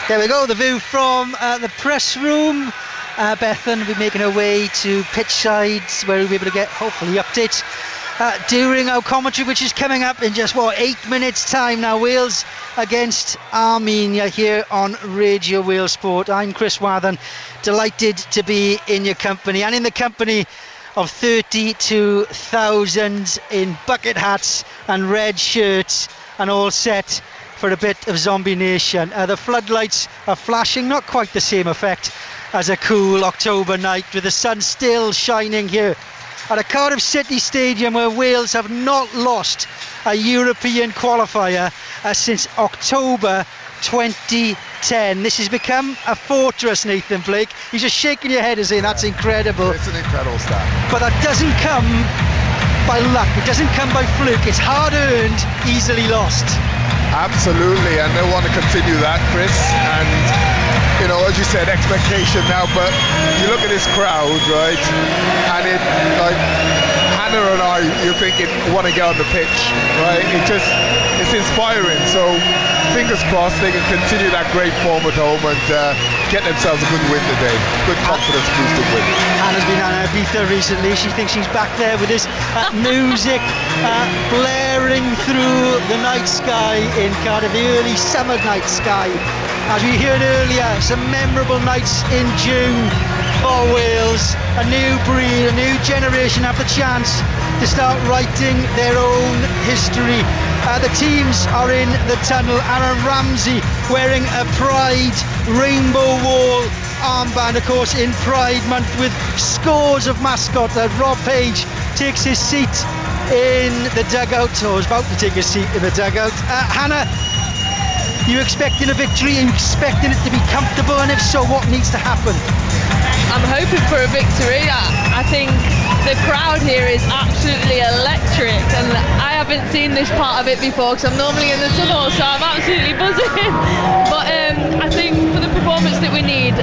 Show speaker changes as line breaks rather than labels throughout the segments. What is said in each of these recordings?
There we go, the view from the press room. Bethan will be making her way to pitch sides where we'll be able to get hopefully updates during our commentary, which is coming up in just 8 minutes time now. Wales against Armenia here on Radio Wales Sport. I'm Chris Wathen, delighted to be in your company and in the company of 32,000 in bucket hats and red shirts, and all set for a bit of Zombie Nation. The floodlights are flashing, not quite the same effect as a cool October night, with the sun still shining here at a Cardiff City Stadium where Wales have not lost a European qualifier since October 2010. This has become a fortress, Nathan Blake. You're just shaking your head and saying that's incredible.
It's an incredible stat.
But that doesn't come by luck, it doesn't come by fluke, it's hard earned, easily lost.
Absolutely, and they want to continue that, Chris. And you know, as you said, expectation now, but you look at this crowd, right, and it, like Hannah and I, you're thinking, want to get on the pitch, right? It's inspiring. So fingers crossed they can continue that great form at home and get themselves a good win today. Good confidence boosted win.
Hannah's been on Ibiza recently. She thinks she's back there with this music blaring through the night sky in Cardiff, the early summer night sky. As we heard earlier, some memorable nights in June for Wales. A new breed, a new generation have the chance to start writing their own history. The teams are in the tunnel. Aaron Ramsey wearing a Pride Rainbow Wall armband, of course, in Pride Month, with scores of mascots. Rob Page takes his seat in the dugout, or is about to take his seat in the dugout. Hannah, you expecting a victory? Are you expecting it to be comfortable? And if so, what needs to happen?
I'm hoping for a victory. I think the crowd here is absolutely electric, and I haven't seen this part of it before because I'm normally in the tunnel, so I'm absolutely buzzing. But I think for the performance that we need,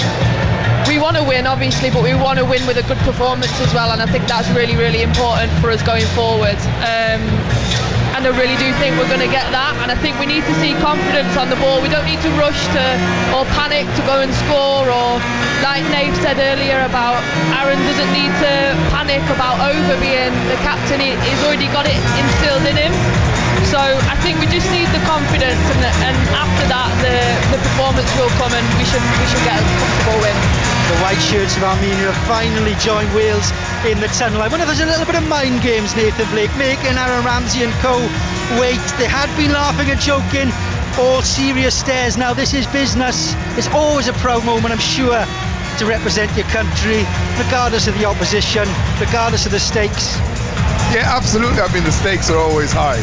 we want to win obviously, but we want to win with a good performance as well, and I think that's really, really important for us going forward. And I really do think we're going to get that, and I think we need to see confidence on the ball. We don't need to rush to or panic to go and score, or like Nave said earlier about Aaron doesn't need to panic about Over being the captain. He's already got it instilled in him. So I think we just need the confidence, and after that the performance will come, and we should get a comfortable win.
The white shirts of Armenia have finally joined Wales in the tunnel. I wonder if there's a little bit of mind games, Nathan Blake, making Aaron Ramsey and co wait. They had been laughing and joking, all serious stares. Now this is business. It's always a proud moment, I'm sure, to represent your country, regardless of the opposition, regardless of the stakes.
Yeah, absolutely. I mean, the stakes are always high,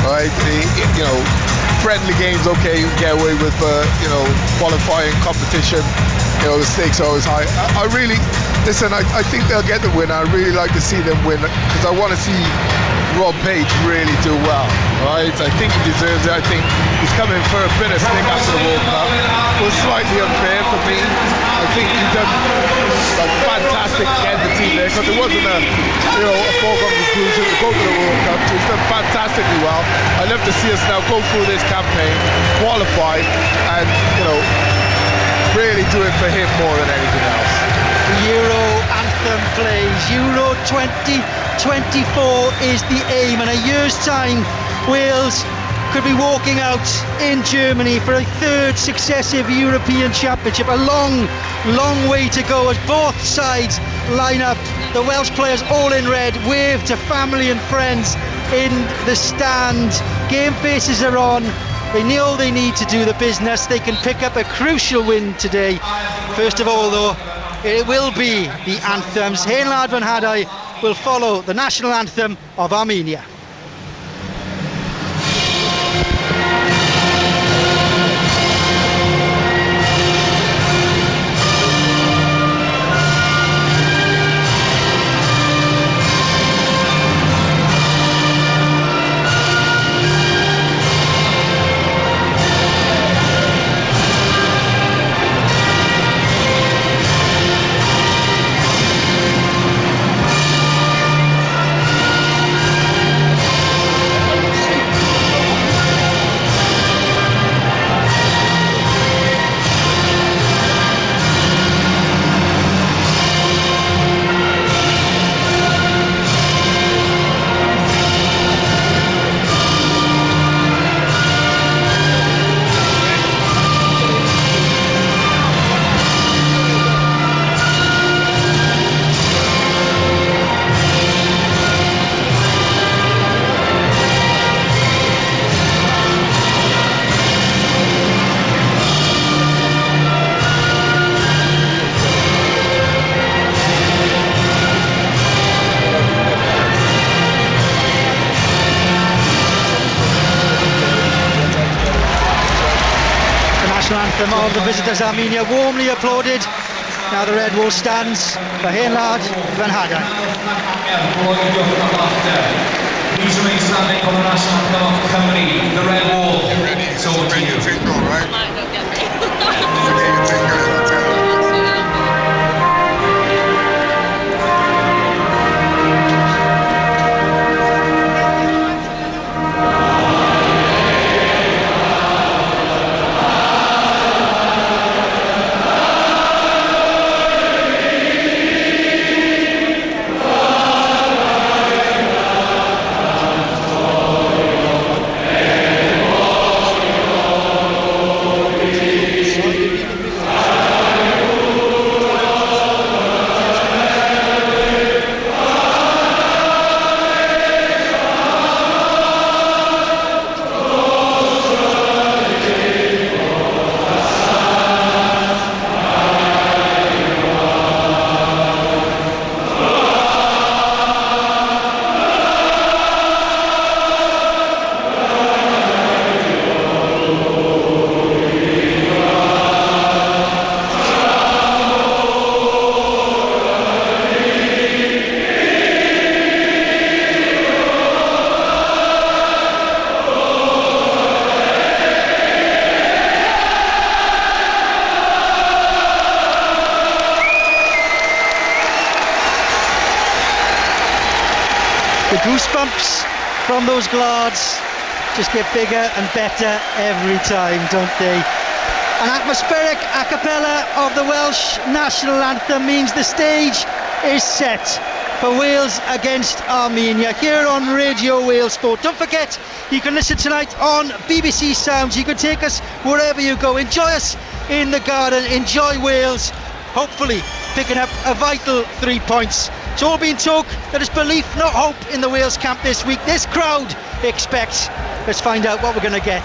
right? You know, friendly games, okay, you can get away with, you know, qualifying competition. You know, the stakes are always high. I really, listen, I think they'll get the win. I really like to see them win because I want to see Rob Page really do well, right? I think he deserves it. I think he's coming for a bit of stick after the World Cup. It was slightly unfair for me. I think he's done fantastic to get the team there because it wasn't a foregone conclusion to go to the World Cup. So he's done fantastically well. I'd love to see us now go through this campaign, qualify, and really do it for him more than anything else.
The Euro anthem plays. Euro 2024 is the aim. In a year's time, Wales could be walking out in Germany for a third successive European Championship. A long, long way to go as both sides line up. The Welsh players all in red, wave to family and friends in the stand. Game faces are on. They know they need to do the business. They can pick up a crucial win today. First of all, though, it will be the anthems. Hein Lad van Hadai will follow the national anthem of Armenia. anthem of the visitors Armenia, warmly applauded. Now the Red Wall stands for Heenlaad van Hagen.
Please remain standing for the national anthem of Cymru, the Red Wall.
Ready? It's ready to take goal, right?
Might not get me.
Ready to take goal, I'll tell you.
The goosebumps from those Glards just get bigger and better every time, don't they? An atmospheric a cappella of the Welsh national anthem means the stage is set for Wales against Armenia here on Radio Wales Sport. Don't forget, you can listen tonight on BBC Sounds. You can take us wherever you go. Enjoy us in the garden, enjoy Wales, hopefully picking up a vital 3 points. It's all been talk, there is belief, not hope in the Wales camp this week. This crowd expects. Let's find out what we're going to get.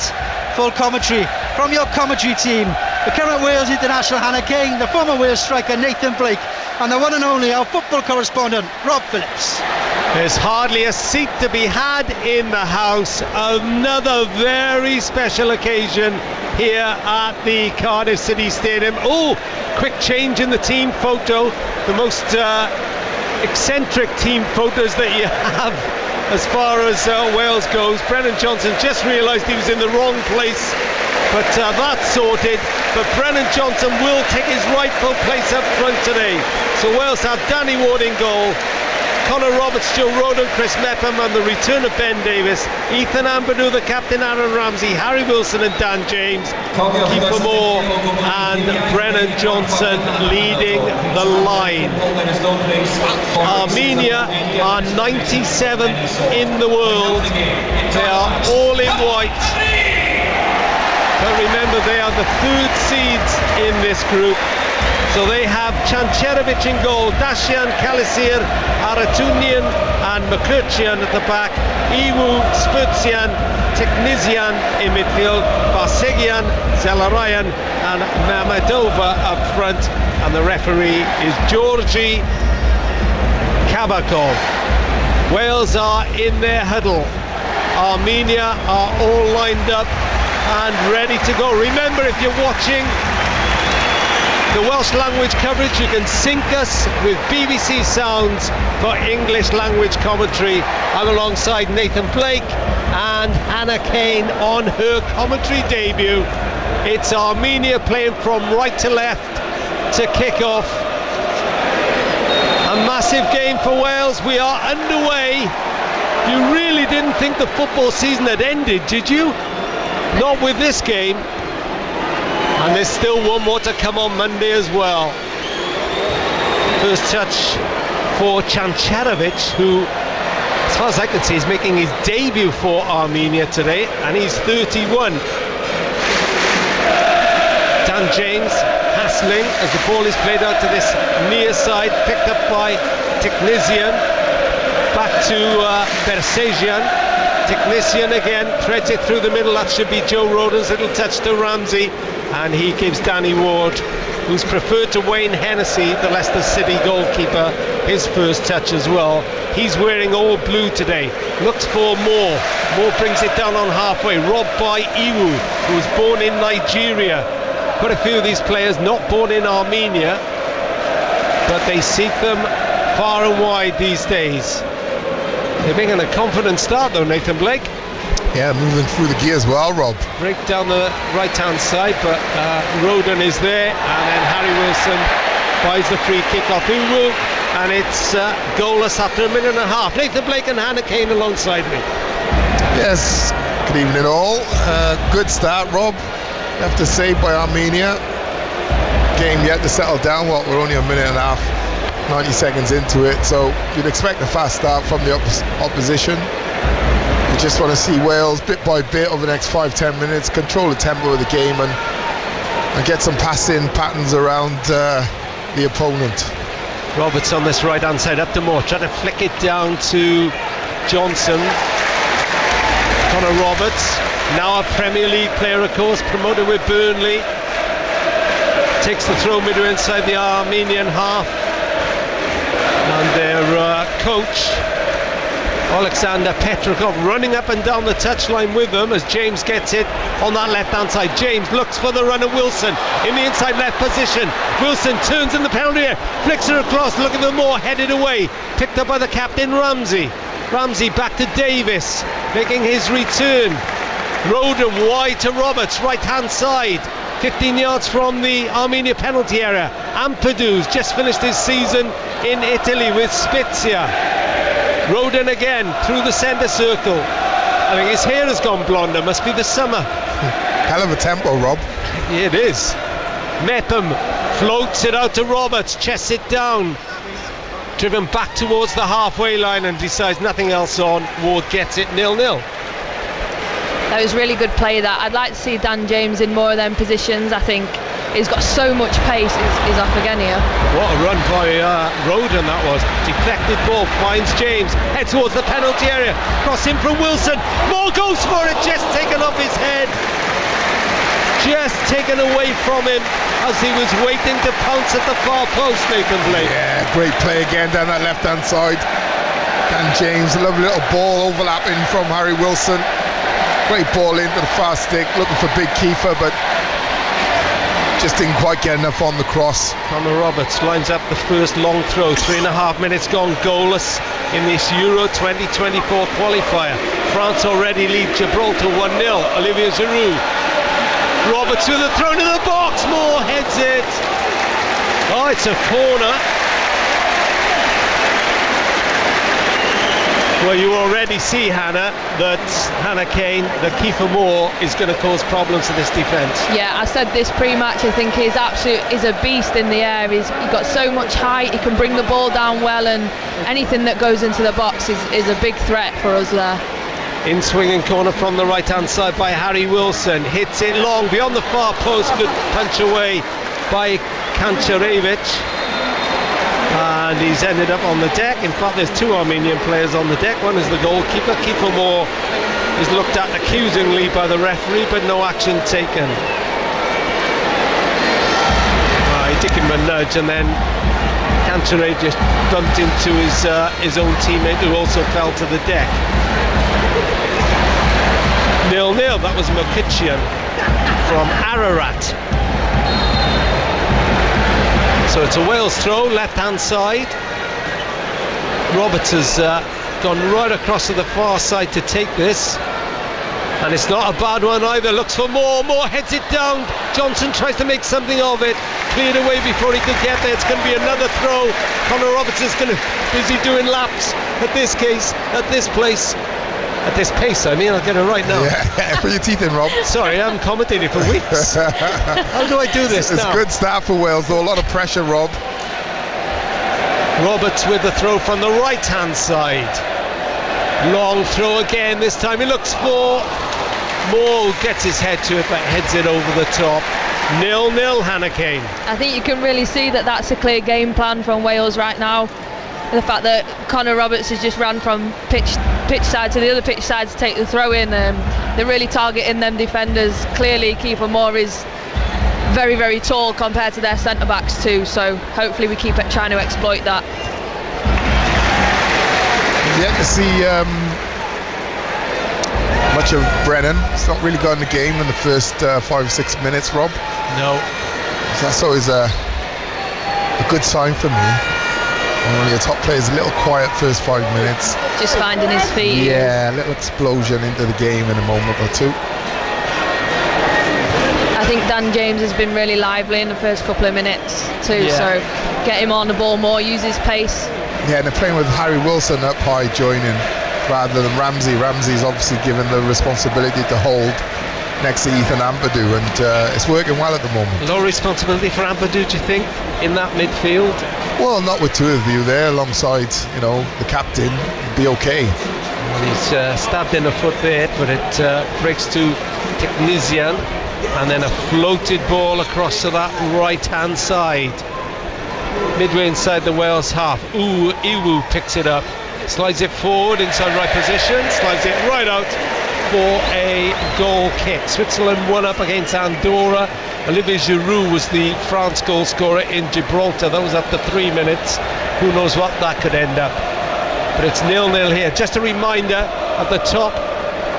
Full commentary from your commentary team. The current Wales international Hannah Kane, the former Wales striker Nathan Blake, and the one and only our football correspondent Rob Phillips.
There's hardly a seat to be had in the house. Another very special occasion here at the Cardiff City Stadium. Oh, quick change in the team photo. The most eccentric team photos that you have as far as Wales goes. Brennan Johnson just realised he was in the wrong place, but that's sorted. But Brennan Johnson will take his rightful place up front today. So Wales have Danny Ward in goal, Connor Roberts, Joe Roden, Chris Mepham, and the return of Ben Davies, Ethan Ampadu, the captain Aaron Ramsey, Harry Wilson and Dan James, Kiefer Moore and Brennan Johnson leading the line. Armenia are 97th in the world. They are all in white. But remember, they are the third seeds in this group. So they have Chancerovic in goal, Dashian, Kalisir, Aratunian and McCutcheon at the back, Iwu, Spurzian, Teknisian in midfield, Barsegian, Zelarayan and Mamadova up front, and the referee is Georgi Kabakov. Wales are in their huddle. Armenia are all lined up and ready to go. Remember, if you're watching the Welsh language coverage, you can sync us with BBC Sounds for English language commentary. I'm alongside Nathan Blake and Hannah Kane on her commentary debut. It's Armenia playing from right to left to kick off. A massive game for Wales. We are underway. You really didn't think the football season had ended, did you? Not with this game. And there's still one more to come on Monday as well. First touch for Chancerovic, who, as far as I can see, is making his debut for Armenia today, and he's 31. Dan James hassling as the ball is played out to this near side, picked up by Teknisian, back to Bersegian. Teknisian again, threads it through the middle. That should be Joe Roden's little touch to Ramsey, and he gives Danny Ward, who's preferred to Wayne Hennessy, the Leicester City goalkeeper, his first touch as well. He's wearing all blue today, looks for Moore. Moore brings it down on halfway, robbed by Iwu, who was born in Nigeria. quite a few of these players not born in Armenia, but they seek them far and wide these days. They're making a confident start though, Nathan Blake.
Yeah, moving through the gears well, Rob.
Break down the right-hand side, but Roden is there, and then Harry Wilson buys the free kick off Uwu, and it's goalless after a minute and a half. Nathan Blake and Hannah Kane alongside me.
Yes, good evening all. Good start, Rob, I have to say, by Armenia. Game yet to settle down. Well, we're only a minute and a half, 90 seconds into it, so you'd expect a fast start from the opposition. You just want to see Wales bit by bit over the next 5-10 minutes control the tempo of the game and get some passing patterns around the opponent.
Roberts on this right hand side, up to Moore, trying to flick it down to Johnson. Connor Roberts, now a Premier League player, of course, promoted with Burnley, takes the throw midway inside the Armenian half, and their coach Alexander Petrikov running up and down the touchline with them as James gets it on that left hand side. James looks for the runner Wilson in the inside left position. Wilson turns in the penalty area, flicks her across, looking for more, headed away, picked up by the captain Ramsey. Ramsey back to Davis, making his return. Roden wide to Roberts, right hand side, 15 yards from the Armenia penalty area. Ampadu just finished his season in Italy with Spezia. Roden again through the centre circle. I think his hair has gone blonde. It must be the summer.
Hell of a tempo, Rob.
Yeah, it is. Mepham floats it out to Roberts, chests it down, driven back towards the halfway line, and decides nothing else on. Ward gets it 0-0.
That was really good play. That I'd like to see Dan James in more of them positions. I think he's got so much pace. He's off again here.
What a run by Roden that was. Deflected ball, finds James, heads towards the penalty area, cross in from Wilson, Moore goes for it, just taken off his head, just taken away from him as he was waiting to pounce at the far post. Nathan Blake.
Yeah, great play again down that left hand side. Dan James, a lovely little ball overlapping from Harry Wilson. Great ball into the fast stick, looking for Big Kiefer, but just didn't quite get enough on the cross.
Connor Roberts lines up the first long throw. 3.5 minutes gone, goalless in this Euro 2024 qualifier. France already lead Gibraltar 1-0. Olivier Giroud. Roberts with a throw into the box. Moore heads it. Oh, it's a corner. Well, you already see, Hannah, that Hannah Kane, that Kiefer Moore is going to cause problems to this defence.
Yeah, I said this pre-match. I think he's a beast in the air. He's got so much height. He can bring the ball down well, and anything that goes into the box is a big threat for us there.
In swinging corner from the right-hand side by Harry Wilson. Hits it long beyond the far post. Good punch away by Kancherevich. And he's ended up on the deck. In fact, there's two Armenian players on the deck. One is the goalkeeper. Kiefer Moore is looked at accusingly by the referee, but no action taken. He did give him a nudge, and then Cantere just bumped into his own teammate, who also fell to the deck. 0-0. That was Mokichian from Ararat. So it's a Wales throw, left-hand side. Roberts has gone right across to the far side to take this. And it's not a bad one either. Looks for Moore. Moore heads it down. Johnson tries to make something of it. Cleared away before he could get there. It's going to be another throw. Connor Roberts is going to busy doing laps at this pace. I mean, I'll get it right now.
Yeah, put your teeth in, Rob.
Sorry, I haven't commentated for weeks. How do I do this
It's
now?
a good start for Wales, though. A lot of pressure, Rob.
Roberts with the throw from the right-hand side. Long throw again. This time he looks for Moore, gets his head to it, but heads it over the top. 0-0, Hannah Kane.
I think you can really see that that's a clear game plan from Wales right now. The fact that Connor Roberts has just ran from pitch side to the other pitch side to take the throw in, they're really targeting them defenders. Clearly Kiefer Moore is very, very tall compared to their centre backs too, so hopefully we keep trying to exploit that.
Yet to see much of Brennan. He's not really got in the game in the first 5 or 6 minutes, Rob.
No.
So that's always a good sign for me. Only a top player's a little quiet first 5 minutes.
Just finding his feet.
Yeah, a little explosion into the game in a moment or two.
I think Dan James has been really lively in the first couple of minutes too, so get him on the ball more, use his pace.
Yeah, and they're playing with Harry Wilson up high joining rather than Ramsey. Ramsey's obviously given the responsibility to hold next to Ethan Ampadu, and it's working well at the moment.
Low responsibility for Ampadu, do you think, in that midfield?
Well, not with two of you there alongside, you know, the captain. It'd be okay.
Well, he's stabbed in the foot there, but it breaks to Technisian, and then a floated ball across to that right hand side, midway inside the Wales half. Iwu picks it up, slides it forward inside right position, slides it right out for a goal kick. Switzerland won up against Andorra. Olivier Giroud was the France goal scorer in Gibraltar. That was after 3 minutes. Who knows what that could end up, but it's 0-0 here. Just a reminder, at the top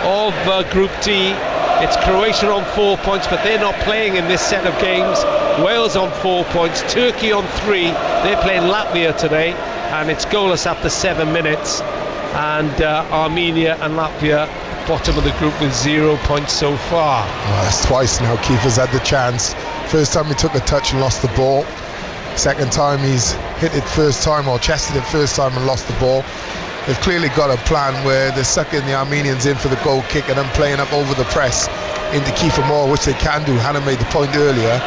of Group D, it's Croatia on 4 points, but they're not playing in this set of games. Wales on 4 points, Turkey on 3. They're playing Latvia today, and it's goalless after 7 minutes. And Armenia and Latvia bottom of the group with 0 points so far.
Oh, that's twice now Kiefer's had the chance. First time he took a touch and lost the ball. Second time he's hit it first time, or chested it first time and lost the ball. They've clearly got a plan where they're sucking the Armenians in for the goal kick and then playing up over the press into Kiefer Moore, which they can do. Hannah made the point earlier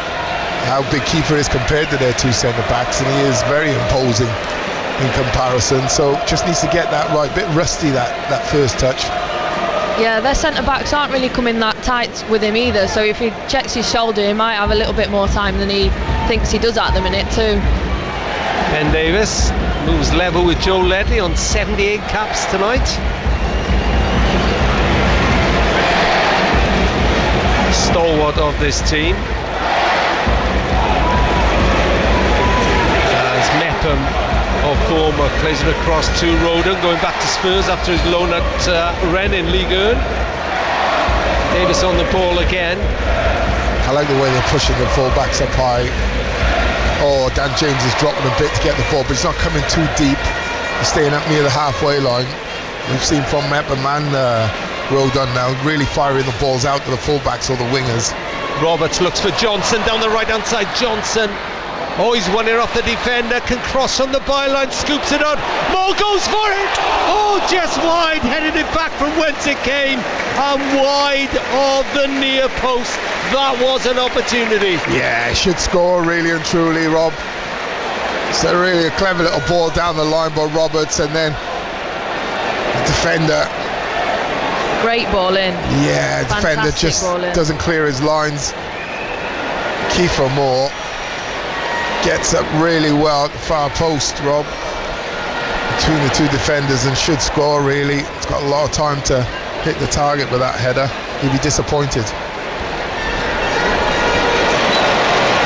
how big Kiefer is compared to their two centre backs, and he is very imposing in comparison, so just needs to get that right. Bit rusty that first touch.
Yeah, their centre backs aren't really coming that tight with him either, so if he checks his shoulder he might have a little bit more time than he thinks he does at the minute too.
Ben Davis moves level with Joe Ledley on 78 caps tonight. Stalwart of this team. As Mepham of former plays it across to Roden, going back to Spurs after his loan at Rennes in Ligue 1. Davis on the ball again.
I like the way they're pushing the full-backs up high. Oh, Dan James is dropping a bit to get the ball, but he's not coming too deep. He's staying up near the halfway line. We've seen from Mepham and Rodon now really firing the balls out to the full-backs or the wingers.
Roberts looks for Johnson down the right-hand side. Johnson, oh, he's won it off the defender, can cross on the byline, scoops it out. Moore goes for it. Oh, just wide, headed it back from whence it came, and wide of the near post. That was an opportunity.
Yeah, should score really and truly, Rob. It's a really clever little ball down the line by Roberts, and then the defender.
Great ball in.
Yeah, defender just doesn't clear his lines. Kiefer Moore gets up really well at the far post, Rob, between the two defenders, and should score really. It's got a lot of time to hit the target with that header. He'd be disappointed.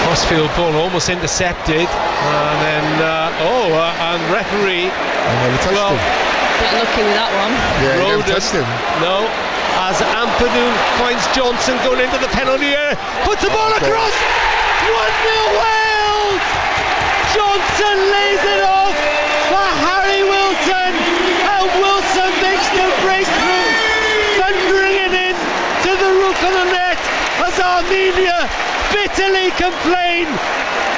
Crossfield ball almost intercepted, and then and referee
never touched him.
Bit lucky with that one.
Yeah, he never touched him.
No, as Ampadu finds Johnson going into the penalty area, puts the ball across. 1-0 Wales. Johnson lays it off for Harry Wilson, and Wilson makes the breakthrough, thundering it in to the roof of the net as Armenia bitterly complain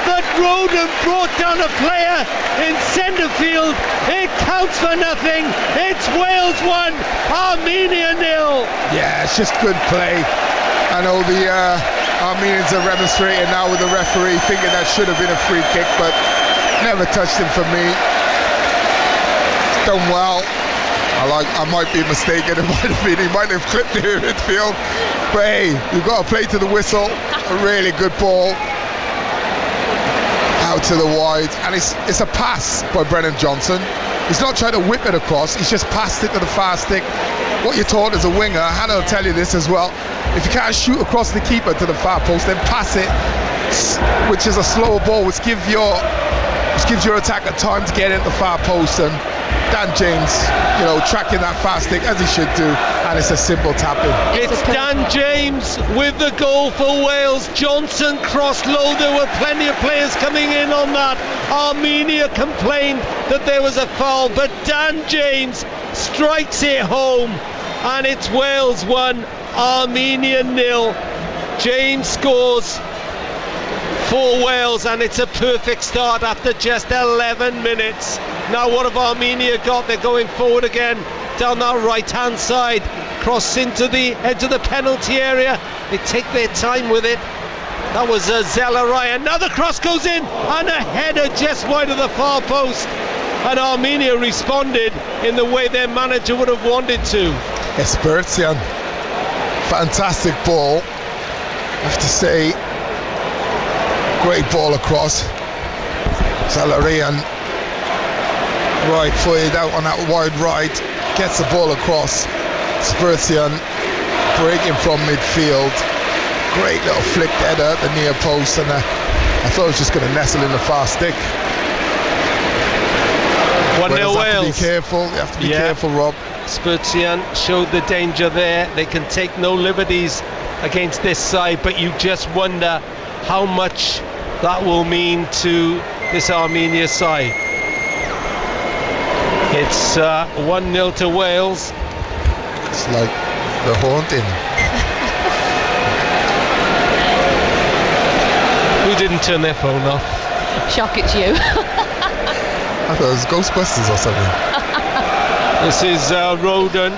that Roden brought down a player in centre field. It counts for nothing. It's Wales 1, Armenia 0.
Yeah, it's just good play. I know the Armenians are remonstrating now with the referee, thinking that should have been a free kick, but never touched him for me. It's done well. I might be mistaken. It might have been. He might have clipped it in midfield. But hey, you've got to play to the whistle. A really good ball out to the wide, and it's a pass by Brennan Johnson. He's not trying to whip it across. He's just passed it to the far stick. What you're taught as a winger, Hannah will tell you this as well. If you can't shoot across the keeper to the far post, then pass it, which is a slower ball, which gives your attacker time to get at the far post, and Dan James, you know, tracking that fast stick as he should do, and it's a simple tap-in.
It's Dan James with the goal for Wales. Johnson crossed low. There were plenty of players coming in on that. Armenia complained that there was a foul, but Dan James strikes it home, and it's Wales 1, Armenia 0. James scores for Wales, and it's a perfect start after just 11 minutes. Now what have Armenia got? They're going forward again down that right hand side, cross into the edge of the penalty area. They take their time with it. That was Zellaraya. Now the cross goes in, and a header just wide of the far post, and Armenia responded in the way their manager would have wanted to.
Espertian, fantastic ball, I have to say. Great ball across. Zellaraya right footed out on that wide right, gets the ball across. Espertian breaking from midfield. Great little flick header at the near post, and I thought it was just going to nestle in the fast stick.
1-0 Wales.
Have to be careful. You have to be careful, Rob.
Espertian showed the danger there. They can take no liberties against this side, but you just wonder how much that will mean to this Armenia side. It's 1-0 to Wales.
It's like the haunting.
Who didn't turn their phone off?
Shock, it's you.
I thought it was Ghostbusters or something.
This is Roden.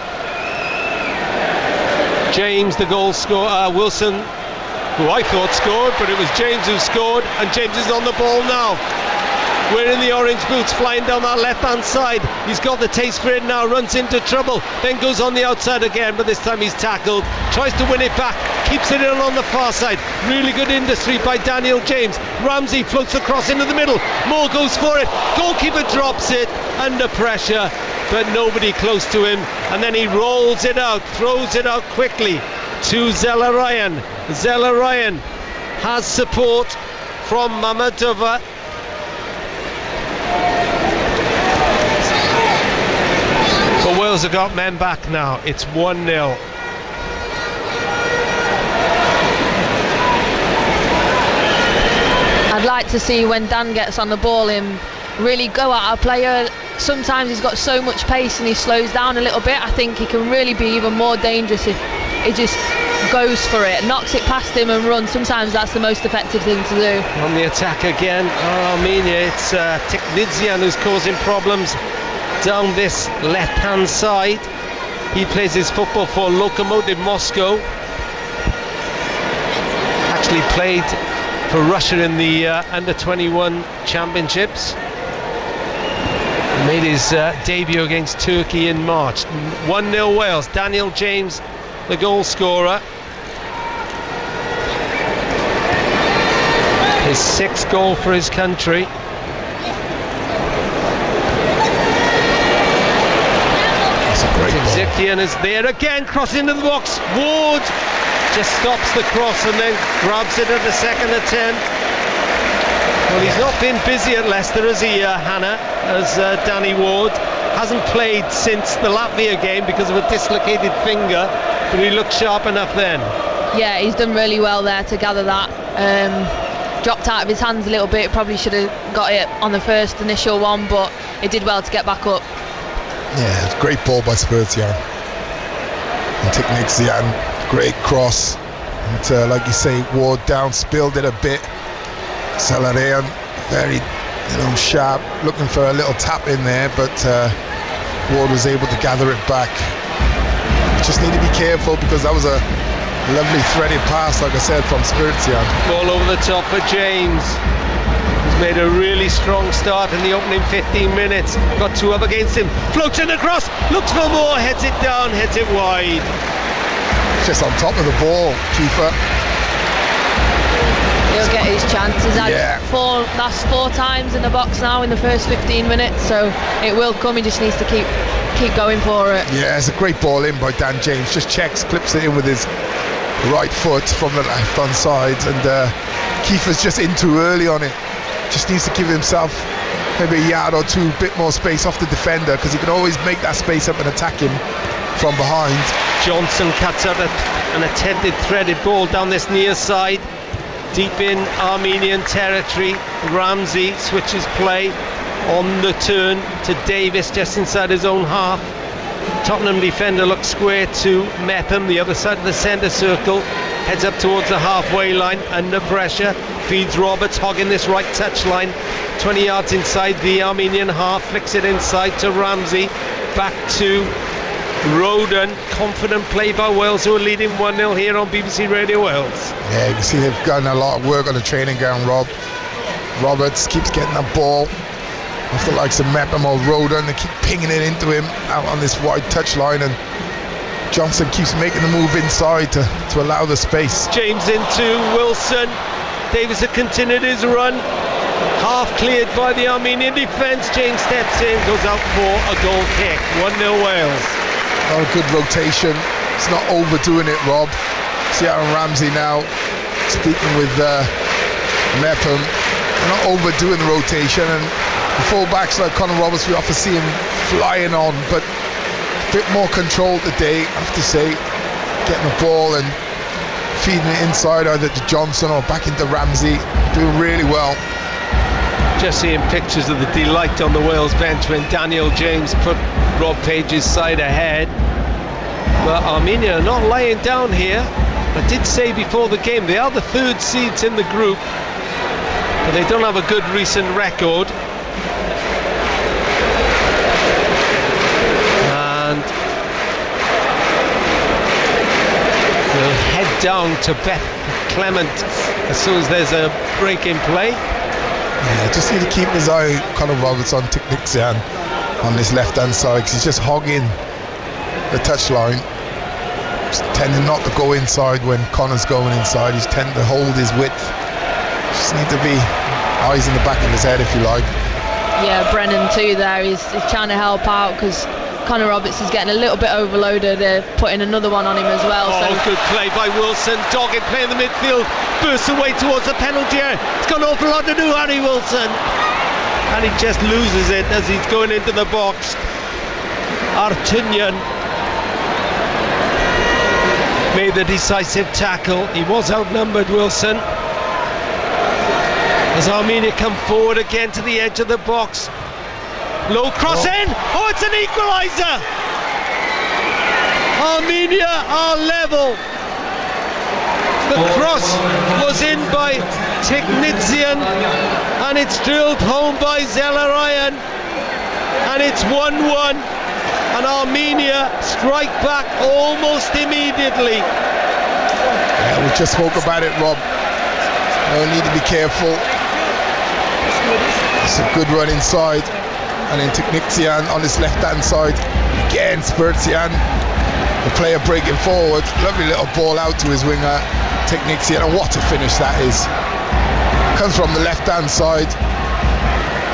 James, the goal scorer. Wilson, who I thought scored, but it was James who scored, and James is on the ball now. Wearing the orange boots, flying down that left hand side. He's got the taste for it now, runs into trouble, then goes on the outside again, but this time he's tackled, tries to win it back, keeps it in on the far side. Really good industry by Daniel James. Ramsey floats across into the middle, Moore goes for it, goalkeeper drops it under pressure, but nobody close to him, and then he rolls it out, throws it out quickly to Zellaraya. Zellaraya has support from Mamadova. But Wales have got men back now. It's 1-0.
I'd like to see when Dan gets on the ball him really go at our player. Sometimes he's got so much pace and he slows down a little bit. I think he can really be even more dangerous if he just goes for it, knocks it past him and runs. Sometimes that's the most effective thing to do. On
the attack again, Armenia, it's Tiknidzian who's causing problems down this left hand side. He plays his football for Lokomotiv Moscow. Actually played for Russia in the under-21 championships. Made his debut against Turkey in March. 1-0 Wales. Daniel James, the goal scorer. His 6th goal for his country.
That's a great ball.
Zikian is there again, cross into the box. Ward just stops the cross and then grabs it at the second attempt. Well, he's not been busy at Leicester, has he, Hannah, as Danny Ward. Hasn't played since the Latvia game because of a dislocated finger, but he looked sharp enough then.
Yeah, he's done really well there to gather that. Dropped out of his hands a little bit, probably should have got it on the first initial one, but it did well to get back up.
Yeah, it's a great ball by Espertian. And Tiknidzian, great cross. And like you say, Ward down, spilled it a bit. Zellaraya, very sharp, looking for a little tap in there, but Ward was able to gather it back. Just need to be careful because that was a lovely threaded pass, like I said, from Espertian.
Ball over the top for James. He's made a really strong start in the opening 15 minutes. Got 2 up against him. Floats in across, looks for more, heads it down, heads it wide.
Just on top of the ball, Kiefer.
He'll get his chance. He's had last 4 times in the box now in the first 15 minutes, so it will come. He just needs to keep going for it.
Yeah, it's a great ball in by Dan James. Just checks, clips it in with his right foot from the left hand side, and Kiefer's just in too early on it. Just needs to give himself maybe a yard or two, bit more space off the defender, because he can always make that space up and attack him from behind.
Johnson cuts out an attempted threaded ball down this near side, deep in Armenian territory. Ramsey switches play on the turn to Davis just inside his own half. Tottenham defender looks square to Mepham, the other side of the centre circle, heads up towards the halfway line, under pressure, feeds Roberts, hogging this right touch line, 20 yards inside the Armenian half, flicks it inside to Ramsey, back to Roden. Confident play by Wales, who are leading 1-0 here on BBC Radio Wales.
Yeah, you can see they've done a lot of work on the training ground, Rob. Roberts keeps getting that ball off the likes of Mepham or Roden. They keep pinging it into him out on this wide touch line, and Johnson keeps making the move inside to allow the space.
James into Wilson. Davis had continued his run, half cleared by the Armenian defence. James steps in, goes out for a goal kick. 1-0 Wales.
Oh, good rotation. It's not overdoing it, Rob. See Aaron Ramsey now speaking with Mepham. They're not overdoing the rotation, and the full-backs like Conor Roberts, we often see him flying on, but a bit more control today, I have to say, getting the ball and feeding it inside either to Johnson or back into Ramsey, doing really well.
Just seeing pictures of the delight on the Wales bench when Daniel James put Rob Page's side ahead. But Armenia are not lying down here. I did say before the game they are the third seeds in the group, but they don't have a good recent record. And they'll head down to Beth Clement as soon as there's a break in play.
Yeah, just need to keep his eye, Conor Roberts, on Tiknixian on this left hand side, because he's just hogging the touchline. Just tending not to go inside when Conor's going inside. He's tending to hold his width. Just need to be eyes in the back of his head, if you like.
Yeah, Brennan too there. He's trying to help out because Conor Roberts is getting a little bit overloaded. They're putting another one on him as well.
Oh, so good play by Wilson. Dogged play in the midfield. Bursts away towards the penalty area. It's got an awful lot to do, Harry Wilson. And he just loses it as he's going into the box. Artunian made the decisive tackle. He was outnumbered, Wilson. As Armenia come forward again to the edge of the box. Low cross in. Oh, it's an equalizer. Armenia are level. The cross was in by Tiknixian, and it's drilled home by Zelarayan, and it's 1-1, and Armenia strike back almost immediately.
Yeah, we just spoke about it, Rob. We need to be careful. It's a good run inside, and then Tiknixian on this left hand side again. Spurtian, the player breaking forward, lovely little ball out to his winger Tiknixian, and what a finish that is. Comes from the left hand side,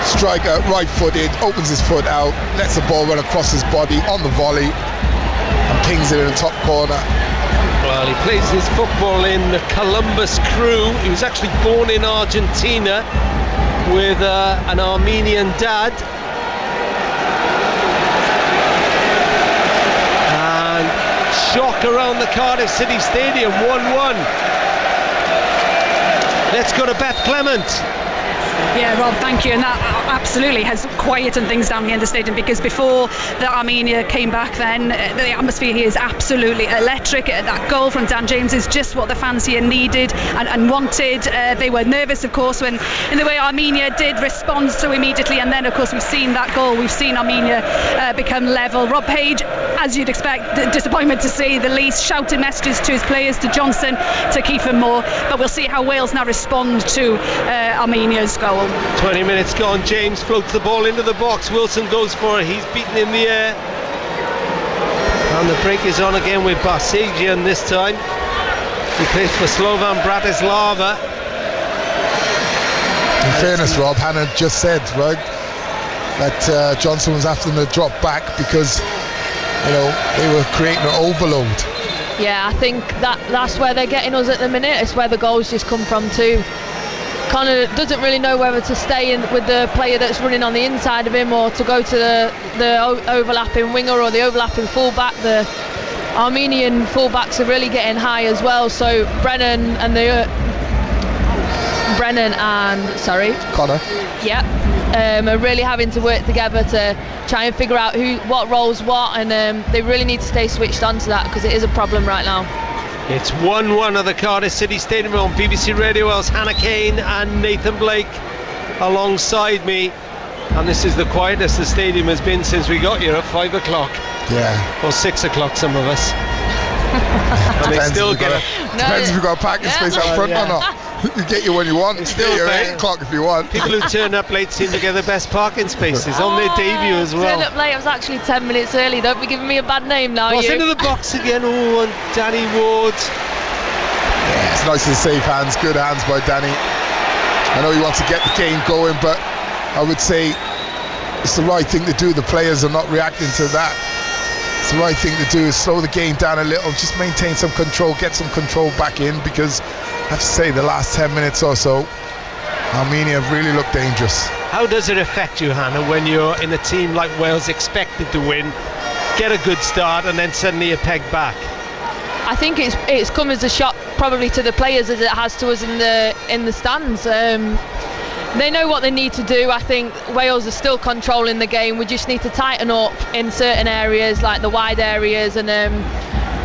striker right footed, opens his foot out, lets the ball run across his body on the volley and pings it in the top corner.
Well, he plays his football in the Columbus Crew. He was actually born in Argentina with an Armenian dad. And shock around the Cardiff City Stadium, 1-1. Let's go to Beth Clement.
Yeah, Rob, thank you. And that absolutely has quietened things down here in the stadium, because before the Armenia came back then, the atmosphere here is absolutely electric. That goal from Dan James is just what the fans here needed and wanted. They were nervous, of course, when in the way Armenia did respond so immediately, and then of course we've seen that goal. We've seen Armenia become level. Rob Page, as you'd expect, disappointment to see the least, shouting messages to his players, to Johnson, to Kiefer Moore, but we'll see how Wales now respond to Armenia's goal.
20 minutes gone. James floats the ball into the box. Wilson goes for it. He's beaten in the air. And the break is on again with Barsagian this time. He plays for Slovan Bratislava.
In fairness, Rob, Hannah just said, right, that Johnson was after them to drop back because, you know, they were creating an overload. Yeah,
I think that's where they're getting us at the minute. It's where the goals just come from too. Connor doesn't really know whether to stay in with the player that's running on the inside of him or to go to the overlapping winger or the overlapping fullback. The Armenian fullbacks are really getting high as well, so Brennan and Connor, are really having to work together to try and figure out what roles what, and they really need to stay switched on to that because it is a problem right now.
It's 1-1 at the Cardiff City Stadium on BBC Radio Wales. Hannah Kane and Nathan Blake alongside me, and this is the quietest the stadium has been since we got here at 5 o'clock. Or 6 o'clock, some of us. And they still get it.
Depends if you've got a parking space out front or not. You get you when you want. You get you at 8 o'clock if you want.
People who turn up late seem to get the best parking spaces on their debut as well.
Turn up late. I was actually 10 minutes early. Don't be giving me a bad name now.
What's into the box again? Oh, and Danny Ward.
Yeah, it's nice and safe hands. Good hands by Danny. I know he wants to get the game going, but I would say it's the right thing to do. The players are not reacting to that. It's the right thing to do is slow the game down a little, just maintain some control, get some control back in, because I have to say the last 10 minutes or so Armenia have really looked dangerous.
How does it affect you, Hannah, when you're in a team like Wales expected to win, get a good start and then suddenly you're pegged back?
I think it's come as a shock probably to the players as it has to us in the stands. They know what they need to do. I think Wales are still controlling the game. We just need to tighten up in certain areas, like the wide areas, and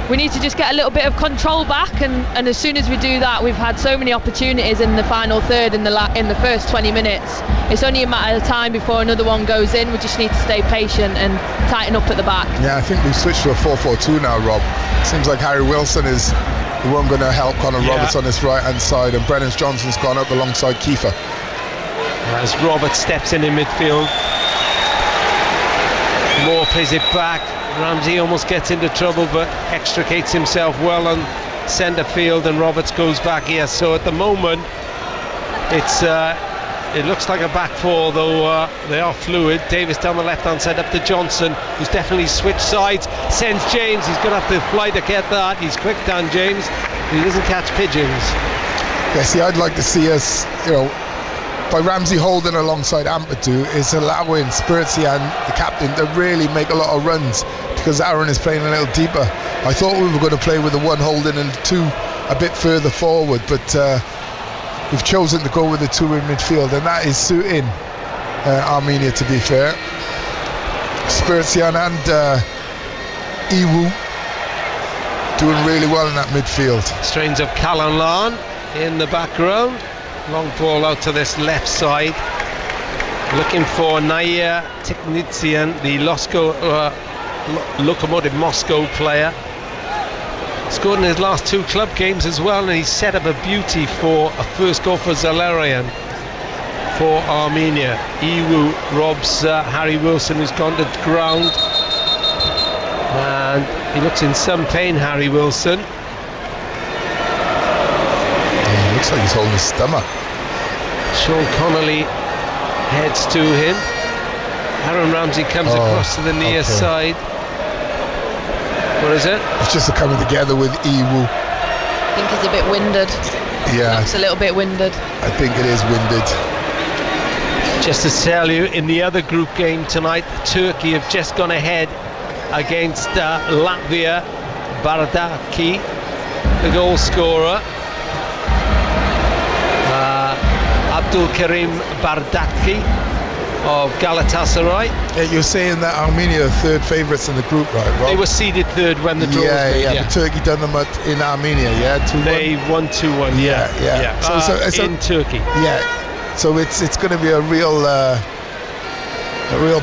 we need to just get a little bit of control back. And as soon as we do that, we've had so many opportunities in the final third in the first 20 minutes. It's only a matter of time before another one goes in. We just need to stay patient and tighten up at the back.
Yeah, I think we've switched to a 4-4-2 now, Rob. Seems like Harry Wilson is the one going to help Connor Roberts on this right hand side, and Brennan Johnson's gone up alongside Kiefer.
As Robert steps in midfield, Moore plays it back. Ramsey almost gets into trouble but extricates himself well on centre field, and Roberts goes back here. So at the moment it looks like a back four, though they are fluid. Davis down the left hand side up to Johnson, who's definitely switched sides, sends James. He's going to have to fly to get that. He's quick, Dan James. He doesn't catch pigeons.
Yeah, see, I'd like to see us, by Ramsey holding alongside Ampadu, is allowing Spurzian, the captain, to really make a lot of runs, because Aaron is playing a little deeper. I thought we were going to play with the one holding and the two a bit further forward, but we've chosen to go with the two in midfield, and that is suiting Armenia, to be fair. Spurzian and Iwu doing really well in that midfield.
Strains of Callan Lan in the background. Long ball out to this left side, looking for Nair Tiknitsian, the Lokomotiv Moscow player. Scored in his last two club games as well, and he's set up a beauty for a first goal for Zalarian for Armenia. Iwu robs Harry Wilson, who's gone to ground, and he looks in some pain, Harry Wilson.
Looks like he's holding his stomach.
Sean Connolly heads to him. Aaron Ramsey comes across to the near side. What is it?
It's just a coming together with Iwu.
I think he's a bit winded.
Yeah.
Looks a little bit winded.
I think it is winded.
Just to tell you, in the other group game tonight, Turkey have just gone ahead against Latvia. Bardaki, the goal scorer. Abdul Karim Bardaki of Galatasaray.
Yeah, you're saying that Armenia are third favourites in the group, right, Rob?
They were seeded third when the draw was made.
Yeah. But Turkey done them in Armenia, 2-1.
They won 2-1, yeah. So in Turkey.
Yeah. So it's going to be a real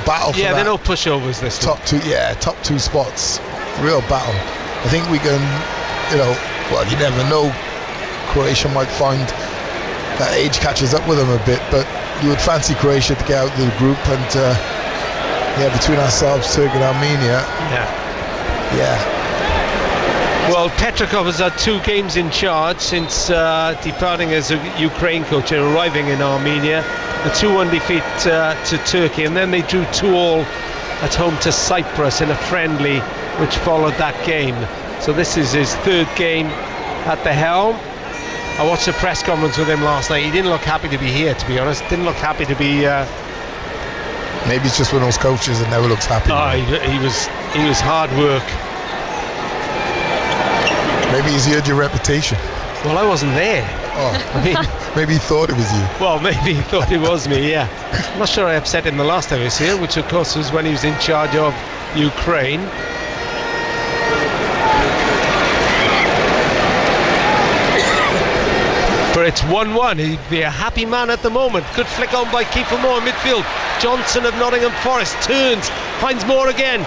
battle. For
they're no pushovers this
top two. Yeah, top two spots. Real battle. I think we can, you never know. Croatia might find that age catches up with them a bit, but you would fancy Croatia to get out of the group, and between ourselves, Turkey and Armenia.
Well, Petrikov has had 2 games in charge since departing as a Ukraine coach and arriving in Armenia. The 2-1 defeat to Turkey, and then they drew 2-2 at home to Cyprus in a friendly which followed that game. So this is his 3rd game at the helm. I watched the press conference with him last night. He didn't look happy to be here, to be honest. Didn't look happy to be.
Maybe it's just one of those coaches that never looks happy.
He was hard work.
Maybe he's heard your reputation.
Well, I wasn't there.
Oh,
I mean,
maybe he thought it was you.
well, maybe he thought it was me. Yeah, I'm not sure I upset him the last time he was here, which of course was when he was in charge of Ukraine. But it's 1-1. He'd be a happy man at the moment. Good flick on by Kiefer Moore in midfield. Johnson of Nottingham Forest turns, finds Moore again,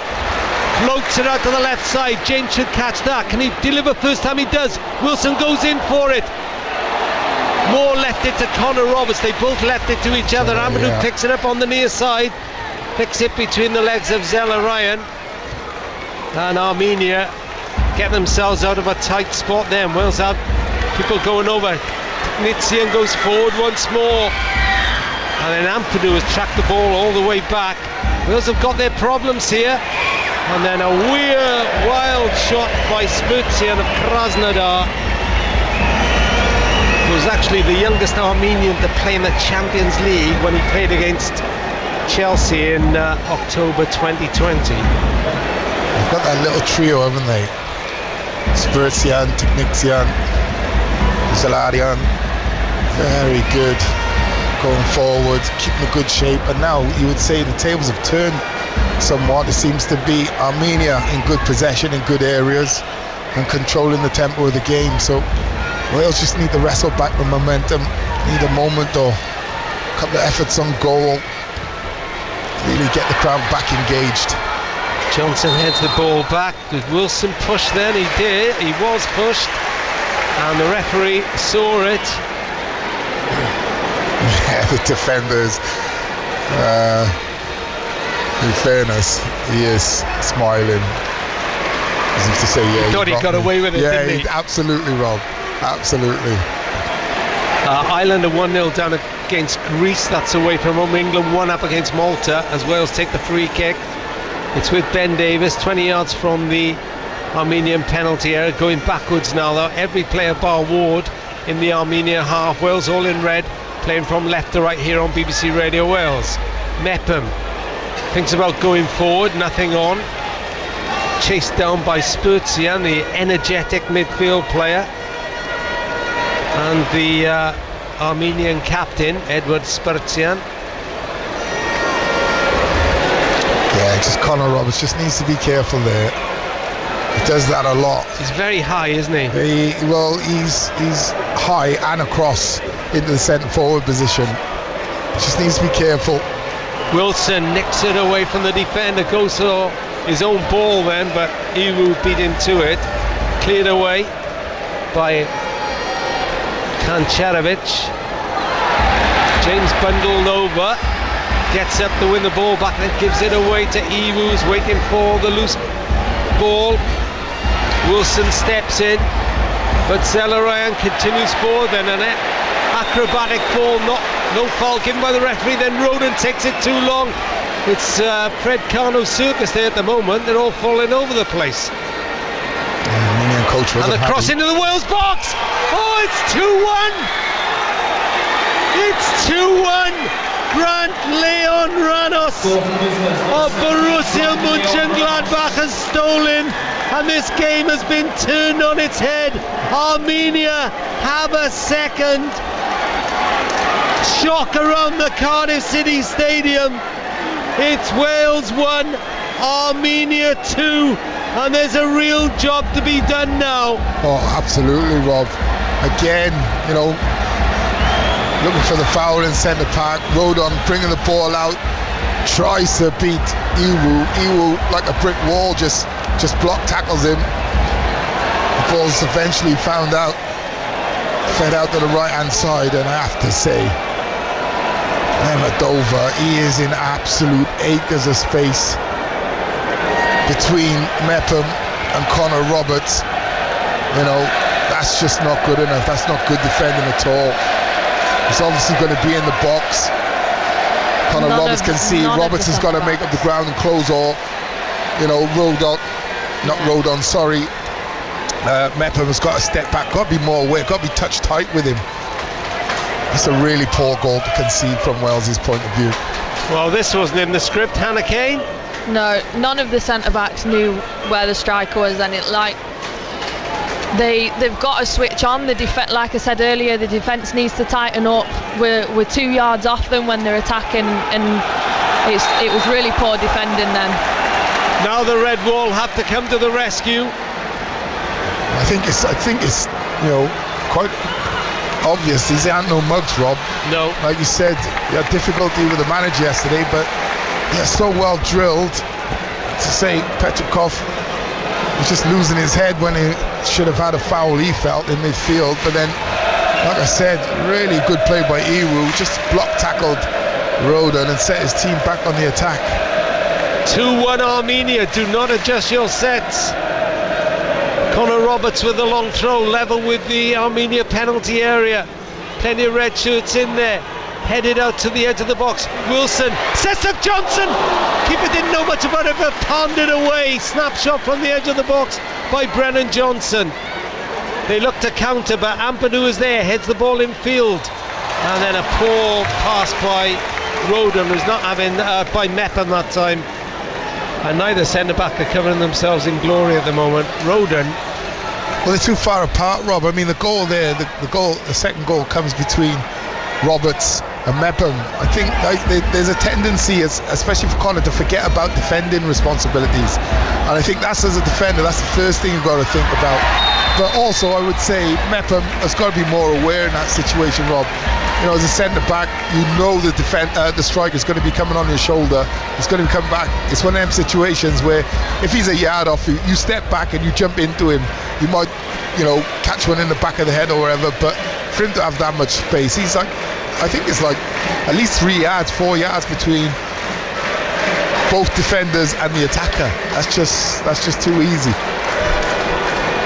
floats it out to the left side. James should catch that. Can he deliver first time? He does. Wilson goes in for it. Moore left it to Connor Roberts. They both left it to each other. Amadou picks it up on the near side, flicks it between the legs of Zella Ryan, and Armenia get themselves out of a tight spot there. Wales have people going over. Nitsian goes forward once more, and then Ampadu has tracked the ball all the way back. Wales have got their problems here, and then a weird wild shot by Spurtsian of Krasnodar, who was actually the youngest Armenian to play in the Champions League when he played against Chelsea in October 2020.
They've got that little trio, haven't they? Spurtsian, Technixian, Zalarian, very good going forward, keeping a good shape. And now you would say the tables have turned somewhat. It seems to be Armenia in good possession in good areas and controlling the tempo of the game. So Wales just need to wrestle back the momentum, need a moment or a couple of efforts on goal, really get the crowd back engaged.
Johnson heads the ball back. Did Wilson push then? He did. He was pushed, and the referee saw it.
Yeah, the defenders, in fairness, he is smiling as if to say, yeah,
he thought he got away with it, didn't he?
Absolutely, Rob, absolutely.
Ireland are 1-0 down against Greece. That's away from home. England 1 up against Malta as Wales take the free kick. It's with Ben Davis, 20 yards from the Armenian penalty area, going backwards now though. Every player bar Ward in the Armenia half. Wales all in red, playing from left to right here on BBC Radio Wales. Mepham thinks about going forward, nothing on. Chased down by Spurtsian, the energetic midfield player, and the Armenian captain, Edward Spurtsian.
Yeah, just Connor Roberts just needs to be careful there. He does that a lot.
He's very high, isn't he?
He's high and across into the centre forward position. Just needs to be careful.
Wilson nicks it away from the defender, goes for his own ball then, but Iwu beat him to it. Cleared away by Kancharovic. James bundled over, gets up to win the ball back, then gives it away to Iwu, who's waiting for the loose ball. Wilson steps in, but Zelarayan continues forward, then an acrobatic fall, no foul given by the referee, then Roden takes it too long. It's Fred Carno circus there at the moment. They're all falling over the place.
Armenian coach wasn't
and the cross into the Wales box. Oh, it's 2-1. It's 2-1. Grant Leon Ranos of Borussia Mönchengladbach has stolen, and this game has been turned on its head. Armenia have a second. Shock around the Cardiff City Stadium. It's Wales 1, Armenia 2, and there's a real job to be done now.
Oh, absolutely, Rob. Again, you know, looking for the foul in centre park. Rodon bringing the ball out, tries to beat Iwu. Iwu, like a brick wall, just block tackles him. The ball's eventually fed out to the right hand side, and I have to say, Dover, he is in absolute acres of space between Mepham and Connor Roberts. You know, that's just not good enough. That's not good defending at all. He's obviously going to be in the box. Connor Roberts can see Roberts has got to make up the ground and close, or, you know, Mepham has got to step back, got to be more aware, got to be touch tight with him. It's a really poor goal to concede from Wales's point of view.
Well, this wasn't in the script, Hannah Kane.
No, none of the centre-backs knew where the striker was, and they've got to switch on. Like I said earlier, the defence needs to tighten up. We're 2 yards off them when they're attacking, and it was really poor defending then.
Now the Red Wall have to come to the rescue.
I think it's quite obvious these aren't no mugs, Rob.
No.
Like you said, you had difficulty with the manager yesterday, but they're so well drilled to say Petrikov was just losing his head when he should have had a foul, he felt, in midfield. But then, like I said, really good play by Iwu, just block tackled Roden and set his team back on the attack.
2-1 Armenia. Do not adjust your sets. Connor Roberts with the long throw, level with the Armenia penalty area. Plenty of red shirts in there. Headed out to the edge of the box. Wilson sets up Johnson. Keeper didn't know much about it, but pounded away. Snapshot from the edge of the box by Brennan Johnson. They look to counter, but Ampadu is there, heads the ball in field. And then a poor pass by Roden, who's not having by Mepham that time. And neither centre-back are covering themselves in glory at the moment. Roden.
Well, they're too far apart, Rob. I mean, the goal there, the second goal comes between Roberts and Mepham. I think there's a tendency, especially for Connor, to forget about defending responsibilities. And I think that's, as a defender, that's the first thing you've got to think about. But also, I would say Mepham has got to be more aware in that situation, Rob. As a centre-back, the striker's going to be coming on your shoulder. He's going to be coming back. It's one of them situations where if he's a yard off you, you step back and you jump into him. You might, catch one in the back of the head or whatever, but for him to have that much space, he's like, I think it's like at least 4 yards between both defenders and the attacker. That's just too easy.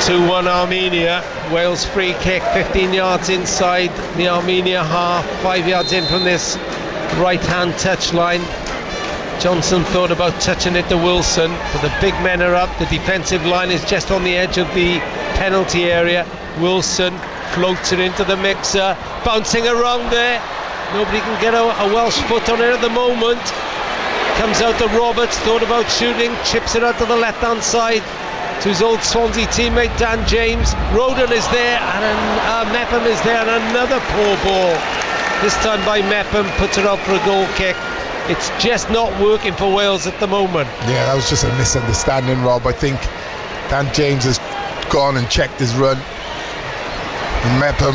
2-1 Armenia. Wales free kick, 15 yards inside the Armenia half, 5 yards in from this right hand touchline. Johnson thought about touching it to Wilson, but the big men are up. The defensive line is just on the edge of the penalty area. Wilson floats it into the mixer, bouncing around there. Nobody can get a Welsh foot on it at the moment. Comes out to Roberts, thought about shooting, chips it out to the left hand side to his old Swansea teammate Dan James. Roden is there, and Mepham is there, and another poor ball. This time by Mepham, puts it up for a goal kick. It's just not working for Wales at the moment. Yeah,
that was just a misunderstanding, Rob. I think Dan James has gone and checked his run. And Mepham,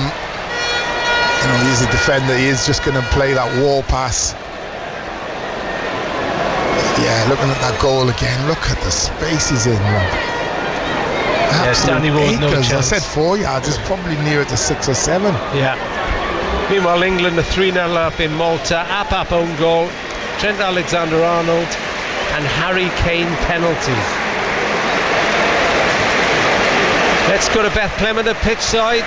he's a defender. He is just going to play that wall pass. Yeah, looking at that goal again. Look at the space he's in, Rob.
Yes, Danny Ward, no chance.
I said 4 yards, it's probably nearer to 6 or 7.
Yeah. Meanwhile, England are 3-0 up in Malta. Apap own goal, Trent Alexander-Arnold and Harry Kane penalty. Let's go to Beth Clement at pitch side.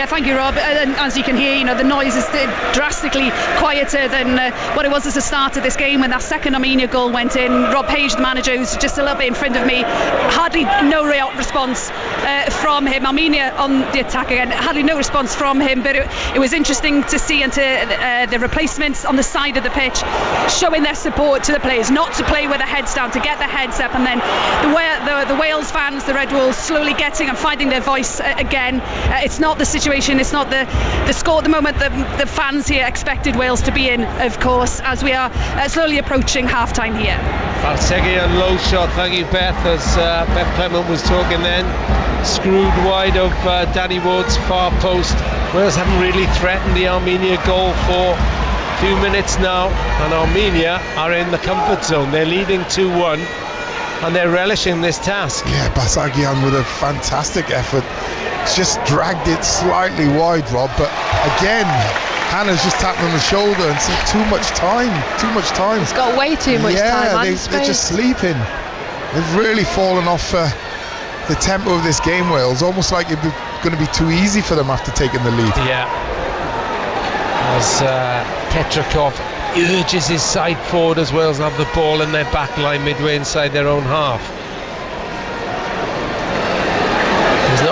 Thank you, Rob. And as you can hear, the noise is drastically quieter than what it was at the start of this game when that second Armenia goal went in. Rob Page, the manager, who's just a little bit in front of me, hardly no real response from him. Armenia on the attack again, hardly no response from him, but it was interesting to see the replacements on the side of the pitch showing their support to the players, not to play with their heads down, to get their heads up, and then the Wales fans, the Red Wolves, slowly getting and finding their voice again. It's not the situation, it's not the score at the moment the fans here expected Wales to be in, of course, as we are slowly approaching half-time here.
Falseghi and low shot, thank you Beth, as Beth Clement was talking then. Screwed wide of Danny Ward's far post. Wales haven't really threatened the Armenia goal for a few minutes now, and Armenia are in the comfort zone. They're leading 2-1 and they're relishing this task.
Yeah, Basagian with a fantastic effort. Just dragged it slightly wide, Rob, but again Hannah's just tapped on the shoulder and said too much time.
He's got way too much time.
They're just sleeping. They've really fallen off the tempo of this game, Wales. Almost like it's going to be too easy for them after taking the lead.
Yeah, as Petrikov urges his side forward as Wales have the ball in their back line midway inside their own half.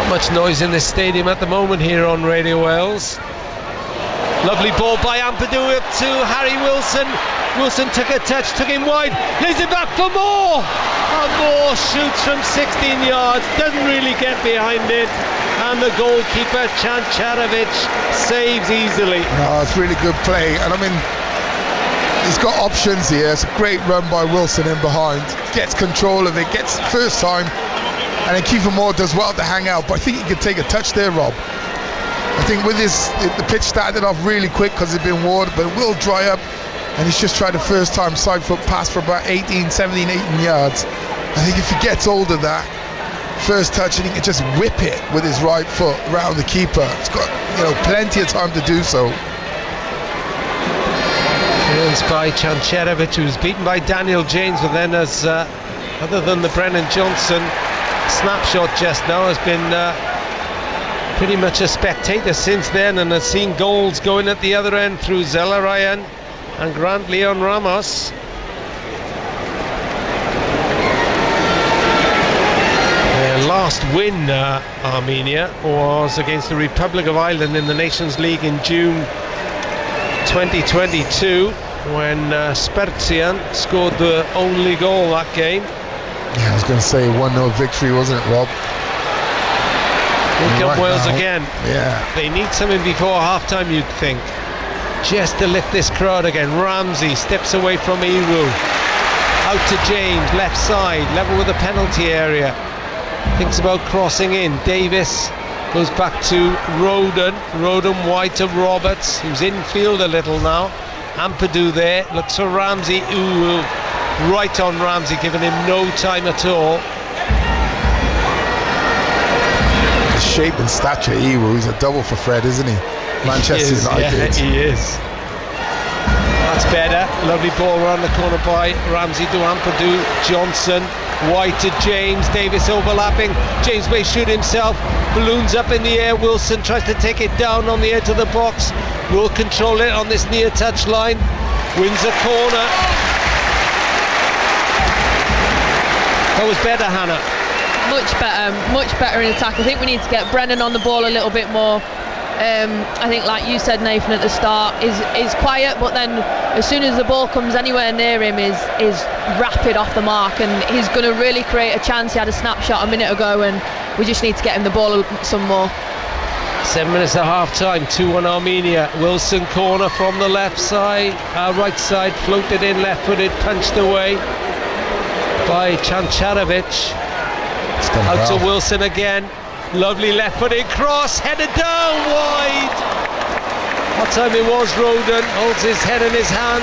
Not much noise in this stadium at the moment here on Radio Wales. Lovely ball by Ampadu up to Harry Wilson. Wilson took a touch, took him wide, lays it back for Moore. And Moore shoots from 16 yards, doesn't really get behind it. And the goalkeeper, Chancharovic, saves easily.
Oh, it's really good play. And I mean, he's got options here. It's a great run by Wilson in behind. Gets control of it, gets first time. And then Kiefer Moore does well to hang out. But I think he could take a touch there, Rob. I think with this, the pitch started off really quick because it's been watered, but it will dry up. And he's just tried a first time side foot pass for about 17, 18 yards. I think if he gets hold of that first touch and he can just whip it with his right foot around the keeper, it's got, you know, plenty of time to do so.
Clearance by Chancharovic, who was beaten by Daniel James, but then as other than the Brennan Johnson snapshot just now, has been pretty much a spectator since then, and has seen goals going at the other end through Zelarayan and Grant Leon Ramos. Their last win, Armenia, was against the Republic of Ireland in the Nations League in June 2022, when Sperzian scored the only goal that game.
Yeah, I was going to say 1-0 victory, wasn't it, Rob?
Here come Wales
now.
again.
Yeah.
They need something before half-time, you'd think, just to lift this crowd again. Ramsey steps away from Iru, out to James, left side, level with the penalty area, thinks about crossing in. Davis goes back to Roden wide to Roberts, who's infield a little now. Ampadu there, looks for Ramsey. Ooh, right on Ramsey, giving him no time at all.
The shape and stature, he's a double for Fred, isn't he? Manchester United.
Yeah, he is. That's better. Lovely ball around the corner by Ramsey to Ampadu. Johnson wide to James. Davis overlapping. James may shoot himself. Balloons up in the air. Wilson tries to take it down on the edge of the box. Will control it on this near touch line. Wins a corner. That was better, Hannah.
Much better in attack. I think we need to get Brennan on the ball a little bit more. I think, like you said, Nathan, at the start, is quiet, but then as soon as the ball comes anywhere near him, is rapid off the mark, and he's going to really create a chance. He had a snapshot a minute ago, and we just need to get him the ball some more.
7 minutes at half time, 2-1 Armenia. Wilson corner from the left side, right side, floated in, left-footed, punched away by Chancharovic. Out to Wilson again. Lovely left-footed cross, headed down wide. What time it was, Roden holds his head in his hand.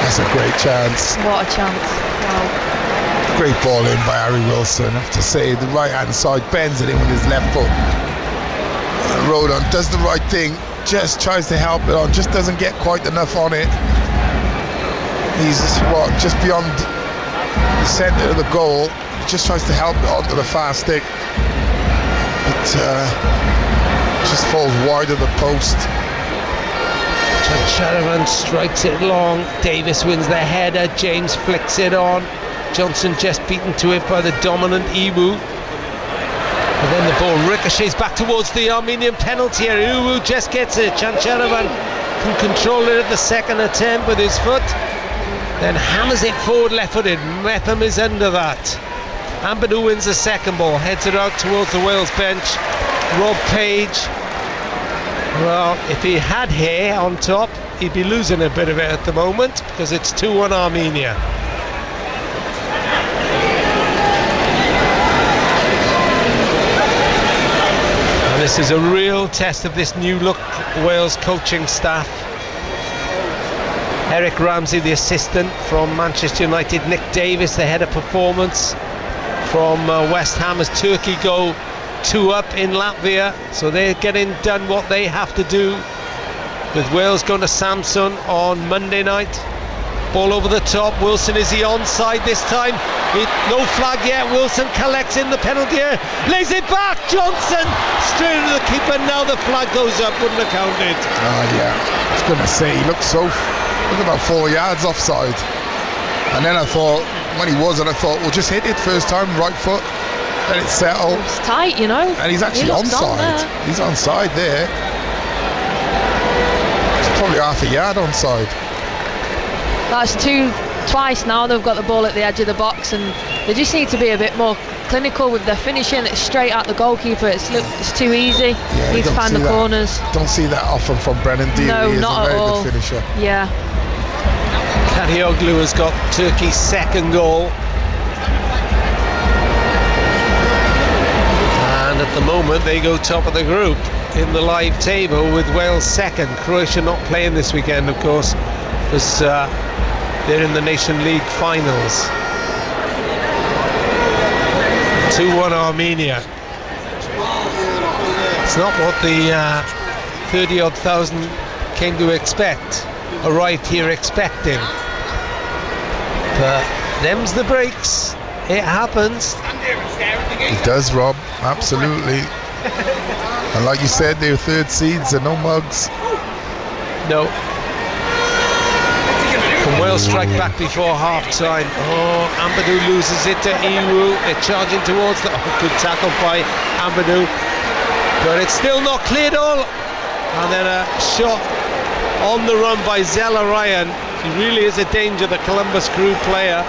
That's a great chance.
What a chance. Wow.
Great ball in by Harry Wilson. I have to say, the right-hand side bends it in with his left foot. Roden does the right thing, just tries to help it on, just doesn't get quite enough on it. He's just beyond the centre of the goal. He just tries to help it onto the fast stick, but just falls wide of the post.
Chancharovic strikes it long. Davis wins the header. James flicks it on. Johnson just beaten to it by the dominant Iwu. And then the ball ricochets back towards the Armenian penalty area. Iwu just gets it. Chancharovic can control it at the second attempt with his foot, then hammers it forward left-footed. Mepham is under that. Ampadu wins the second ball, heads it out towards the Wales bench. Rob Page, well, if he had hair on top, he'd be losing a bit of it at the moment, because it's 2-1 Armenia. And this is a real test of this new look Wales coaching staff. Eric Ramsey, the assistant from Manchester United. Nick Davis, the head of performance from West Ham, as Turkey go 2-up in Latvia. So they're getting done what they have to do, with Wales going to Samsun on Monday night. Ball over the top. Wilson, is he onside this time? No flag yet. Wilson collects in the penalty area, lays it back. Johnson straight into the keeper. Now the flag goes up. Wouldn't have counted.
Yeah, I was going to say, he looked about 4 yards offside, and then I thought, when he wasn't, I thought, well, just hit it first time, right foot, let it settle.
It's tight, you know.
And he's actually onside. He's onside there. It's probably half a yard onside.
That's twice now they've got the ball at the edge of the box, and they just need to be a bit more clinical with their finishing. It's straight at the goalkeeper. It's too easy.
Yeah,
Need to find the corners.
Don't see that often from Brennan Deary.
No,
He is
not
a very
at all.
good finisher.
Yeah.
Kadioglu has got Turkey's second goal. And at the moment they go top of the group in the live table with Wales second. Croatia not playing this weekend, of course, because they're in the Nation League finals. 2-1 Armenia. It's not what the 30-odd thousand came to expect, arrived here expecting. But them's the breaks. It happens.
It does, Rob. Absolutely. And like you said, they're third seeds and no mugs.
No. Can Wales strike back before half time? Oh, Amadou loses it to Iwu. They're charging towards the good tackle by Amadou, but it's still not cleared all. And then a shot on the run by Zella Ryan. He really is a danger, the Columbus Crew player.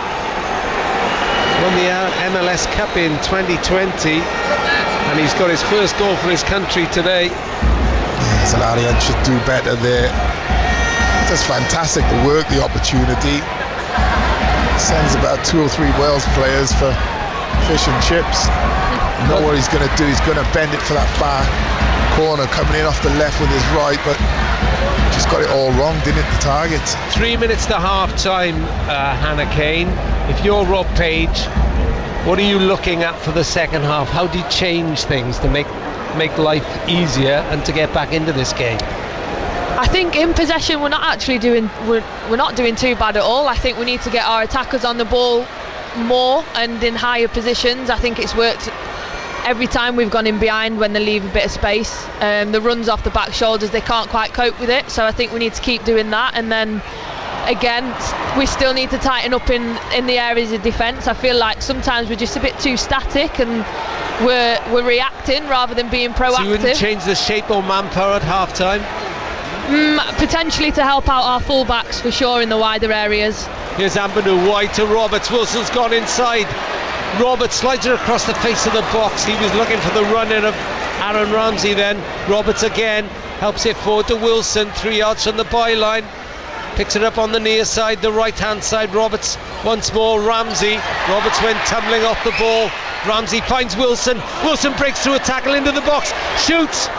Won the MLS Cup in 2020, and he's got his first goal for his country today.
Zalarian should do better there. Just fantastic to work the opportunity. Sends about 2 or 3 Wales players for fish and chips. You know what he's going to do? He's going to bend it for that far corner, coming in off the left with his right, but just got it all wrong, didn't hit the target.
3 minutes to half time, Hannah Kane. If you're Rob Page, what are you looking at for the second half? How do you change things to make life easier and to get back into this game?
I think in possession we're not doing too bad at all. I think we need to get our attackers on the ball more and in higher positions. I think it's worked every time we've gone in behind when they leave a bit of space. The runs off the back shoulders, they can't quite cope with it, so I think we need to keep doing that. And then again, we still need to tighten up in the areas of defence. I feel like sometimes we're just a bit too static and we're reacting rather than being proactive.
So you wouldn't change the shape or manpower at half time?
Potentially to help out our fullbacks for sure in the wider areas.
Here's Amadou wide to Roberts. Wilson's gone inside. Roberts slides it across the face of the box. He was looking for the run-in of Aaron Ramsey then. Roberts again helps it forward to Wilson, 3 yards from the byline. Picks it up on the near side, the right-hand side. Roberts once more. Ramsey. Roberts went tumbling off the ball. Ramsey finds Wilson. Wilson breaks through a tackle into the box. Shoots.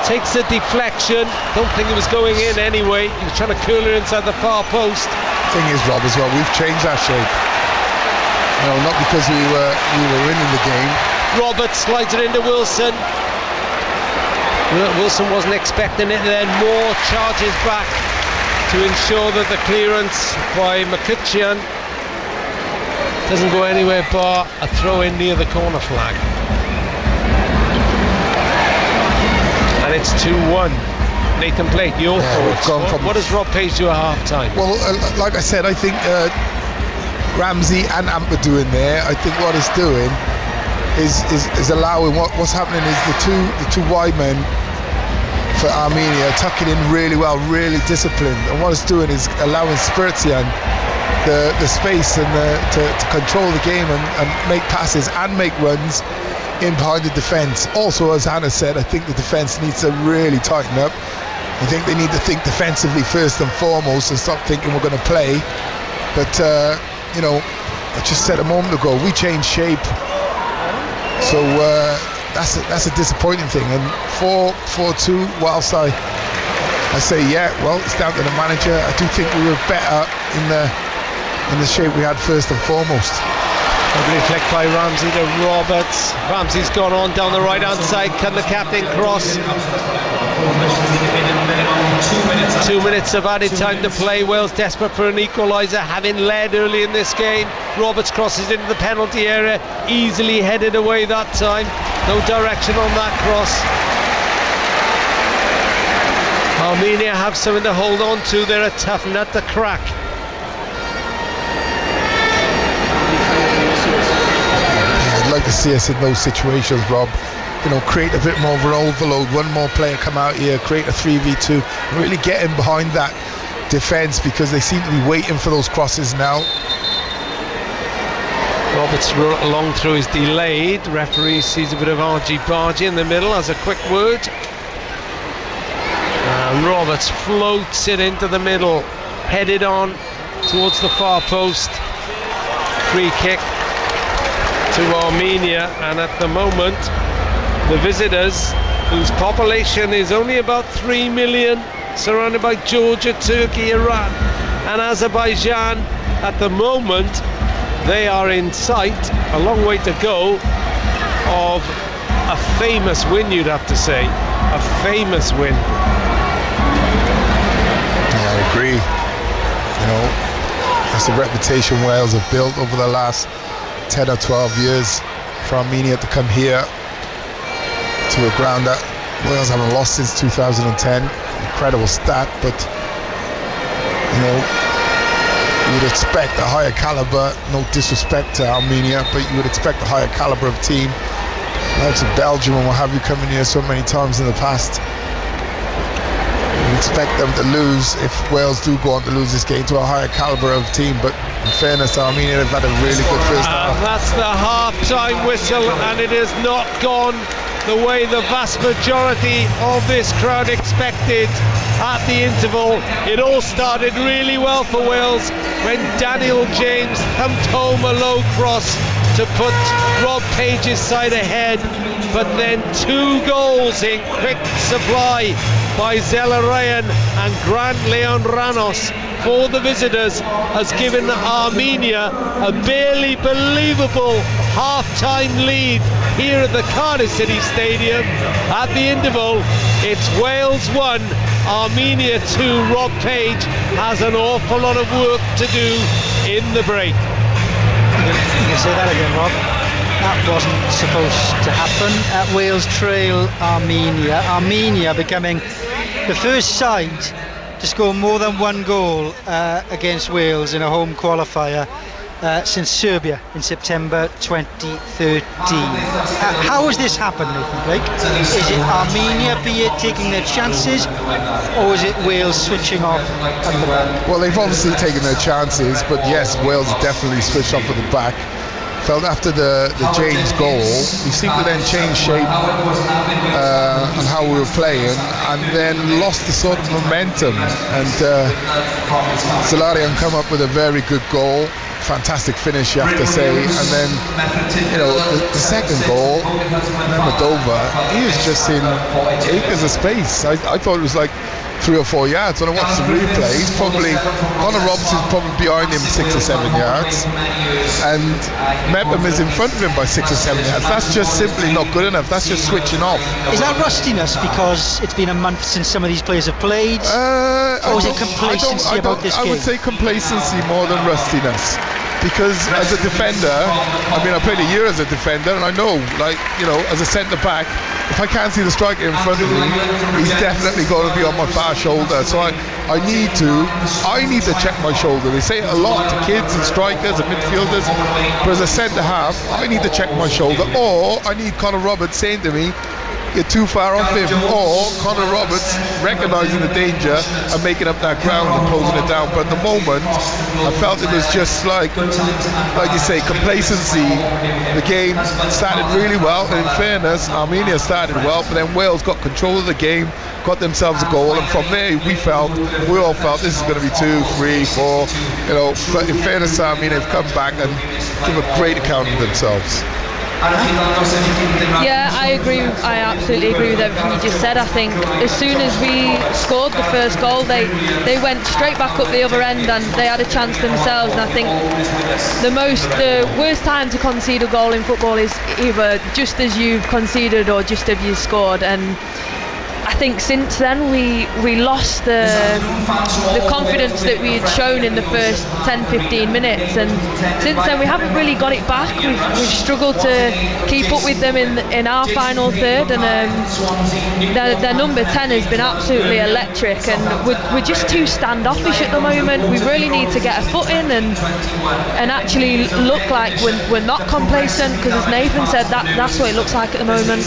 Takes a deflection. Don't think it was going in anyway. He was trying to curl it inside the far post.
Thing is, Rob, as well, we've changed our shape. No, not because we were winning the game.
Roberts slides it into Wilson. Wilson wasn't expecting it then. Moore charges back to ensure that the clearance by McCutcheon doesn't go anywhere bar a throw in near the corner flag. And it's 2-1. Nathan Blake, your thoughts? What does Rob Page do at half time?
Well, like I said, I think Ramsey and Amadou in there. I think what it's doing is allowing what's happening is the two wide men for Armenia tucking in really well, really disciplined, and what it's doing is allowing Spirzian the space and to control the game and make passes and make runs in behind the defence. Also, as Hannah said, I think the defence needs to really tighten up. I think they need to think defensively first and foremost and stop thinking we're going to play. But I just said a moment ago, we changed shape, so that's a disappointing thing. And 4-4-2, whilst I say it's down to the manager. I do think we were better in the shape we had first and foremost.
Lovely flick by Ramsey to Roberts. Ramsey's gone on down the right hand side. Can the captain cross? 2 minutes of added time to play. Wales desperate for an equaliser, having led early in this game. Roberts crosses into the penalty area, easily headed away that time. No direction on that cross. Armenia have something to hold on to. They're a tough nut to crack.
I'd like to see us in those situations, Rob. You know, create a bit more of an overload, one more player come out here, create a 3v2, really get in behind that defence, because they seem to be waiting for those crosses now.
Roberts long through is delayed. Referee sees a bit of argy-bargy in the middle, has a quick word. And Roberts floats it into the middle, headed on towards the far post. Free kick to Armenia, and at the moment the visitors, whose population is only about 3 million, surrounded by Georgia, Turkey, Iran and Azerbaijan, at the moment they are in sight, a long way to go, of a famous win, you'd have to say. A famous win.
Yeah, I agree. You know, that's the reputation Wales have built over the last 10 or 12 years, for Armenia to come here to a ground that Wales haven't lost since 2010. Incredible stat, but you know, you would expect a higher caliber, no disrespect to Armenia, but you would expect a higher caliber of team. Likes of Belgium and what have you coming here so many times in the past. You expect them to lose, if Wales do go on to lose this game, to a higher caliber of team, but in fairness to Armenia, they've had a really good first half.
That's the half-time whistle, and it has not gone the way the vast majority of this crowd expected at the interval. It all started really well for Wales when Daniel James thumped home a low cross to put Rob Page's side ahead, but then 2 goals in quick supply by Zella Ryan and Grant Leon Ranos for the visitors has given Armenia a barely believable half-time lead here at the Cardiff City Stadium. At the interval, it's Wales 1, Armenia 2. Rob Page has an awful lot of work to do in the break.
You can say that again, Rob. That wasn't supposed to happen. Wales trail Armenia. Armenia becoming the first side to score more than 1 goal against Wales in a home qualifier since Serbia in September 2013. How has this happened, Nathan Blake? Is it Armenia, be it taking their chances, or is it Wales switching off at the back?
Well, they've obviously taken their chances, but yes, Wales definitely switched off at the back. Felt after the James goal, we seemed to then change shape and how we were playing, and then lost the sort of momentum. And Zelarian come up with a very good goal, fantastic finish, you have to say. And then, you know, the second goal, Moldova, he was just in acres of space. I thought it was like 3 or 4 yards. When I watched the replay, he's probably, Connor Robertson's probably behind him 6 or 7 yards, and Mepham is in front of him by 6 or 7 yards. That's just simply not good enough. That's just switching off.
Is that rustiness because it's been a month since some of these players have played? Or is it complacency about this game?
I would say complacency more than rustiness. Because as a defender, I mean, I played a year as a defender, and I know, like, you know, as a centre back, if I can't see the striker in front of me, he's definitely going to be on my far shoulder. So I need to check my shoulder. They say it a lot to kids and strikers and midfielders, but as a centre half, I need to check my shoulder, or I need Connor Roberts saying to me, you're too far off him, or Connor Roberts recognising the danger and making up that ground and closing it down. But at the moment, I felt it was just like you say, complacency. The game started really well, and in fairness, Armenia started well, but then Wales got control of the game, got themselves a goal, and from there we all felt this is going to be 2, 3, 4, you know. But in fairness, Armenia have come back and give a great account of themselves.
Yeah, I absolutely agree with everything you just said. I think as soon as we scored the first goal, they went straight back up the other end and they had a chance themselves. And I think the worst time to concede a goal in football is either just as you've conceded or just as you scored. And I think since then we lost the confidence that we had shown in the first 10-15 minutes, and since then we haven't really got it back. We've struggled to keep up with them in our final third, and their number 10 has been absolutely electric, and we're just too standoffish at the moment. We really need to get a foot in and actually look like we're not complacent, because as Nathan said, that's what it looks like at the moment.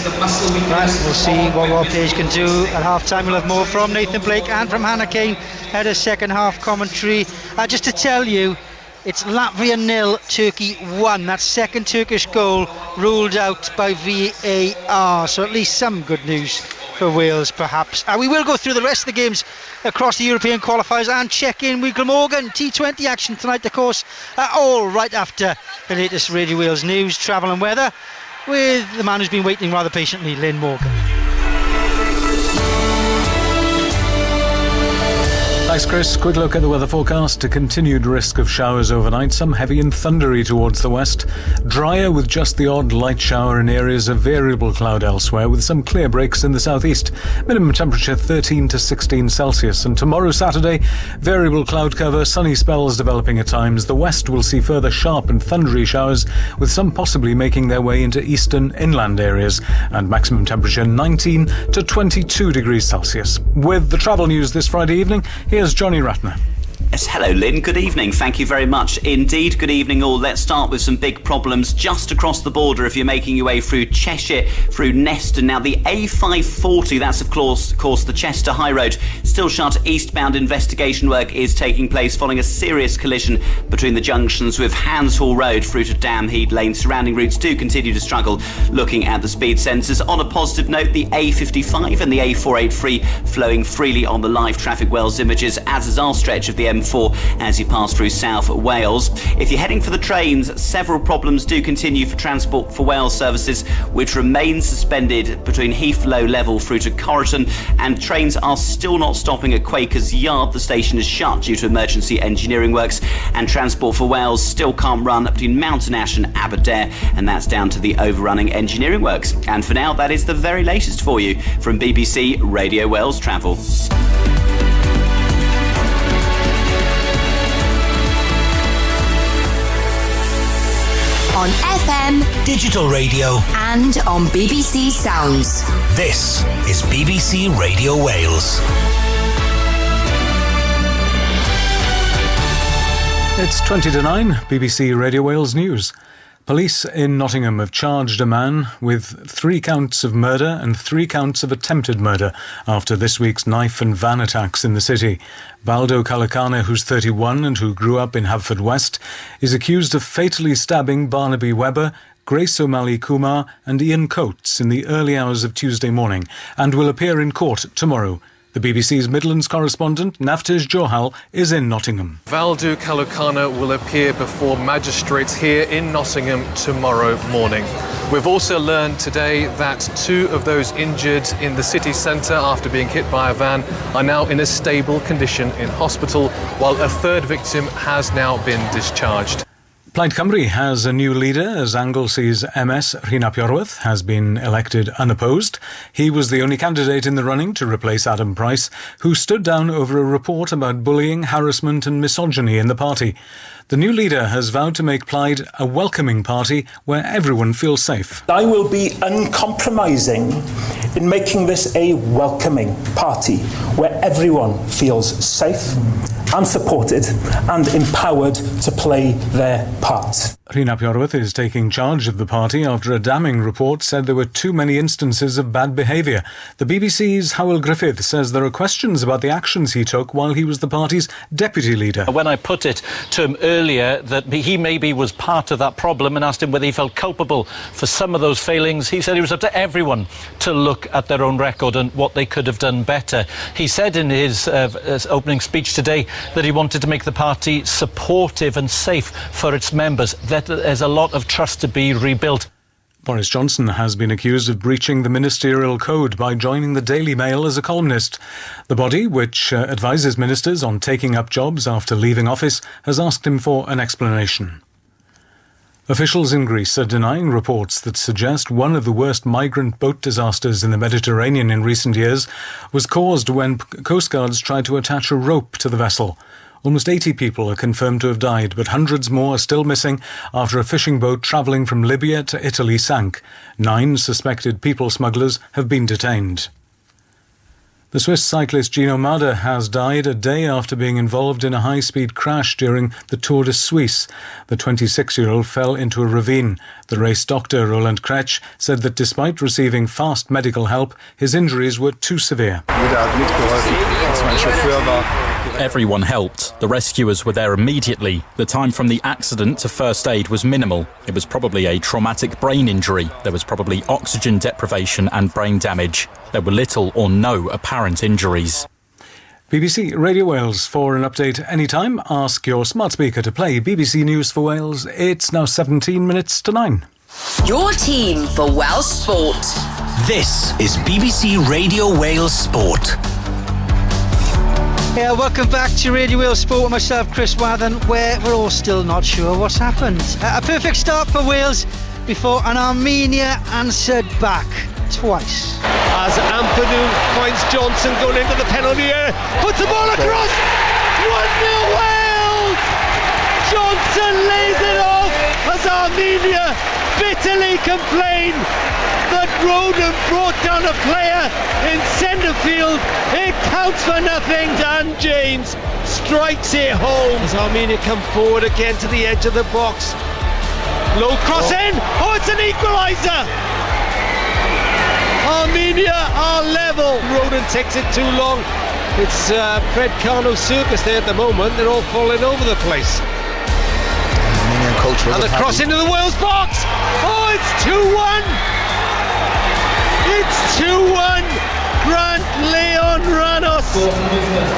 Right, we'll see what Rob Page can do at half time. We'll have more from Nathan Blake and from Hannah Kane at a second half commentary. Just to tell you, it's Latvia 0, Turkey 1. That second Turkish goal ruled out by VAR, so at least some good news for Wales perhaps. We will go through the rest of the games across the European qualifiers and check in with Glamorgan. T20 action tonight, of course, all right after the latest Radio Wales news, travel and weather, with the man who's been waiting rather patiently, Lynn Morgan.
Thanks, Chris. Quick look at the weather forecast. A continued risk of showers overnight, some heavy and thundery towards the west. Drier with just the odd light shower in areas of variable cloud elsewhere, with some clear breaks in the southeast. Minimum temperature 13 to 16 Celsius. And tomorrow, Saturday, variable cloud cover, sunny spells developing at times. The west will see further sharp and thundery showers, with some possibly making their way into eastern inland areas. And maximum temperature 19 to 22 degrees Celsius. With the travel news this Friday evening, here's Johnny Ratner.
Yes, hello Lynn, good evening, thank you very much indeed. Good evening all. Let's start with some big problems just across the border if you're making your way through Cheshire, through Neston. Now the A540, that's of course the Chester High Road, still shut. Eastbound investigation work is taking place following a serious collision between the junctions with Hanshall Road through to Damhead Lane. Surrounding routes do continue to struggle looking at the speed sensors. On a positive note, the A55 and the A483 flowing freely on the live traffic Wales images, as is our stretch of the M4 as you pass through South Wales. If you're heading for the trains, several problems do continue for Transport for Wales services, which remain suspended between Heathrow Level through to Corriton, and trains are still not stopping at Quakers Yard. The station is shut due to emergency engineering works, and Transport for Wales still can't run between Mountain Ash and Aberdare, and that's down to the overrunning engineering works. And for now, that is the very latest for you from BBC Radio Wales Travel.
On FM, digital radio, and on BBC Sounds. This is BBC Radio Wales.
It's 20 to 9, BBC Radio Wales News. Police in Nottingham have charged a man with 3 counts of murder and 3 counts of attempted murder after this week's knife and van attacks in the city. Valdo Kalakana, who's 31 and who grew up in Haverfordwest, is accused of fatally stabbing Barnaby Webber, Grace O'Malley Kumar and Ian Coates in the early hours of Tuesday morning and will appear in court tomorrow. The BBC's Midlands correspondent, Naftij Johal, is in Nottingham.
Valdo Kalakana will appear before magistrates here in Nottingham tomorrow morning. We've also learned today that 2 of those injured in the city centre after being hit by a van are now in a stable condition in hospital, while a 3rd victim has now been discharged.
Plaid Cymru has a new leader as Anglesy's MS Rhina Piorwath has been elected unopposed. He was the only candidate in the running to replace Adam Price, who stood down over a report about bullying, harassment and misogyny in the party. The new leader has vowed to make Plaid a welcoming party where everyone feels safe.
I will be uncompromising in making this a welcoming party where everyone feels safe and supported and empowered to play their part.
Rhina Piorwath is taking charge of the party after a damning report said there were too many instances of bad behaviour. The BBC's Howell Griffith says there are questions about the actions he took while he was the party's deputy leader.
When I put it to him earlier that he maybe was part of that problem and asked him whether he felt culpable for some of those failings, he said it was up to everyone to look at their own record and what they could have done better. He said in his opening speech today that he wanted to make the party supportive and safe for its members, that there's a lot of trust to be rebuilt.
Boris Johnson has been accused of breaching the ministerial code by joining the Daily Mail as a columnist. The body, which advises ministers on taking up jobs after leaving office, has asked him for an explanation. Officials in Greece are denying reports that suggest one of the worst migrant boat disasters in the Mediterranean in recent years was caused when Coast Guards tried to attach a rope to the vessel. Almost 80 people are confirmed to have died, but hundreds more are still missing after a fishing boat travelling from Libya to Italy sank. 9 suspected people smugglers have been detained. The Swiss cyclist Gino Mada has died a day after being involved in a high-speed crash during the Tour de Suisse. The 26-year-old fell into a ravine. The race doctor, Roland Kretsch, said that despite receiving fast medical help, his injuries were too severe.
Everyone helped. The rescuers were there immediately. The time from the accident to first aid was minimal. It was probably a traumatic brain injury. There was probably oxygen deprivation and brain damage. There were little or no apparent injuries.
BBC Radio Wales. For an update anytime, ask your smart speaker to play BBC News for Wales. It's now 17 minutes to 9.
Your team for Welsh sport. This is BBC Radio Wales Sport.
Yeah, welcome back to Radio Wales Sport with myself, Chris Wathen, where we're all still not sure what's happened. A perfect start for Wales before an Armenia answered back twice.
As Ampadu finds Johnson going into the penalty area, puts the ball across, 1-0 Wales! Johnson lays it off as Armenia bitterly complain that Roden brought down a player in centre field. It counts for nothing. Dan James strikes it home as Armenia come forward again to the edge of the box. Low cross in. Oh, it's an equalizer. Armenia are level. Roden takes it too long. It's Fred Carno circus there at the moment. They're all falling over the place. And the cross into the Wales box. Oh, it's 2-1. It's 2-1. Grant Leon Ranos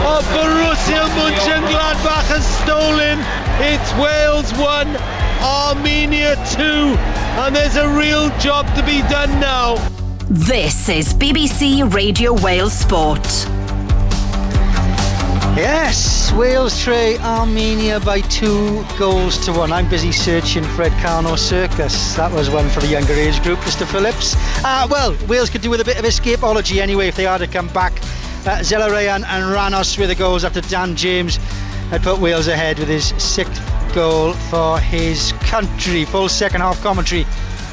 of Borussia Mönchengladbach has stolen. It's Wales 1, Armenia 2, and there's a real job to be done now.
This is BBC Radio Wales Sport.
Yes, Wales tray Armenia by 2-1. I'm busy searching Fred Carno circus. That was one for the younger age group, Mr. Phillips. Well, Wales could do with a bit of escapology anyway if they are to come back. Zelarayan and Ranos with the goals after Dan James had put Wales ahead with his 6th goal for his country. Full second half commentary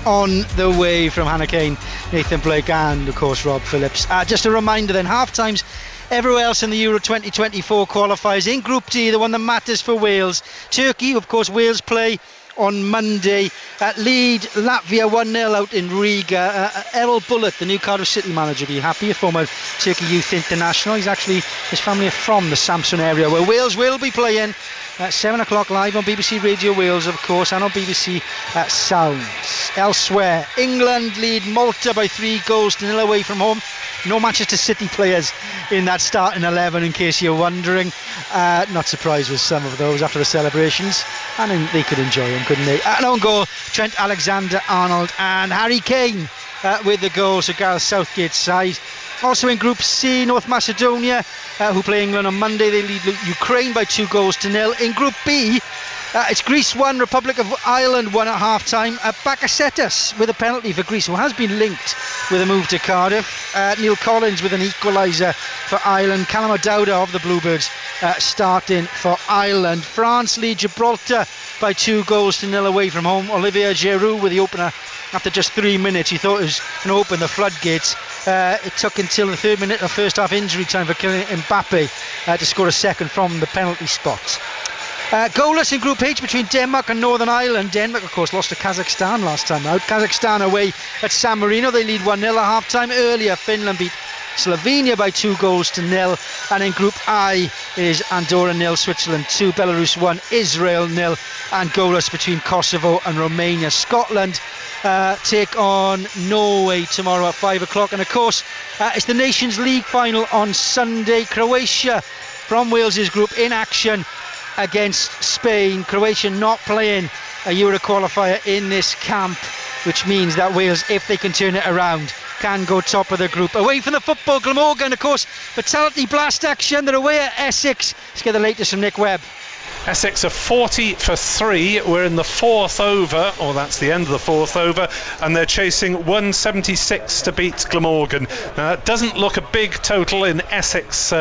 on the way from Hannah Kane, Nathan Blake and of course Rob Phillips. Just a reminder then, half times everywhere else in the Euro 2024 qualifiers. In Group D, the one that matters for Wales, Turkey, of course. Wales play on Monday. Lead Latvia 1-0 out in Riga. Errol Bullitt, the new Cardiff City manager, will be happy. A former Turkey youth international. His family are from the Samsun area, where Wales will be playing at 7 o'clock live on BBC Radio Wales, of course, and on BBC Sounds. Elsewhere, England lead Malta by 3-0 away from home. No Manchester City players in that starting 11, in case you're wondering. Not surprised with some of those after the celebrations. And they could enjoy them, couldn't they? An own goal, Trent Alexander-Arnold and Harry Kane with the goals for Gareth Southgate's side. Also in Group C, North Macedonia, who play England on Monday. They lead Ukraine by 2-0. In Group B, it's Greece 1, Republic of Ireland 1 at half-time. Bakasetas with a penalty for Greece, who has been linked with a move to Cardiff. Neil Collins with an equaliser for Ireland. Callum O'Dowda of the Bluebirds starting for Ireland. France lead Gibraltar by 2-0 away from home. Olivier Giroud with the opener after just 3 minutes. He thought it was going to open the floodgates. It took until the 3rd minute of first half injury time for Kylian Mbappe to score a second from the penalty spot. Goalless in Group H between Denmark and Northern Ireland. Denmark, of course, lost to Kazakhstan last time out. Kazakhstan away at San Marino. They lead 1-0 at half-time. Earlier, Finland beat Slovenia by 2-0. And in Group I is Andorra 0, Switzerland 2, Belarus 1, Israel 0, and goalless between Kosovo and Romania. Scotland take on Norway tomorrow at 5 o'clock. And of course, it's the Nations League final on Sunday. Croatia from Wales's group in action against Spain. Croatia not playing a Euro qualifier in this camp, which means that Wales, if they can turn it around, can go top of the group. Away from the football, Glamorgan, of course, fatality blast action. They're away at Essex. Let's get the latest from Nick Webb.
Essex are 40 for 3. We're in the 4th over, or that's the end of the 4th over, and they're chasing 176 to beat Glamorgan. Now that doesn't look a big total in Essex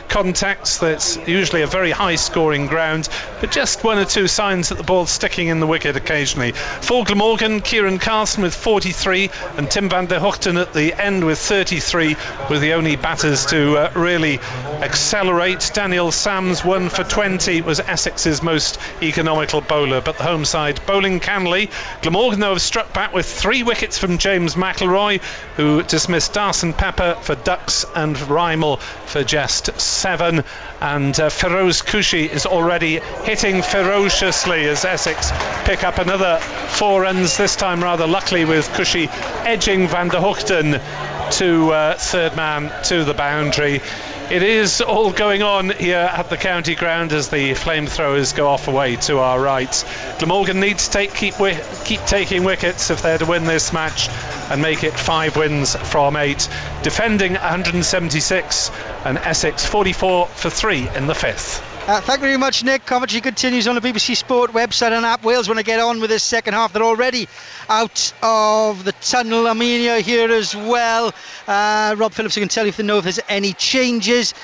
contacts. That's usually a very high scoring ground, but just one or two signs that the ball's sticking in the wicket occasionally. For Glamorgan, Kieran Carson with 43 and Tim van der Hoogten at the end with 33 were the only batters to really accelerate. Daniel Sams 1 for 20 was Essex's most economical bowler, but the home side bowling cannily. Glamorgan though have struck back with 3 wickets from James McIlroy, who dismissed Darson Pepper for ducks and Rymel for just 7, and Feroz Kushi is already hitting ferociously as Essex pick up another 4 runs, this time rather luckily with Kushi edging van der Hoogten to third man to the boundary. It is all going on here at the county ground as the flamethrowers go off away to our right. Glamorgan need to keep taking wickets if they're to win this match and make it 5 wins from 8. Defending 176 and Essex 44 for 3 in the 5th.
Thank you very much, Nick. Commentary continues on the BBC Sport website and app. Wales want to get on with this second half. They're already out of the tunnel. Armenia here as well. Rob Phillips can tell you if they know if there's any changes.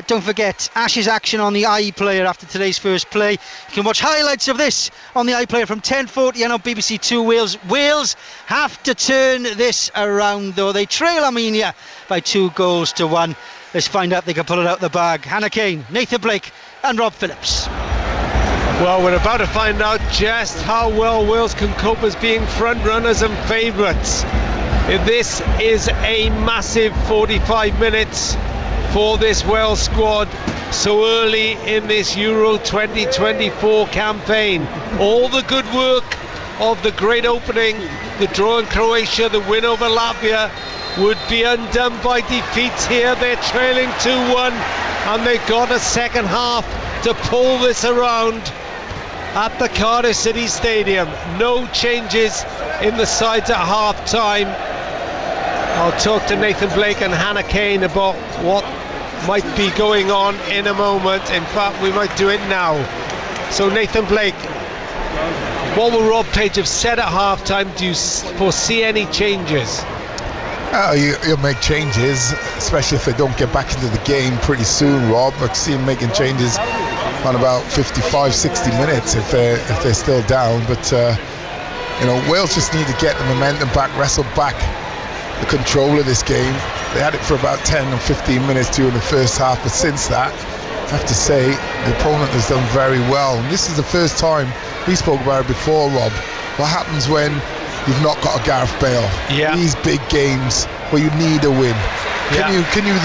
Don't forget Ash's action on the iPlayer after today's first play. You can watch highlights of this on the iPlayer from 10:40 and on BBC Two. Wales have to turn this around though. They trail Armenia by 2-1. Let's find out if they can pull it out the bag. Hannah Kane, Nathan Blake and Rob Phillips.
Well, we're about to find out just how well Wales can cope as being front runners and favourites. This is a massive 45 minutes for this Wales squad so early in this Euro 2024 campaign. All the good work of the great opening, the draw in Croatia, the win over Latvia, would be undone by defeats here. They're trailing 2-1 and they've got a second half to pull this around at the Cardiff City Stadium. No changes in the sides at half time. I'll talk to Nathan Blake and Hannah Kane about what might be going on in a moment. In fact, we might do it now. So Nathan Blake, what will Rob Page have said at half time? Do you foresee any changes?
You'll make changes, especially if they don't get back into the game pretty soon, Rob. I see him making changes on about 55-60 minutes if they're still down. But Wales just need to get the momentum back, wrestle back the control of this game. They had it for about 10 or 15 minutes during the first half, but since that, I have to say the opponent has done very well. And this is the first time, we spoke about it before, Rob, what happens when you've not got a Gareth Bale? These big games where you need a win. Can you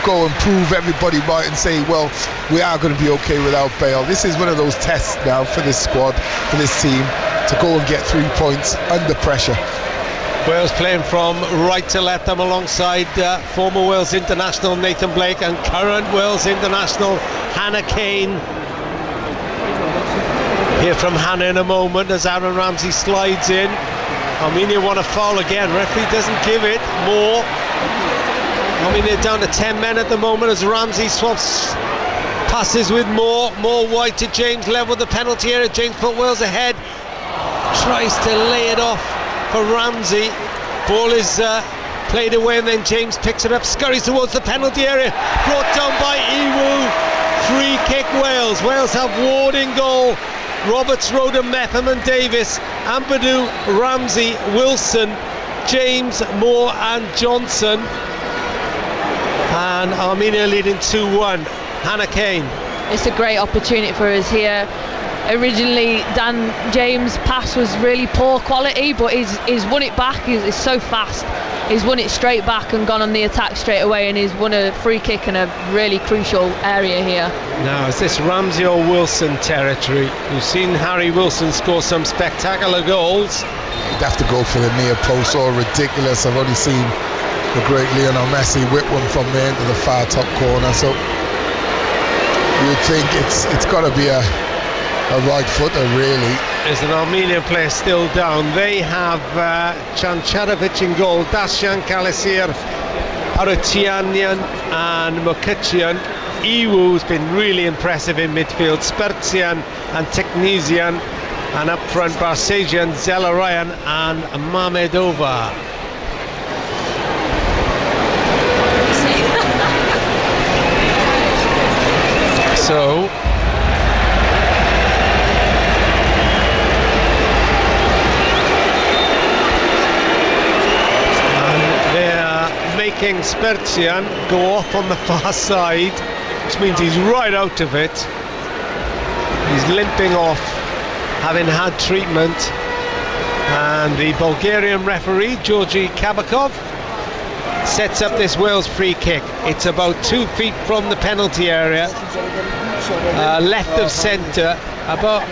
go and prove everybody right and say, well, we are going to be okay without Bale? This is one of those tests now for this squad, for this team, to go and get 3 points under pressure.
Wales playing from right to left, them alongside former Wales international Nathan Blake and current Wales international Hannah Kane. Hear from Hannah in a moment as Aaron Ramsey slides in. Armenia want a foul again. Referee doesn't give it. More. Armenia down to 10 men at the moment as Ramsey swaps passes with Moore. Moore wide to James, level the penalty area. James put Wales ahead. Tries to lay it off for Ramsey. Ball is played away and then James picks it up, scurries towards the penalty area. Brought down by Iwu. Free kick Wales. Wales have Ward in goal. Roberts, Roden, Mepham and Davis, Ampadu, Ramsey, Wilson, James, Moore and Johnson. And Armenia leading 2-1. Hannah Kane.
It's a great opportunity for us here. Originally Dan James' pass was really poor quality, but he's won it back. He's so fast. He's won it straight back and gone on the attack straight away, and he's won a free kick in a really crucial area here.
Now is this Ramsey or Wilson territory? You've seen Harry Wilson score some spectacular goals.
You'd have to go for the near post, or ridiculous. I've only seen the great Lionel Messi whip one from there into the far top corner, so you'd think it's got to be a right footer, really.
There's an Armenian player still down. They have Chancharovic in goal, Dasyan Kalisir, Arutianian and Mukachian. Iwu's been really impressive in midfield. Sperzian and Teknesian, and up front Barsegian, Zelarayan and Mamedova. So making Sperzian go off on the far side, which means he's right out of it. He's limping off, having had treatment, and the Bulgarian referee Georgi Kabakov sets up this Wales free kick. It's about 2 feet from the penalty area, left of centre, about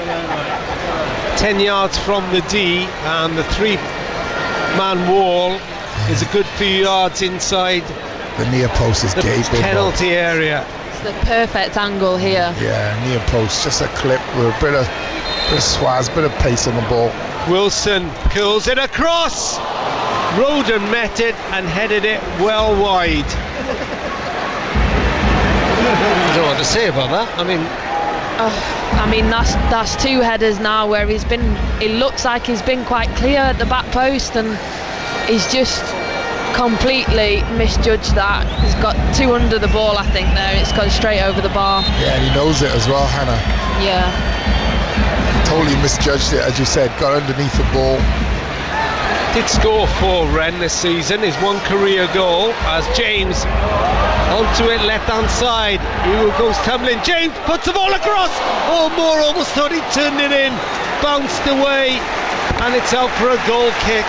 10 yards from the D, and the 3-man wall is a good few yards inside
the near post is
the
gaping
penalty area.
It's the perfect angle here.
Yeah, near post, just a clip with a bit of swaz, bit of pace on the ball.
Wilson curls it across. Roden met it and headed it well wide. I don't know what to say about that.
I mean, that's 2 headers now where it looks like he's been quite clear at the back post, and he's just completely misjudged that. He's got 2 under the ball, I think, there. It's gone straight over the bar.
Yeah, and he knows it as well, Hannah.
Yeah.
Totally misjudged it, as you said, got underneath the ball.
Did score for Wren this season, his 1 career goal, as James onto it, left-hand side. He goes tumbling. James puts the ball across. Oh, Moore almost thought he turned it in. Bounced away, and it's out for a goal kick.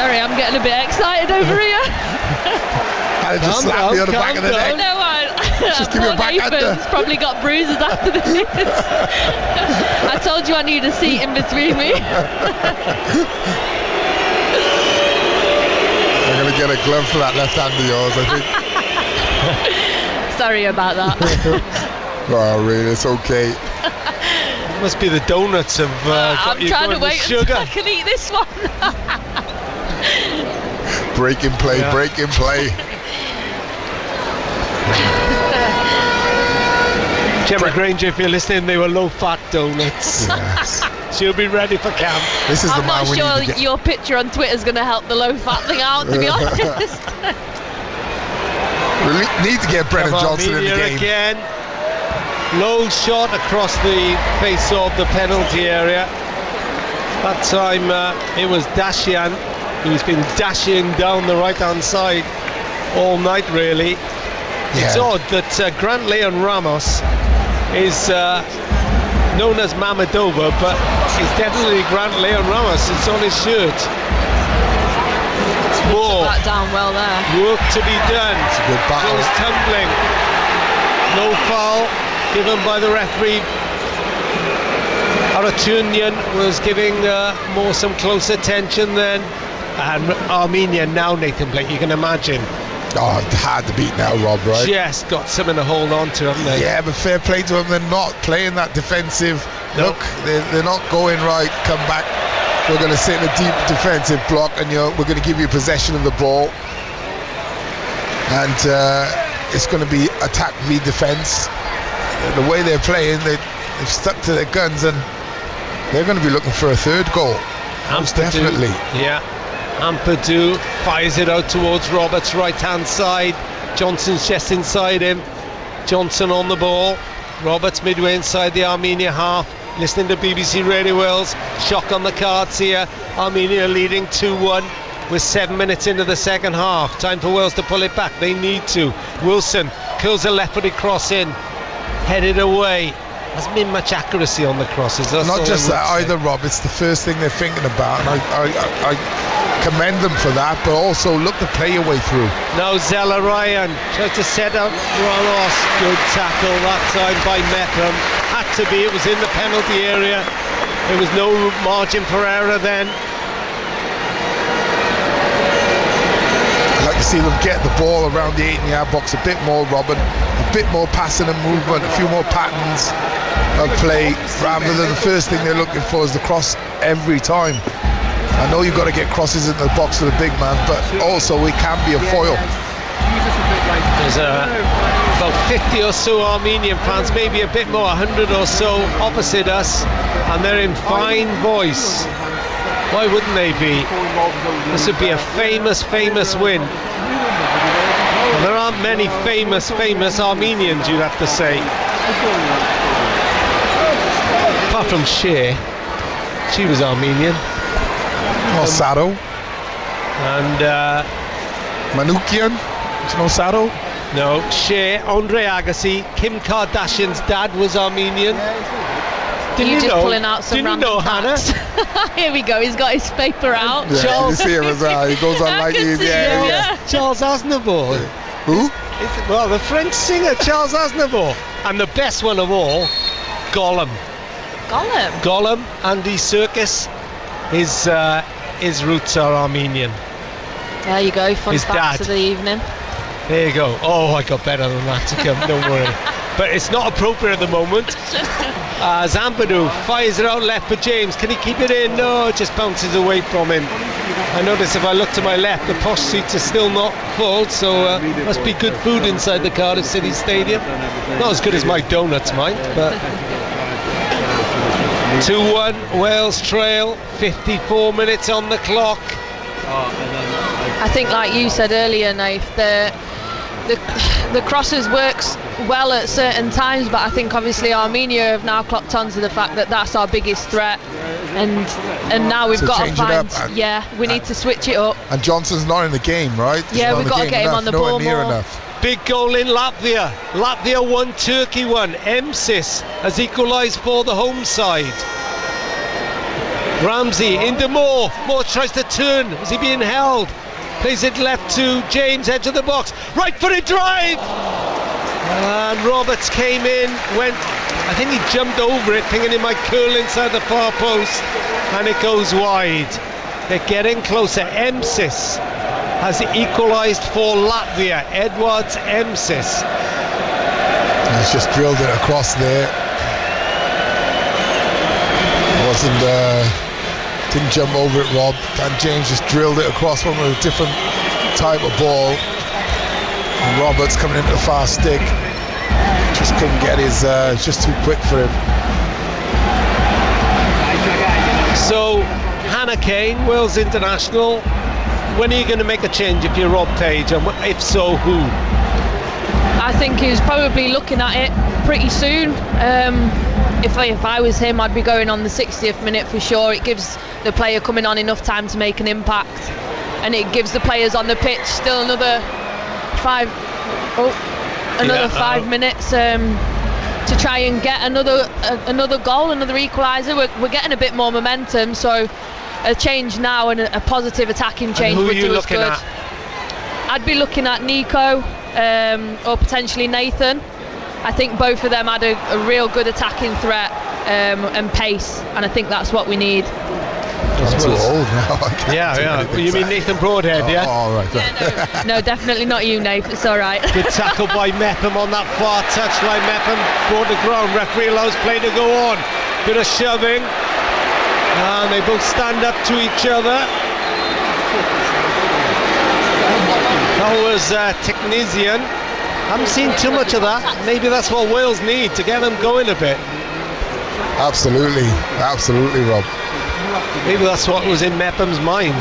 Sorry, I'm getting a bit excited over here.
I just slapped me on the back of the neck.
No,
just give me a backhand.
He's probably got bruises after this. I told you I need a seat in between me.
I'm going to get a glove for that left hand of yours, I think.
Sorry about that.
Oh, really, it's okay.
Must be the donuts of
I'm trying to wait
sugar.
until I can eat this one.
Break in play, break in play.
Gemma Granger, if you're listening, they were low-fat donuts.
Yes.
She'll be ready for camp.
This is
I'm
the man
not
we
sure
need to get.
your picture on Twitter is going to help the low-fat thing out, to be honest.
We need to get Brennan Johnson in the game.
Again. Low shot across the face of the penalty area. That time it was Dashian who's been dashing down the right-hand side all night, really.
Yeah.
It's odd that Grant Leon Ramos is known as Mamedova, but it's definitely Grant Leon Ramos. It's on his shirt. More
that down well there.
Work to be done.
It's a good battle.
Goes tumbling. No foul given by the referee. Aratunian was giving more some close attention then. And Armenia now, Nathan Blake, you can imagine.
Oh, hard to beat now, Rob, right?
Just got something to hold on to, haven't they?
Yeah, but fair play to them. They're not playing that defensive.
Nope.
Look, they're not going right. Come back. We're going to sit in a deep defensive block, and we're going to give you possession of the ball. And it's going to be attack v defense. The way they're playing, they've stuck to their guns, and they're going to be looking for a 3rd goal. Most definitely.
Yeah. Ampadu fires it out towards Roberts' right-hand side. Johnson's just inside him. Johnson on the ball. Roberts midway inside the Armenia half. Listening to BBC Radio Wales. Shock on the cards here. Armenia leading 2-1 with 7 minutes into the second half. Time for Wales to pull it back. They need to. Wilson curls a left-footed cross in. Headed away. Hasn't been much accuracy on the crosses.
Not just that either, Rob. It's the first thing they're thinking about, and I commend them for that. But also look to play your way through.
Now Zelarayan tries to set up Ramos. Good tackle that time by Mepham. Had to be. It was in the penalty area. There was no margin for error then.
I'd like to see them get the ball around the 18-yard box a bit more, Robin. A bit more passing and movement, a few more patterns of play, rather than the first thing they're looking for is the cross every time. I know you've got to get crosses into the box for the big man, but also it can be a foil.
There's about 50 or so Armenian fans, maybe a bit more, 100 or so opposite us, and they're in fine voice. Why wouldn't they be? This would be a famous win. And there aren't many famous Armenians, you'd have to say. Apart from Cher, she was Armenian.
Oh, Sado.
And
Manoukian. Do you know Sado?
No, Cher, Andre Agassi, Kim Kardashian's dad was Armenian.
You're just pulling out some
random
random facts. Here we go, he's got his paper out.
Yeah, Charles, you see him as well. He goes on like he's
Charles Aznavour.
Who?
Well, the French singer Charles Aznavour, and the best one of all, Gollum. Gollum, Andy Serkis. His roots are Armenian.
There you go, fun facts of the evening.
There you go. Oh, I got better than that to come, don't worry. But it's not appropriate at the moment. Zampadu fires it out left for James. Can he keep it in? No, it just bounces away from him. I notice if I look to my left, the posh seats are still not full, so must be good food inside the Cardiff City Stadium. Not as good as my donuts, mind, but 2-1, Wales trail, 54 minutes on the clock.
I think, like you said earlier, Nath, the crosses works well at certain times, but I think obviously Armenia have now clocked on to the fact that that's our biggest threat, and now we've got to find, we need to switch it up.
And Johnson's not in the game, right?
Yeah, we've got to get him on the ball more.
Enough.
Big goal in Latvia. Latvia 1, Turkey 1. Emsis has equalised for the home side. Ramsey into Moore. Moore tries to turn. Is he being held? Plays it left to James, edge of the box. Right footed drive! And Roberts came in, I think he jumped over it, thinking it might curl inside the far post, and it goes wide. They're getting closer. Emsis has equalised for Latvia. Edwards Emsis.
He's just drilled it across there. Didn't jump over it, Rob. And James just drilled it across one with a different type of ball. And Roberts coming into the far stick. Just couldn't get his, just too quick for him.
So, Hannah Kane, Wales international. When are you going to make a change if you're Rob Page? And if so, who?
I think he was probably looking at it pretty soon. If I was him, I'd be going on the 60th minute for sure. It gives the player coming on enough time to make an impact, and it gives the players on the pitch still another 5 minutes to try and get another goal, another equaliser. We're getting a bit more momentum, so a change now and a positive attacking change would do us good. I'd be looking at Nico or potentially Nathan. I think both of them had a real good attacking threat and pace, and I think that's what we need.
I'm too old now.
Yeah. You mean Nathan Broadhead, yeah?
Oh, right.
Yeah, no, definitely not you, Nathan. It's all right.
Good tackle by Mepham on that far touchline. Mepham brought the ground. Referee allows play to go on. Bit of shoving, and they both stand up to each other. That was Technesian. Haven't seen too much of that. Maybe that's what Wales need to get them going a bit.
Absolutely, Rob.
Maybe that's what was in Mepham's mind.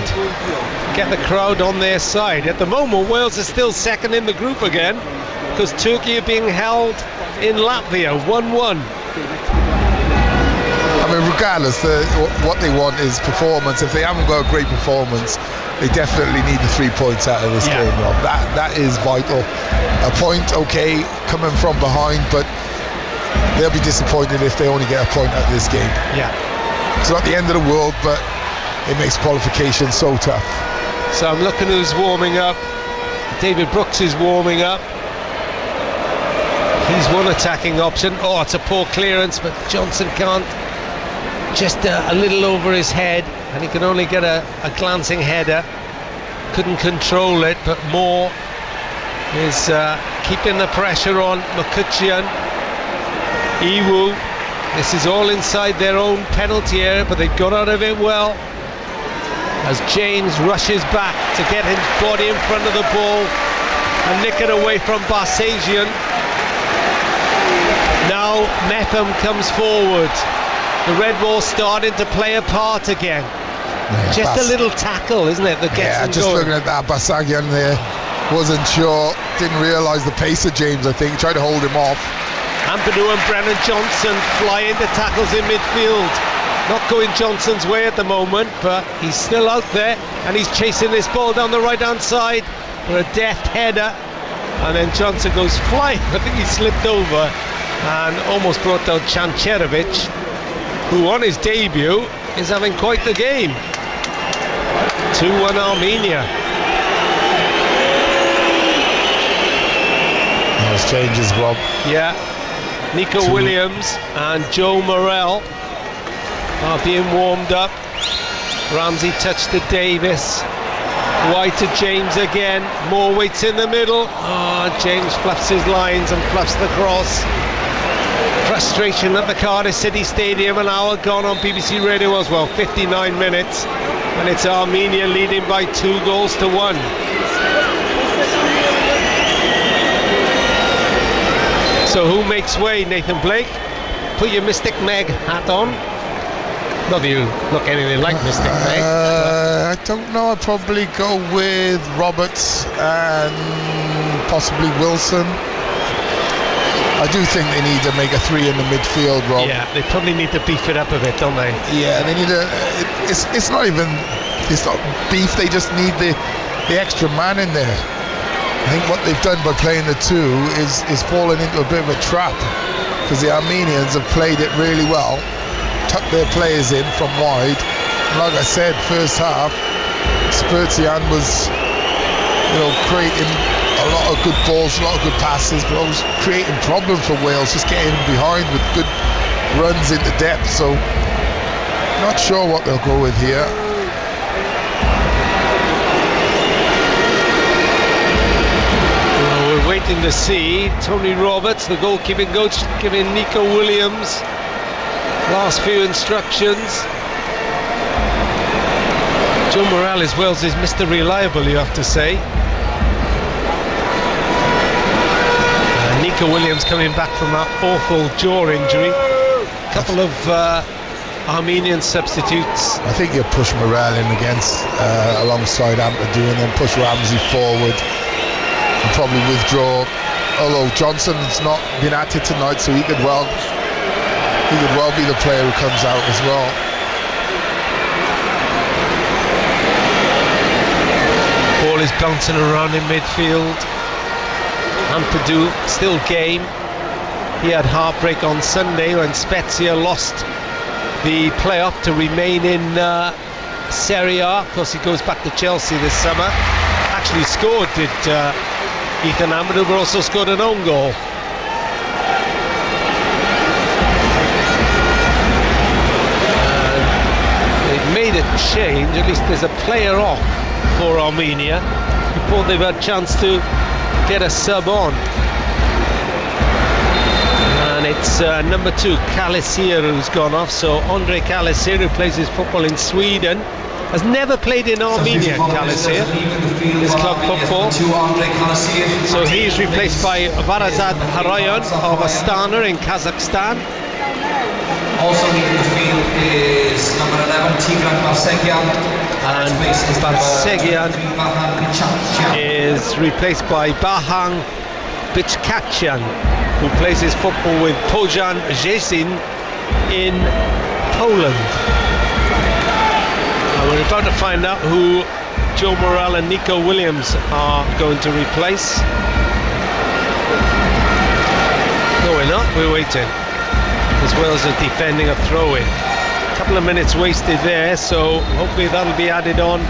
Get the crowd on their side. At the moment, Wales are still second in the group again, because Turkey are being held in Latvia, 1-1.
I mean, regardless, what they want is performance. If they haven't got a great performance, they definitely need the 3 points out of this game, Rob. That is vital. A point, okay, coming from behind, but they'll be disappointed if they only get a point out of this game.
Yeah.
It's not the end of the world, but it makes qualification so tough.
So I'm looking who's warming up. David Brooks is warming up. He's one attacking option. Oh, it's a poor clearance, but Johnson can't. Just a little over his head, and he can only get a glancing header. Couldn't control it, but Moore is keeping the pressure on McCutcheon. Iwu. This is all inside their own penalty area, but they got out of it well. As James rushes back to get his body in front of the ball. and nick it away from Barsagian. Now Metham comes forward. The red ball starting to play a part again.
Yeah,
just a little tackle, isn't it, that gets them
just
going.
looking at that, Barsagian there wasn't sure, didn't realise the pace of James. I think tried to hold him off.
Ampadu and Brennan Johnson fly into tackles in midfield. Not going Johnson's way at the moment, but he's still out there and he's chasing this ball down the right hand side for a deft header, and then Johnson goes flying. I think he slipped over and almost brought down Chancerovic, who on his debut is having quite the game. 2-1 Armenia.
Nice changes, Rob.
Yeah, Nico Williams and Joe Morrell are being warmed up. Ramsey touched to Davis. Wide to James again. More waits in the middle. James fluffs his lines and fluffs the cross. Frustration at the Cardiff City Stadium. An hour gone on BBC Radio as well. 59 minutes. And it's Armenia leading by 2-1. So who makes way? Nathan Blake? Put your Mystic Meg hat on. Not that you look anything like Mystic Meg.
I don't know. I'd probably go with Roberts and possibly Wilson. I do think they need to make a 3 in the midfield, Rob.
Yeah, they probably need to beef it up a bit, don't they?
Yeah, they need to. It's not beef. They just need the extra man in there. I think what they've done by playing the 2 is fallen into a bit of a trap, because the Armenians have played it really well, tucked their players in from wide. And like I said, first half, Spurtian was, creating a lot of good balls, a lot of good passes, but always creating problems for Wales, just getting behind with good runs into depth. So, not sure what they'll go with here.
Well, we're waiting to see. Tony Roberts, the goalkeeping coach, giving Nico Williams last few instructions. Joe Morales Wales is Mr. Reliable, you have to say. Nico Williams coming back from that awful jaw injury. A couple of Armenian substitutes.
I think you push Morel in alongside Ampadu, and then push Ramsey forward and probably withdraw. Although Johnson's not been at it tonight, so he could well be the player who comes out as well.
Ball is bouncing around in midfield. Ampadu still game. He had heartbreak on Sunday when Spezia lost the playoff to remain in Serie A. Of course, he goes back to Chelsea this summer. Actually scored, did Ethan Ampadu, but also scored an own goal. They've made a change. At least there's a player off for Armenia before they've had a chance to get a sub on, and it's number 2 Kalisier who's gone off. So Andre Kalisier, who plays his football in Sweden, has never played in Armenia. Kalisier, his club football. So he's replaced by Varazad Harayan of Astana in Kazakhstan.
Also leaving the field is number 11 Tigran Barsegian,
and Barsegian is replaced by Bahang Bichkachan, who plays his football with Pojan Szczecin in Poland. And we're about to find out who Joe Morrell and Nico Williams are going to replace. No, we're not. We're waiting, as Wales are defending a throw-in. A couple of minutes wasted there, so hopefully that'll be added on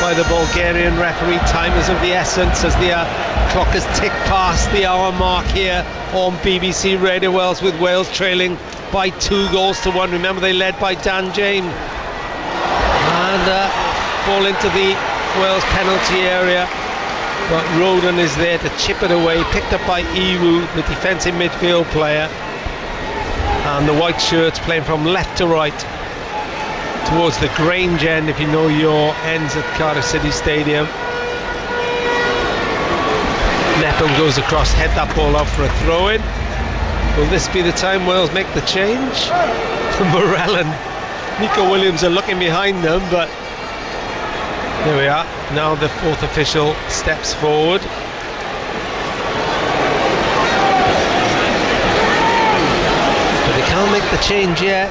by the Bulgarian referee. Time is of the essence as the clock has ticked past the hour mark here on BBC Radio Wales, with Wales trailing by 2-1. Remember, they led by Dan James. And ball into the Wales penalty area, but Roden is there to chip it away, picked up by Iwu, the defensive midfield player. And the white shirts playing from left to right towards the Grange end, if you know your ends at Cardiff City Stadium. Mepham goes across, head that ball out for a throw-in. Will this be the time Wales make the change? Morel and Nico Williams are looking behind them, but there we are. Now the fourth official steps forward. But they can't make the change yet.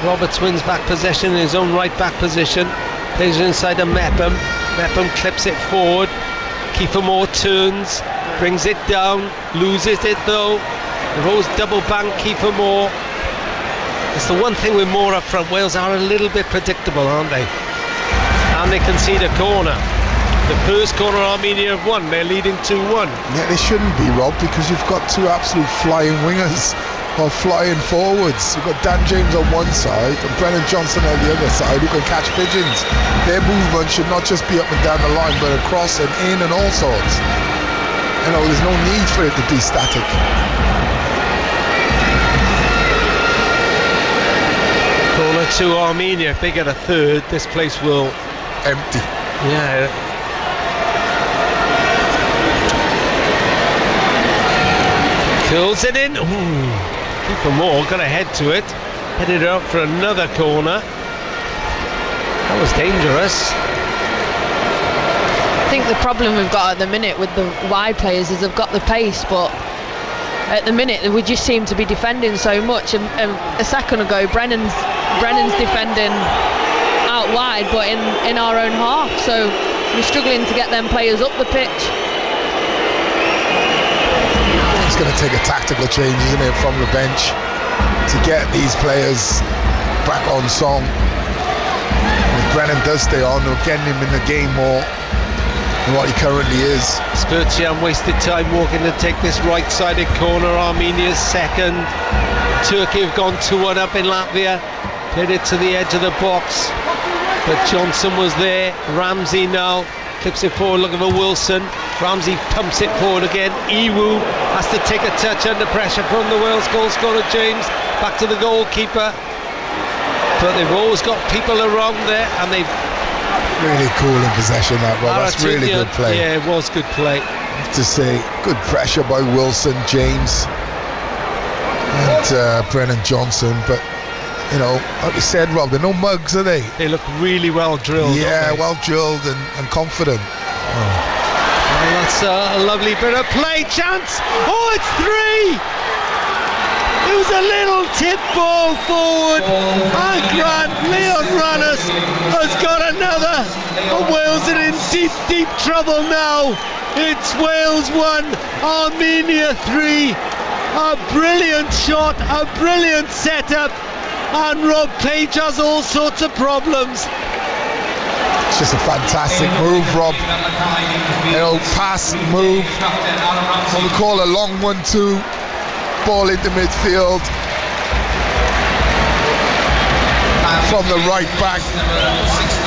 Roberts wins back possession in his own right back position. Plays it inside of Mepham. Mepham clips it forward. Kiefer Moore turns, brings it down, loses it though. They've always double banked Kiefer Moore. It's the one thing with Moore up front. Wales are a little bit predictable, aren't they? And they concede a corner. The first corner Armenia have won. They're leading 2-1.
Yeah, they shouldn't be, Rob, because you've got two absolute flying wingers or flying forwards. You've got Dan James on one side and Brennan Johnson on the other side who can catch pigeons. Their movement should not just be up and down the line, but across and in and all sorts. You know, there's no need for it to be static.
Corner to Armenia. If they get a third, this place will
empty.
Yeah. Curls it in. Kiefer Moore got a head to it. Headed out for another corner. That was dangerous.
I think the problem we've got at the minute with the wide players is they've got the pace, but at the minute we just seem to be defending so much. And a second ago, Brennan's defending out wide, but in our own half. So we're struggling to get them players up the pitch.
It's going to take a tactical change, isn't it, from the bench to get these players back on song. If Brennan does stay on, we're getting him in the game more than what he currently is.
Spurtian wasted time walking to take this right-sided corner. Armenia's second. Turkey have gone 2-1 up in Latvia. Played it to the edge of the box, but Johnson was there. Ramsey now clips it forward, looking for Wilson. Ramsey pumps it forward again. Iwu has to take a touch under pressure from the Wales goal scorer James. Back to the goalkeeper, but they've always got people around there, and they've
really cool in possession, that, Rob. That's really good play.
Yeah, it was good play.
I have to say, good pressure by Wilson, James and Brennan Johnson, but you know, like you said, Rob, they're no mugs, are they?
They look really well drilled.
Yeah, well drilled and confident.
Well, that's a lovely bit of play. Chance. Oh, it's 3. It was a little tip ball forward. And Grant Leon Rannes has got another. And Wales are in deep, deep trouble now. It's Wales 1, Armenia 3. A brilliant shot, a brilliant setup. And Rob Page has all sorts of problems.
It's just a fantastic move, Rob. You know, pass, move. What we call a long 1-2. Ball into midfield. From the right back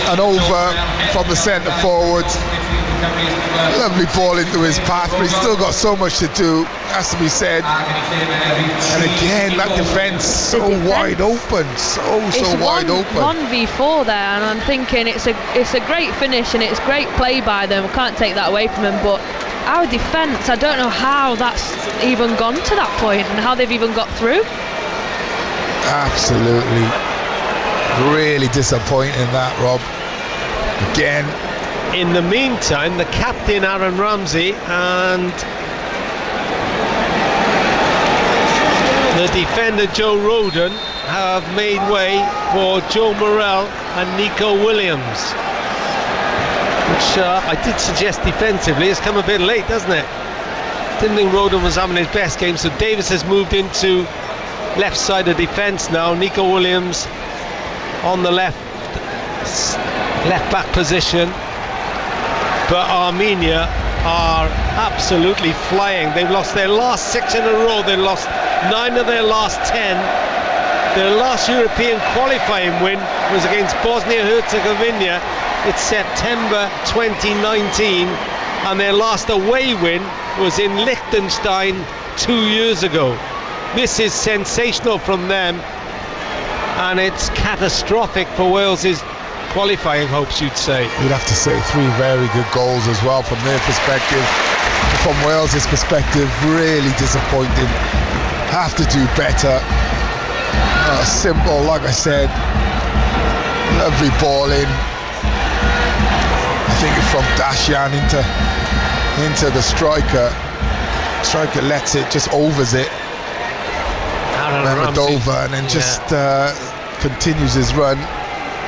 and over from the centre forward. Lovely ball into his path, but he's still got so much to do, has to be said. And again, that defence so wide open, so wide open.
1v4 there, and I'm thinking it's a great finish and it's great play by them. I can't take that away from them, but our defence, I don't know how that's even gone to that point and how they've even got through.
Absolutely, really disappointing that, Rob. Again.
In the meantime, the captain Aaron Ramsey and the defender Joe Roden have made way for Joe Morel and Nico Williams, which I did suggest defensively has come a bit late, doesn't it? Didn't think Roden was having his best game, so Davis has moved into left side of defence now. Nico Williams on the left back position. But Armenia are absolutely flying. They've lost their last 6 in a row. They've lost 9 of their last 10. Their last European qualifying win was against Bosnia-Herzegovina. It's September 2019. And their last away win was in Liechtenstein 2 years ago. This is sensational from them. And it's catastrophic for Wales's qualifying hopes, you'd say.
You'd have to say 3 very good goals as well from their perspective. from Wales' perspective, really disappointing. Have to do better. Simple, like I said, lovely ball in. I think it's from Dashian into the striker. Striker lets it, just overs it. Moldova, and then just continues his run.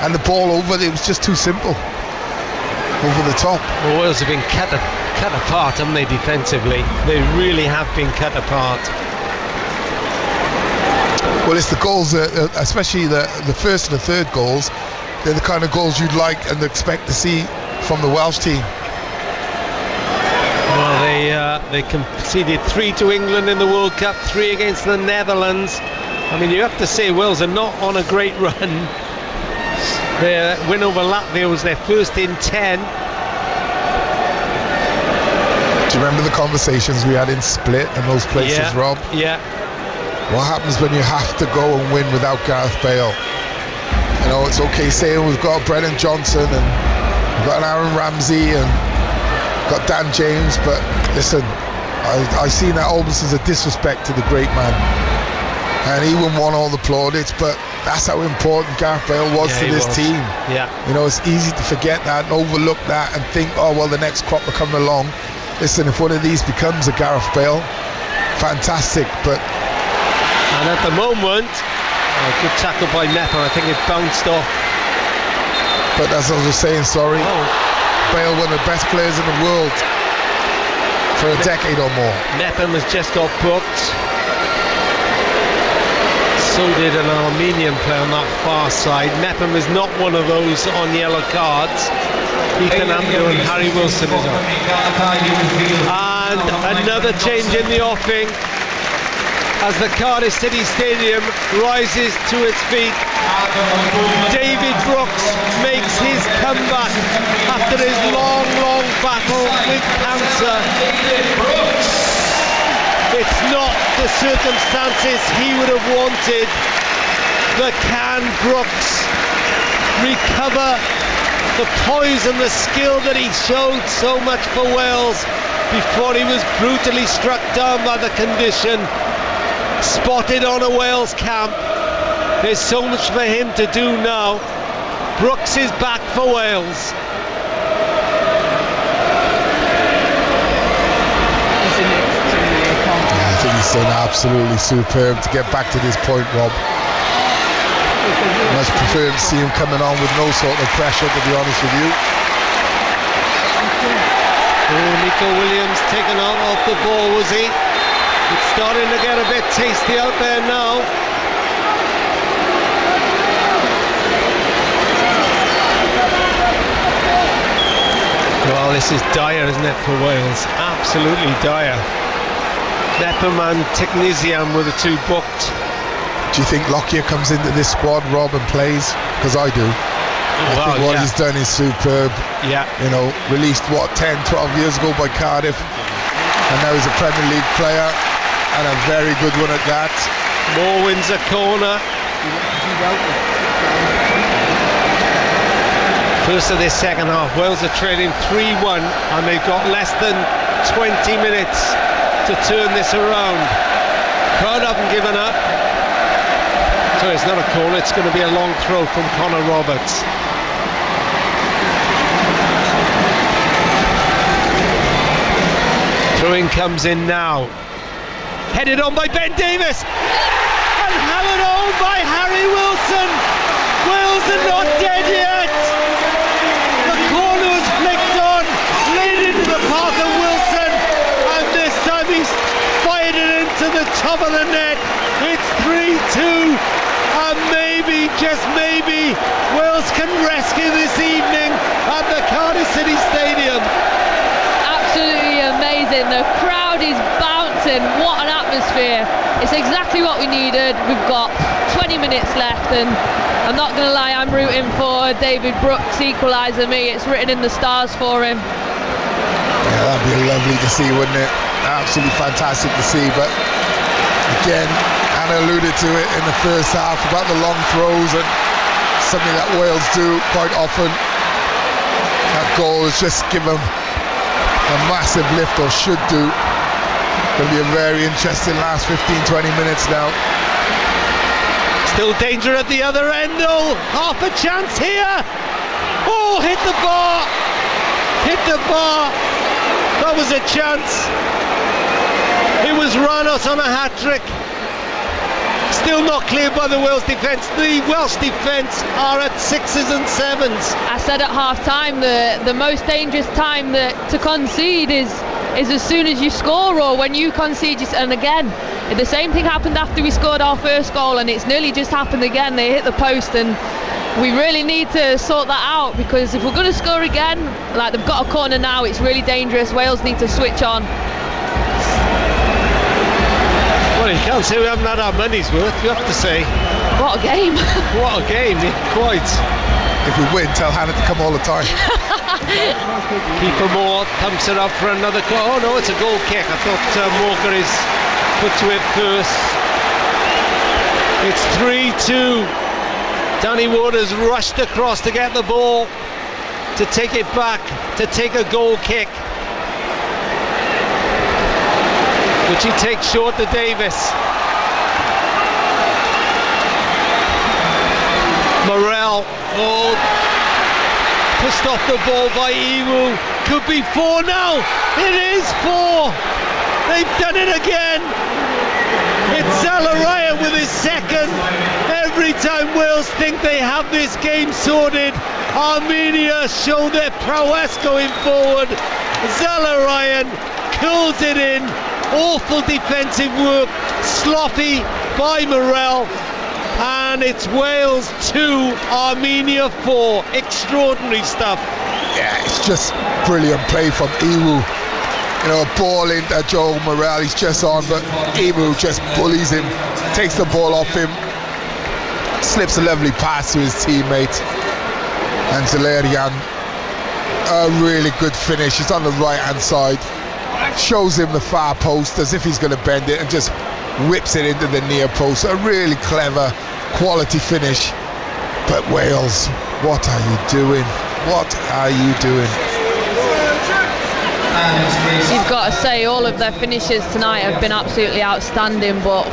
And the ball over, it was just too simple. Over the top.
Well, Wales have been cut apart, haven't they, defensively? They really have been cut apart.
Well, it's the goals, especially the first and the third goals. They're the kind of goals you'd like and expect to see from the Welsh team.
Well, they conceded 3 to England in the World Cup, 3 against the Netherlands. I mean, you have to say Wales are not on a great run. Their win over Latvia was their first in 10.
Do you remember the conversations we had in Split and those places, Rob?
Yeah.
What happens when you have to go and win without Gareth Bale? You know, it's okay saying we've got Brennan Johnson and we've got an Aaron Ramsey and got Dan James, but listen, I see that almost as a disrespect to the great man. And he won all the plaudits, but that's how important Gareth Bale was to this team.
Yeah.
You know, it's easy to forget that and overlook that and think, oh, well, the next crop are coming along. Listen, if one of these becomes a Gareth Bale, fantastic, but...
And at the moment, good tackle by Nepa. I think it bounced off.
But as I was saying, sorry, Bale, one of the best players in the world for a decade or more.
Nepham has just got booked. So did an Armenian player on that far side. Nepham is not one of those on yellow cards. Ethan Ampadu and Harry Wilson is on. And another change in the offing as the Cardiff City Stadium rises to its feet. David Brooks makes his comeback after his long battle with cancer. It's not the circumstances he would have wanted, but can Brooks recover the poise and the skill that he showed so much for Wales before he was brutally struck down by the condition? Spotted on a Wales camp. There's so much for him to do now. Brooks is back for Wales.
I think he's done absolutely superb to get back to this point, Rob. Much prefer to see him coming on with no sort of pressure, to be honest with you.
Nico Williams taken off the ball, was he? It's starting to get a bit tasty out there now. Well, this is dire, isn't it, for Wales? Absolutely dire. Nepham and Technisian were the two booked.
Do you think Lockyer comes into this squad, Rob, and plays? Because I do. I think what he's done is superb.
Yeah.
You know, released 10, 12 years ago by Cardiff, and now he's a Premier League player, and a very good one at that.
Moore wins a corner. First of this second half, Wales are trailing 3-1, and they've got less than 20 minutes to turn this around. Crowd haven't given up. So it's not a corner, it's going to be a long throw from Connor Roberts. Throw-in comes in now. Headed on by Ben Davies. And hammered home by Harry Wilson. Wales are not dead yet. The corner was flicked on, laid into the path of Wilson. And this time he's fired it into the top of the net. It's 3-2. And maybe, just maybe, Wales can rescue this evening at the Cardiff City Stadium.
Absolutely amazing. The crowd is bouncing. What an atmosphere. It's exactly what we needed. We've got 20 minutes left, and I'm not going to lie, I'm rooting for David Brooks, equaliser me. It's written in the stars for him.
Yeah, that'd be lovely to see, wouldn't it? Absolutely fantastic to see. But again, Anna alluded to it in the first half about the long throws, and something that Wales do quite often. That goal has just given them a massive lift, or should do. Going to be a very interesting last 15-20 minutes now.
Still danger at the other end though. Half a chance here. Oh, hit the bar. Hit the bar. That was a chance. It was Ranos on a hat-trick. Still not cleared by the Wales defence. The Welsh defence are at 6s and 7s.
I said at half-time the most dangerous time to concede is as soon as you score, or when you concede. And again, the same thing happened after we scored our first goal, and it's nearly just happened again. They hit the post, and we really need to sort that out, because if we're going to score again, like they've got a corner now, it's really dangerous. Wales need to switch on.
Well, you can't say we haven't had our money's worth, you have to say.
What a game.
What a game, quite.
If we win, tell Hannah to come all the time.
Keeper Moore pumps it up for another goal. Oh no, it's a goal kick. I thought Morgan is put to it first. It's 3-2. Danny Waters rushed across to get the ball, to take it back, to take a goal kick, which he takes short to Davis. Morel, pushed off the ball by Iwu. Could be 4 now. It is 4. They've done it again. It's Zalariah with his second. Every time Wales think they have this game sorted, Armenia show their prowess going forward. Zalariah curls it in. Awful defensive work, sloppy by Morel, and it's Wales 2, Armenia 4. Extraordinary stuff.
Yeah, it's just brilliant play from Iwu. You know, a ball into Joe Morel, he's just on, but Iwu just bullies him, takes the ball off him, slips a lovely pass to his teammate, and Zalarian, a really good finish. He's on the right hand side, shows him the far post as if he's going to bend it, and just whips it into the near post. A really clever, quality finish. But Wales, what are you doing? What are you doing?
You've got to say, all of their finishes tonight have been absolutely outstanding, but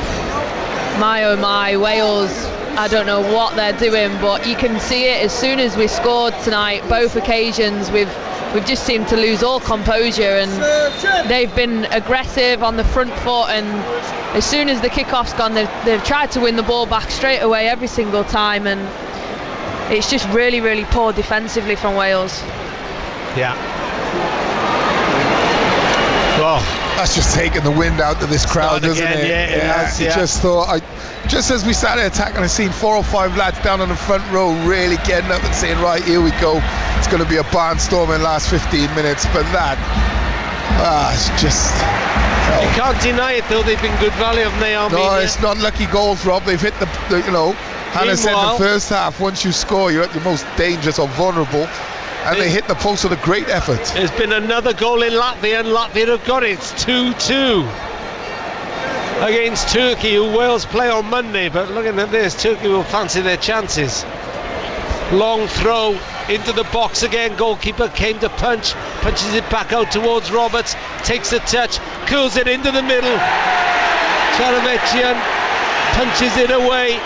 my oh my, Wales, I don't know what they're doing, but you can see it as soon as we scored tonight, both occasions. We've just seemed to lose all composure, and they've been aggressive on the front foot, and as soon as the kickoff's gone, they've tried to win the ball back straight away every single time, and it's just really, really poor defensively from Wales.
Yeah. Well,
that's just taking the wind out of this crowd, doesn't
again,
it?
Yeah, it has, yeah.
Just thought, just as we started attacking, I seen 4 or 5 lads down on the front row really getting up and saying, right, here we go. It's going to be a barnstorming last 15 minutes. But that, it's just...
You can't deny it, though. They've been good value, haven't they, Armenia?
No, it's not lucky goals, Rob. They've hit the Hannah said in the first half, once you score, you're at your most dangerous or vulnerable. And they hit the post with a great effort.
There's been another goal in Latvia, and Latvia have got it. It's 2-2 against Turkey, who Wales play on Monday. But looking at this, Turkey will fancy their chances. Long throw into the box again. Goalkeeper came to punches it back out towards Roberts, takes the touch, curls it into the middle. Charamechian punches it away.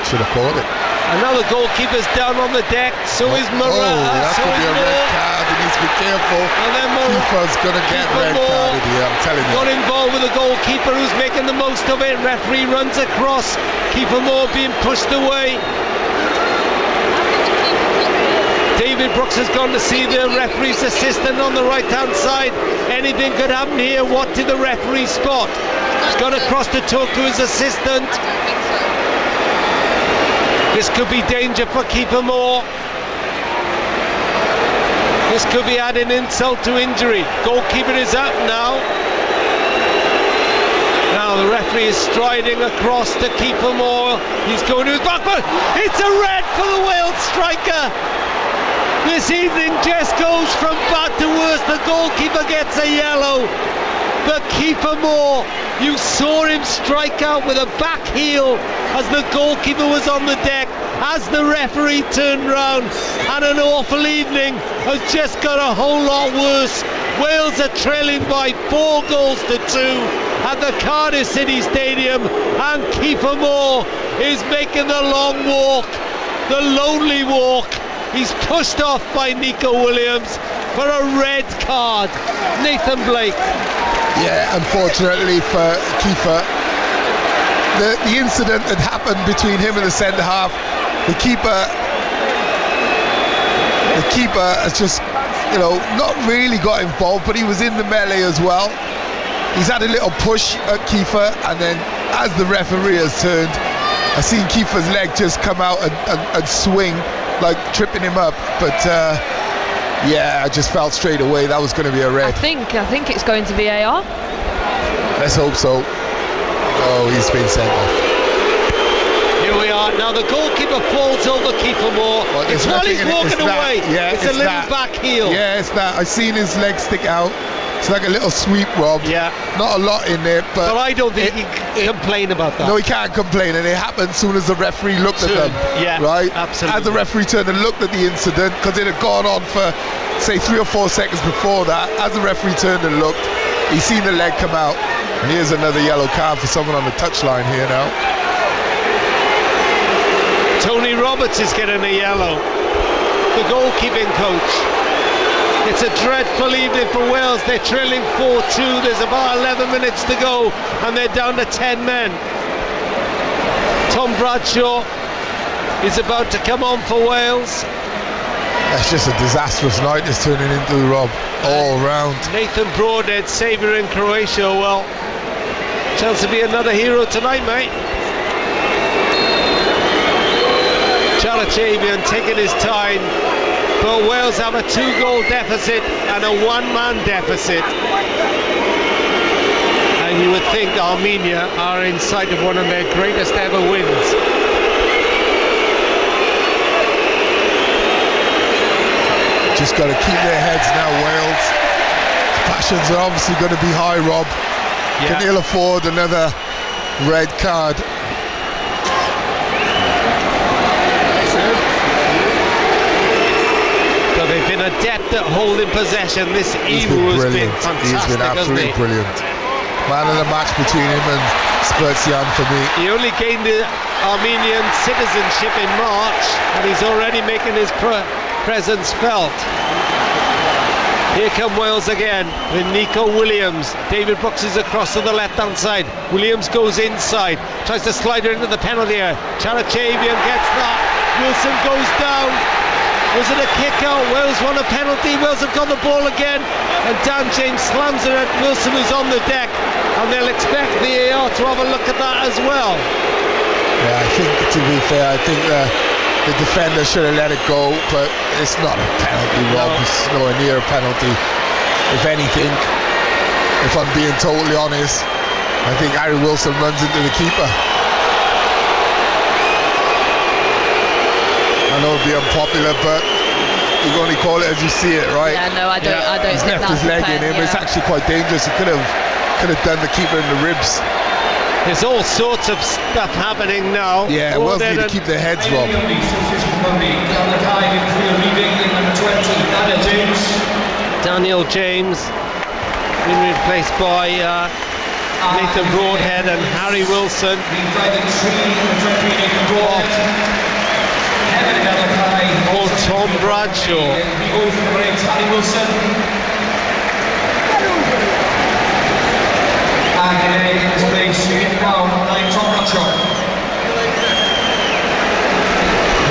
Should have caught it.
Another goalkeeper's down on the deck, so is Morel.
That could be a red card. He needs to be careful.
And then
Keeper's going to get red carded here, I'm telling you.
Got involved with the goalkeeper who's making the most of it. Referee runs across. Keeper Moore being pushed away. David Brooks has gone to see the referee's assistant on the right hand side. Anything could happen here. What did the referee spot? He's gone across to talk to his assistant. This could be danger for Keeper Moore. This could be adding insult to injury. Goalkeeper is up now. Now the referee is striding across to Keeper Moore. He's going to his back foot. It's a red for the Wales striker. This evening just goes from bad to worse. The goalkeeper gets a yellow. But Keeper Moore, you saw him strike out with a back heel as the goalkeeper was on the deck, as the referee turned round, and an awful evening has just got a whole lot worse Wales are trailing by 4 goals to 2 at the Cardiff City Stadium, and Kiefer Moore is making the long walk, the lonely walk. He's pushed off by Nico Williams for a red card. Nathan Blake.
Yeah, unfortunately for Kiefer, the incident that happened between him and the centre half, the keeper has just, not really got involved, but he was in the melee as well. He's had a little push at Kiefer, and then as the referee has turned, I seen Kiefer's leg just come out and swing, like tripping him up. But I just felt straight away that was going to be a red.
I think it's going to VAR.
Let's hope so. Oh, he's been sent off.
Here we are. Now the goalkeeper falls over Kiefer Moore.
Well,
it's while he's walking away.
Yeah,
it's a little back heel.
Yeah, it's that. I seen his leg stick out. It's like a little sweep, Rob.
Yeah.
Not a lot in there, but
I don't think he can complain about that.
No, he can't complain, and it happened as soon as the referee looked at them.
Yeah,
right?
Absolutely.
As the referee turned and looked at the incident, because it had gone on for, say, 3 or 4 seconds before that, as the referee turned and looked, he seen the leg come out. And here's another yellow card for someone on the touchline here now.
Tony Roberts is getting a yellow. The goalkeeping coach. It's a dreadful evening for Wales. They're trailing 4-2. There's about 11 minutes to go, and they're down to 10 men. Tom Bradshaw is about to come on for Wales.
That's just a disastrous night it's turning into, Rob, all round. Nathan
Broadhead, saviour in Croatia. Well, chance to be another hero tonight, mate. Charachavian taking his time, but Wales have a 2-goal deficit and a 1-man deficit. And you would think Armenia are in sight of one of their greatest ever wins.
Just got to keep their heads now, Wales. Passions are obviously going to be high, Rob.
Yeah.
Can ill afford another red card.
So they've been adept at holding possession. This Evo has been fantastic.
He's been absolutely brilliant. Man of the match between him and Spurtsian for me.
He only gained the Armenian citizenship in March, and he's already making his presence felt. Here come Wales again with Nico Williams. David Brooks is across to the left-hand side. Williams goes inside, tries to slide her into the penalty area. Charachavian gets that. Wilson goes down. Was it a kick out? Wales won a penalty. Wales have got the ball again, and Dan James slams it at Wilson, who's on the deck, and they'll expect VAR to have a look at that as well.
Yeah, I think, to be fair, I think the defender should have let it go, but it's not a penalty, Rob. It's nowhere near a penalty. If anything, if I'm being totally honest, I think Harry Wilson runs into the keeper. I know it'll be unpopular, but you can only call it as you see it, right?
Yeah, no, I don't. I don't.
He's
think
left his leg in him.
Yeah.
It's actually quite dangerous. He could have done the keeper in the ribs.
There's all sorts of stuff happening now.
Yeah, Wales need to keep their heads, Rob.
Daniel James been replaced by Nathan Broadhead and Harry Wilson. Or Tom Bradshaw.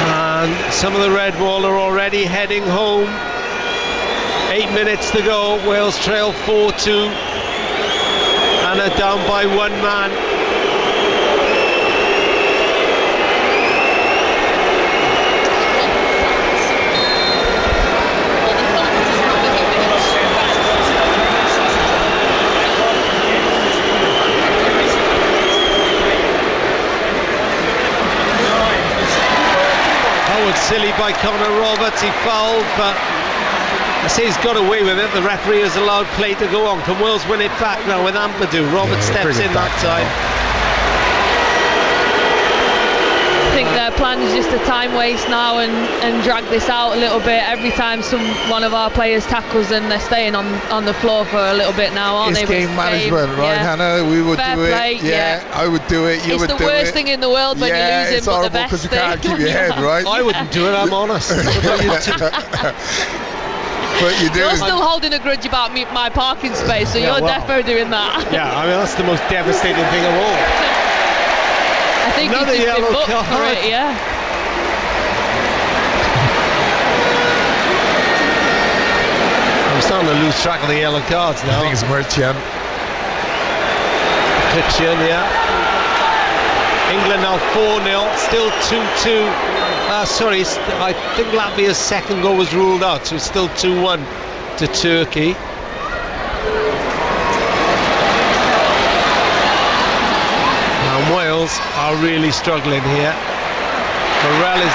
And some of the red wall are already heading home. 8 minutes to go. Wales trail 4-2 and are down by 1 man. Silly by Connor Roberts, he fouled, but I say he's got away with it. The referee has allowed play to go on. Can Wales win it back now with Ampadu? Roberts steps in that time.
I think they're plan is just a time waste now and drag this out a little bit. Every time one of our players tackles, and they're staying on the floor for a little bit now, aren't they?
It's game management, right, Hannah? We would
Fair
do
play,
it. Yeah, I would do it. You would do it.
It's the worst thing in the world when you lose him,
it's horrible because you can't keep your head, right?
I wouldn't do it, I'm honest.
But you do.
You're still holding a grudge about my parking space, so you're defo doing that.
Yeah, I mean, that's the most devastating thing of all.
I think
Another
you've just been
yellow
booked for
card.
it, yeah.
I'm starting to lose track of the yellow cards now.
I think it's Merchant.
Kitchen, yeah. England now 4-0, still 2-2. Sorry, I think Latvia's second goal was ruled out, so it's still 2-1 to Turkey. And Wales are really struggling here. Morel is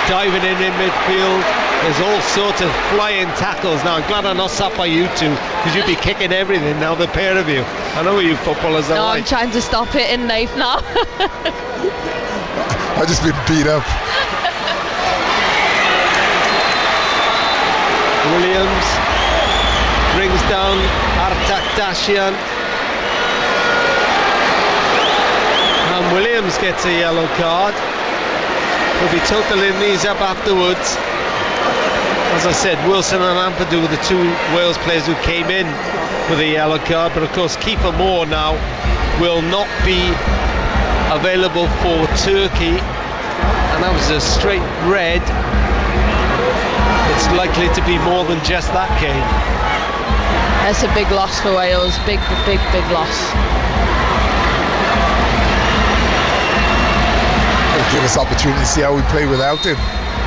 diving in midfield. There's all sorts of flying tackles now. I'm glad I'm not sat by you two, because you'd be kicking everything now, the pair of you. I know what you footballers are like.
I'm trying to stop it in Nath now.
I've just been beat up.
Williams brings down Artaktashian. And Williams gets a yellow card. He'll be totaling these up afterwards. As I said, Wilson and Ampadu, the two Wales players who came in with a yellow card, but of course Kiefer Moore now will not be available for Turkey, and that was a straight red. It's likely to be more than just that, Kane.
That's a big loss for Wales, big loss.
It'll give us opportunity to see how we play without him.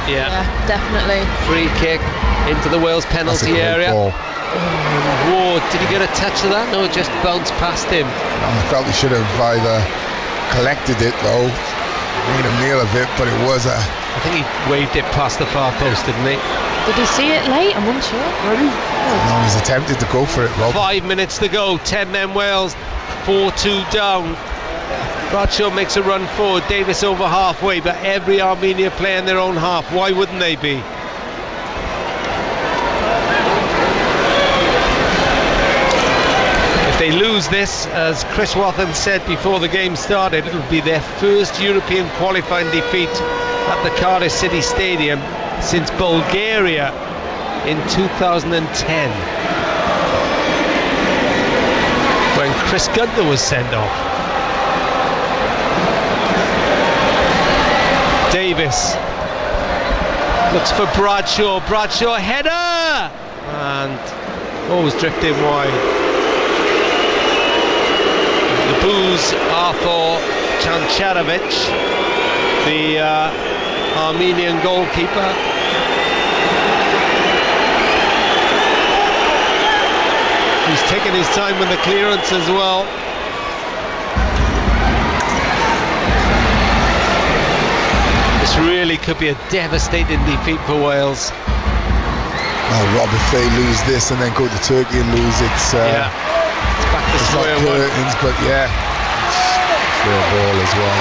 Yeah,
definitely.
Free kick into the Wales penalty area.
Ball.
Ward, did he get a touch of that? No, it just bounced past him.
I felt he should have either collected it though, made a meal of it, but it was a...
I think he waved it past the far post, didn't he?
Did he see it late? I'm unsure.
No, he's attempted to go for it, Rob.
5 minutes to go, 10 men Wales, 4-2 down. Bradshaw makes a run forward, Davis over halfway, but every Armenia player in their own half. Why wouldn't they be? If they lose this, as Chris Wathen said before the game started, it'll be their first European qualifying defeat at the Cardiff City Stadium since Bulgaria in 2010, when Chris Gunter was sent off. Davis looks for Bradshaw header, and always drifting wide. The boos are for Chancharovic, the Armenian goalkeeper. He's taking his time with the clearance as well. This really could be a devastating defeat for Wales.
Oh, Rob, if they lose this and then go to Turkey and lose, it's
back to square one.
Curtains, but yeah, it's their ball as well.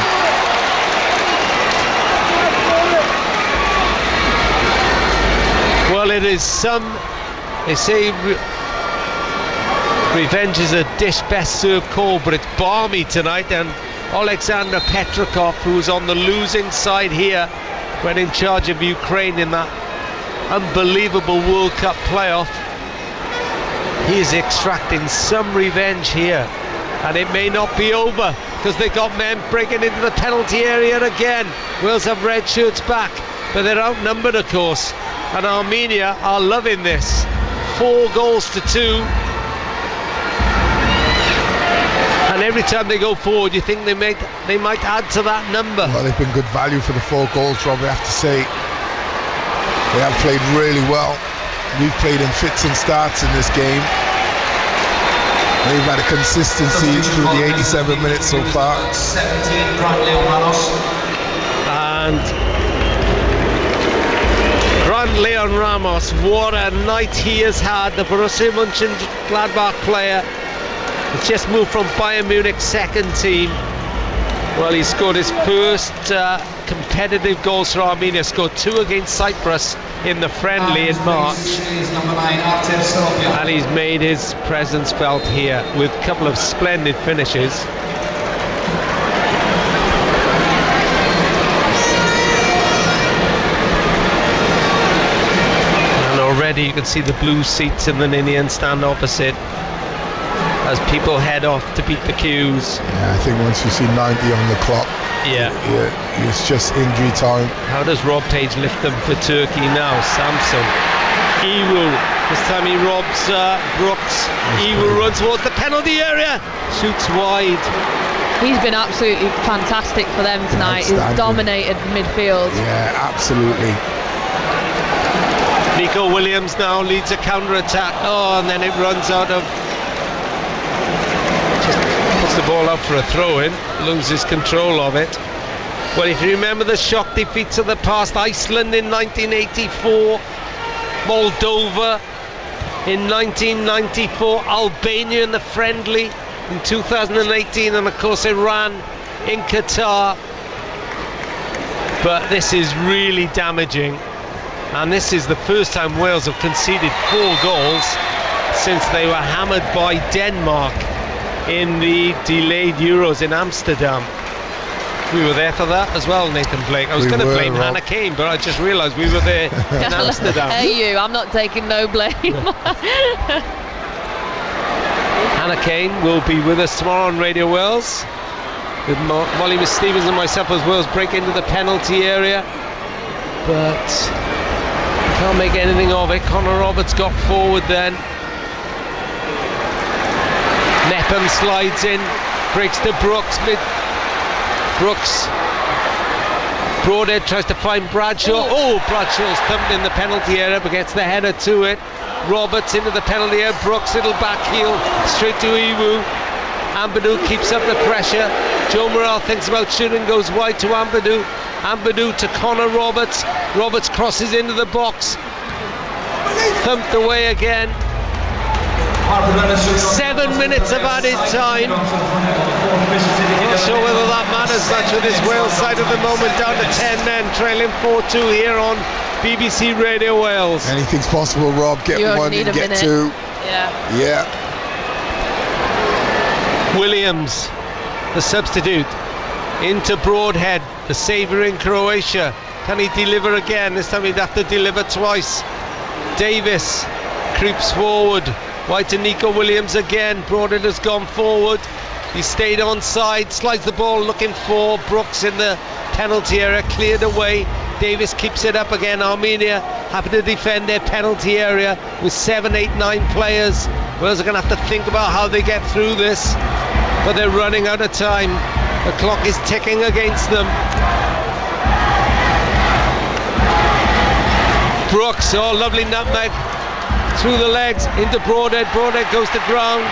Well, it is they say revenge is a dish best served cold, but it's balmy tonight, and Alexander Petrakov, who's on the losing side here when in charge of Ukraine in that unbelievable World Cup playoff, he is extracting some revenge here, and it may not be over because they got men breaking into the penalty area again. Wales have red shirts back, but they're outnumbered, of course, and Armenia are loving this. 4-2, and every time they go forward you think they might add to that number.
Well, they've been good value for the 4 goals, Rob, I have to say. They have played really well. We've played in fits and starts in this game. They've had a consistency through the 87 minutes so far.
17, Grant Leon Ramos.
And Grant Leon Ramos, what a night he has had. The Borussia Mönchengladbach player has just moved from Bayern Munich's second team Well, he scored his first competitive goals for Armenia. Scored 2 against Cyprus in the friendly in March. And he's made his presence felt here with a couple of splendid finishes. And already you can see the blue seats in the Ninian stand opposite as people head off to beat the queues.
Yeah, I think once you see 90 on the clock,
yeah,
it's just injury time.
How does Rob Page lift them for Turkey now? Samson, Iwu, this time he robs Brooks. Iwu runs towards the penalty area, shoots wide.
He's been absolutely fantastic for them tonight. He's dominated the midfield.
Yeah, absolutely.
Nico Williams now leads a counter-attack. Oh, and then it runs out of... puts the ball up for a throw-in, loses control of it. Well, if you remember the shock defeats of the past, Iceland in 1984, Moldova in 1994, Albania in the friendly in 2018, and of course Iran in Qatar. But this is really damaging, and this is the first time Wales have conceded 4 goals since they were hammered by Denmark in the delayed Euros in Amsterdam. We were there for that as well, Nathan Blake. I was going to blame Hannah Kane, but I just realised we were there in Amsterdam.
Hey you, I'm not taking no blame.
Hannah Kane will be with us tomorrow on Radio Wales with Molly Stevens and myself as Wales break into the penalty area, but can't make anything of it. Connor Roberts got forward then. Nepham slides in, breaks to Brooks. Brooks. Broadhead tries to find Bradshaw. Oh, Bradshaw's thumped in the penalty area but gets the header to it. Roberts into the penalty area. Brooks, little back heel straight to Iwu. Ampadu keeps up the pressure. Joe Morrell thinks about shooting, goes wide to Ampadu. Ampadu to Connor Roberts. Roberts crosses into the box. Thumped away again. 7 minutes of added time. Not sure whether that matters much with this Wales side at the moment, down to 10 men, trailing 4-2 here on BBC Radio Wales.
Anything's possible, Rob. Get one and get 2. Yeah.
Williams, the substitute, into Broadhead, the saviour in Croatia. Can he deliver again? This time he'd have to deliver twice. Davis creeps forward. Wide to Nico Williams again. Broadhead has gone forward. He stayed onside, slides the ball looking for Brooks in the penalty area, cleared away. Davis keeps it up again. Armenia happy to defend their penalty area with 7, 8, 9 players. Wales are going to have to think about how they get through this, but they're running out of time. The clock is ticking against them. Brooks, oh, lovely nutmeg through the legs into Broadhead. Broadhead goes to ground.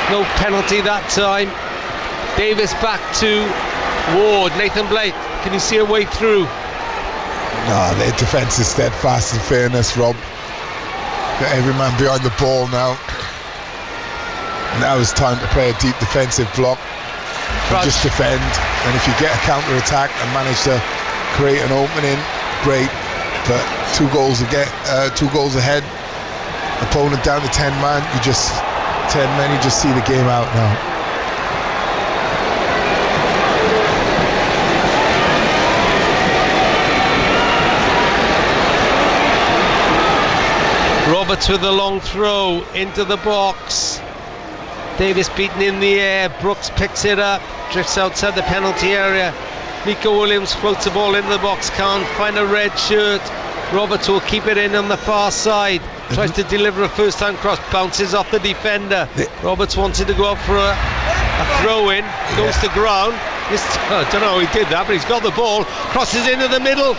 No penalty that time. Davis back to Ward. Nathan Blake, can you see a way through?
No, their defence is steadfast in fairness, Rob. Got every man behind the ball now. Now it's time to play a deep defensive block. And just defend. And if you get a counter attack and manage to create an opening, great. But 2 goals ahead, opponent down to 10 men, you just see the game out now.
Roberts with a long throw into the box. Davis beaten in the air. Brooks picks it up, drifts outside the penalty area. Nico Williams floats the ball into the box, can't find a red shirt. Roberts will keep it in on the far side, tries to deliver a first time cross, bounces off the defender. Roberts wanted to go up for a throw in, goes to ground. I don't know how he did that, but he's got the ball, crosses into the middle,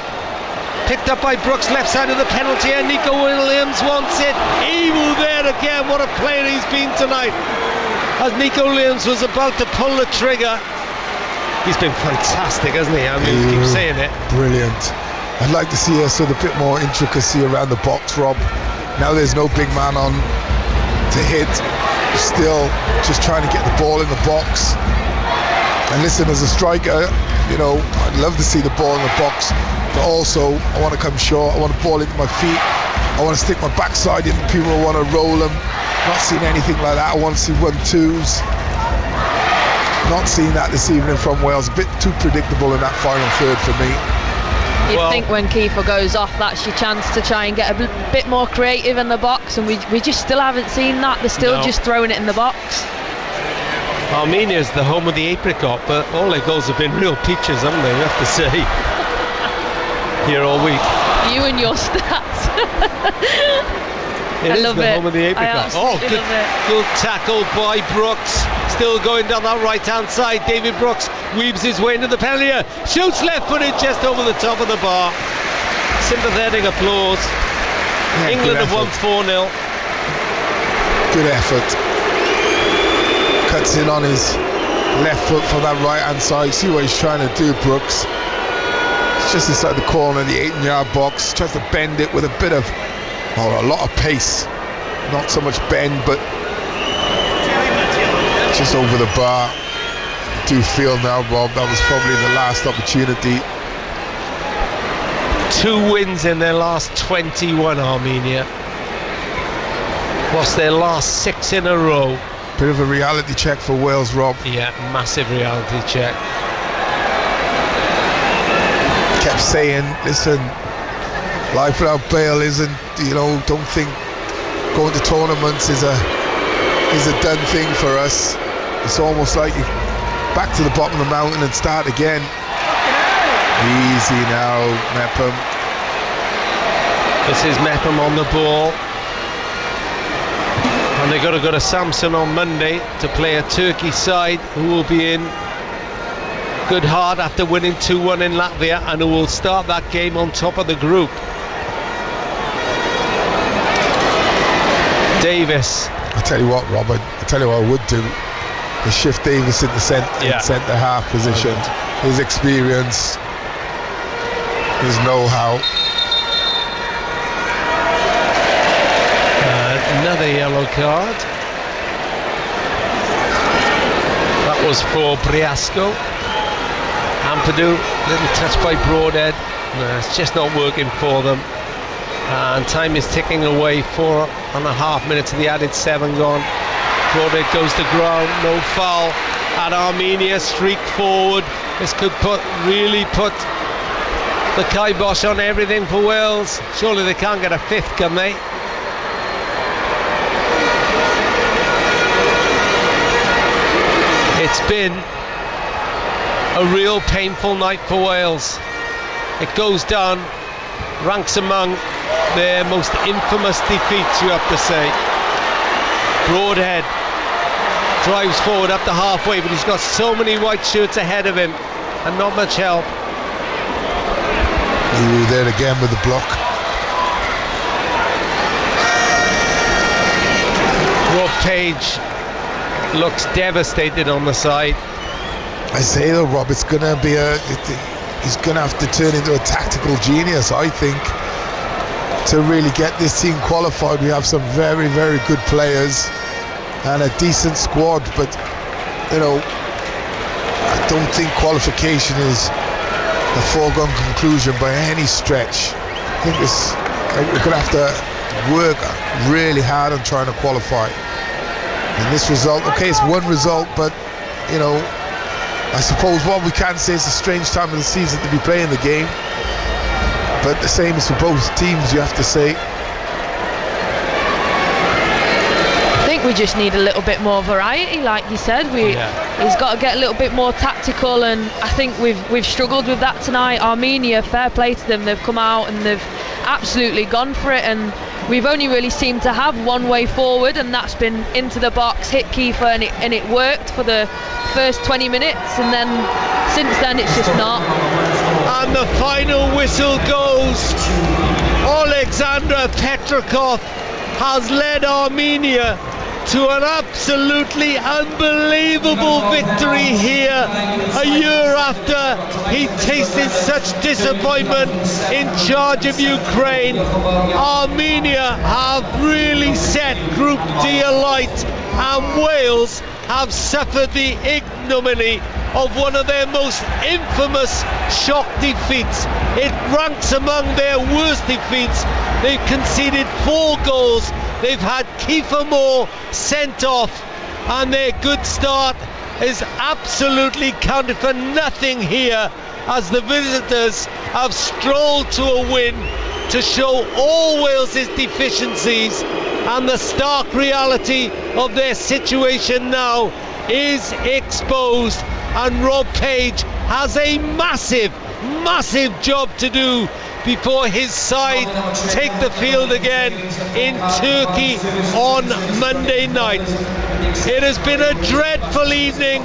picked up by Brooks, left side of the penalty area. Nico Williams wants it. Iwu there again, what a player he's been tonight. As Nico Williams was about to pull the trigger, he's been fantastic, hasn't he? I mean, keep saying it.
Brilliant. I'd like to see a sort of bit more intricacy around the box, Rob. Now there's no big man on to hit. Still just trying to get the ball in the box. And listen, as a striker, you know, I'd love to see the ball in the box, but also I want to come short. I want the ball into my feet. I want to stick my backside in. People want to roll them. Not seeing anything like that. I want to see 1-2s. Not seeing that this evening from Wales. A bit too predictable in that final third for me.
You'd think when Kiefer goes off, that's your chance to try and get a bit more creative in the box, and we just still haven't seen that. They're still just throwing it in the box.
Armenia is the home of the apricot, but all their goals have been real peaches, haven't they? We have to say. Here all week.
You and your stats.
It is the home of the apricot. Oh, good tackle by Brooks. Still going down that right-hand side. David Brooks weaves his way into the penalty area. Shoots left-footed just over the top of the bar. Sympathetic applause. Yeah, England have won 4-0.
Good effort. Cuts in on his left foot from that right-hand side. See what he's trying to do, Brooks. It's just inside the corner of the 8-yard box. Tries to bend it with a bit of, a lot of pace. Not so much bend, but just over the bar. I do feel now, Rob, that was probably the last opportunity.
2 wins in their last 21, Armenia. Lost their last 6 in a row.
Bit of a reality check for Wales, Rob.
Yeah, massive reality check.
Kept saying, listen, life without Bale isn't, don't think going to tournaments is a done thing for us. It's almost like you're back to the bottom of the mountain and start again. Easy now, Mepham.
This is Mepham on the ball. And they've got to go to Samson on Monday to play a Turkey side who will be in good heart after winning 2-1 in Latvia, and who will start that game on top of the group. Davis.
I tell you what, Robert, I would do is shift Davis into centre half position. His experience, his know-how.
Another yellow card. That was for Briasco. Ampadu, little touch by Broadhead. No, it's just not working for them. And time is ticking away. 4.5 minutes of the added 7 gone. Broadhead goes to ground, no foul at Armenia, streak forward. This could really put the kibosh on everything for Wales. Surely they can't get a 5th, can they? It's been a real painful night for Wales. It goes down, ranks among their most infamous defeats, you have to say. Broadhead drives forward up to halfway, but he's got so many white shirts ahead of him and not much help.
He was there again with the block.
Rob Page looks devastated on the side.
I say though, Rob, it's going to be he's going to have to turn into a tactical genius, I think, to really get this team qualified. We have some very, very good players and a decent squad, but I don't think qualification is a foregone conclusion by any stretch. I think we're going to have to work really hard on trying to qualify. And this result, okay, it's one result, but I suppose what we can say it's a strange time of the season to be playing the game, but the same is for both teams, you have to say.
I think we just need a little bit more variety, like you said. He's got to get a little bit more tactical, and I think we've struggled with that tonight. Armenia, fair play to them, they've come out and they've absolutely gone for it, and we've only really seemed to have one way forward, and that's been into the box, hit Kiefer, and it worked for the first 20 minutes, and then since then it's just not.
And the final whistle goes. Alexander Petrakov has led Armenia to an absolutely unbelievable victory here a year after he tasted such disappointment in charge of Ukraine. Armenia have really set Group D alight, and Wales have suffered the ignominy of one of their most infamous shock defeats. It ranks among their worst defeats. They've conceded 4 goals. They've had Kiefer Moore sent off, and their good start is absolutely counted for nothing here, as the visitors have strolled to a win to show all Wales's deficiencies, and the stark reality of their situation now is exposed, and Rob Page has a massive job to do before his side take the field again in Turkey on Monday night. It has been a dreadful evening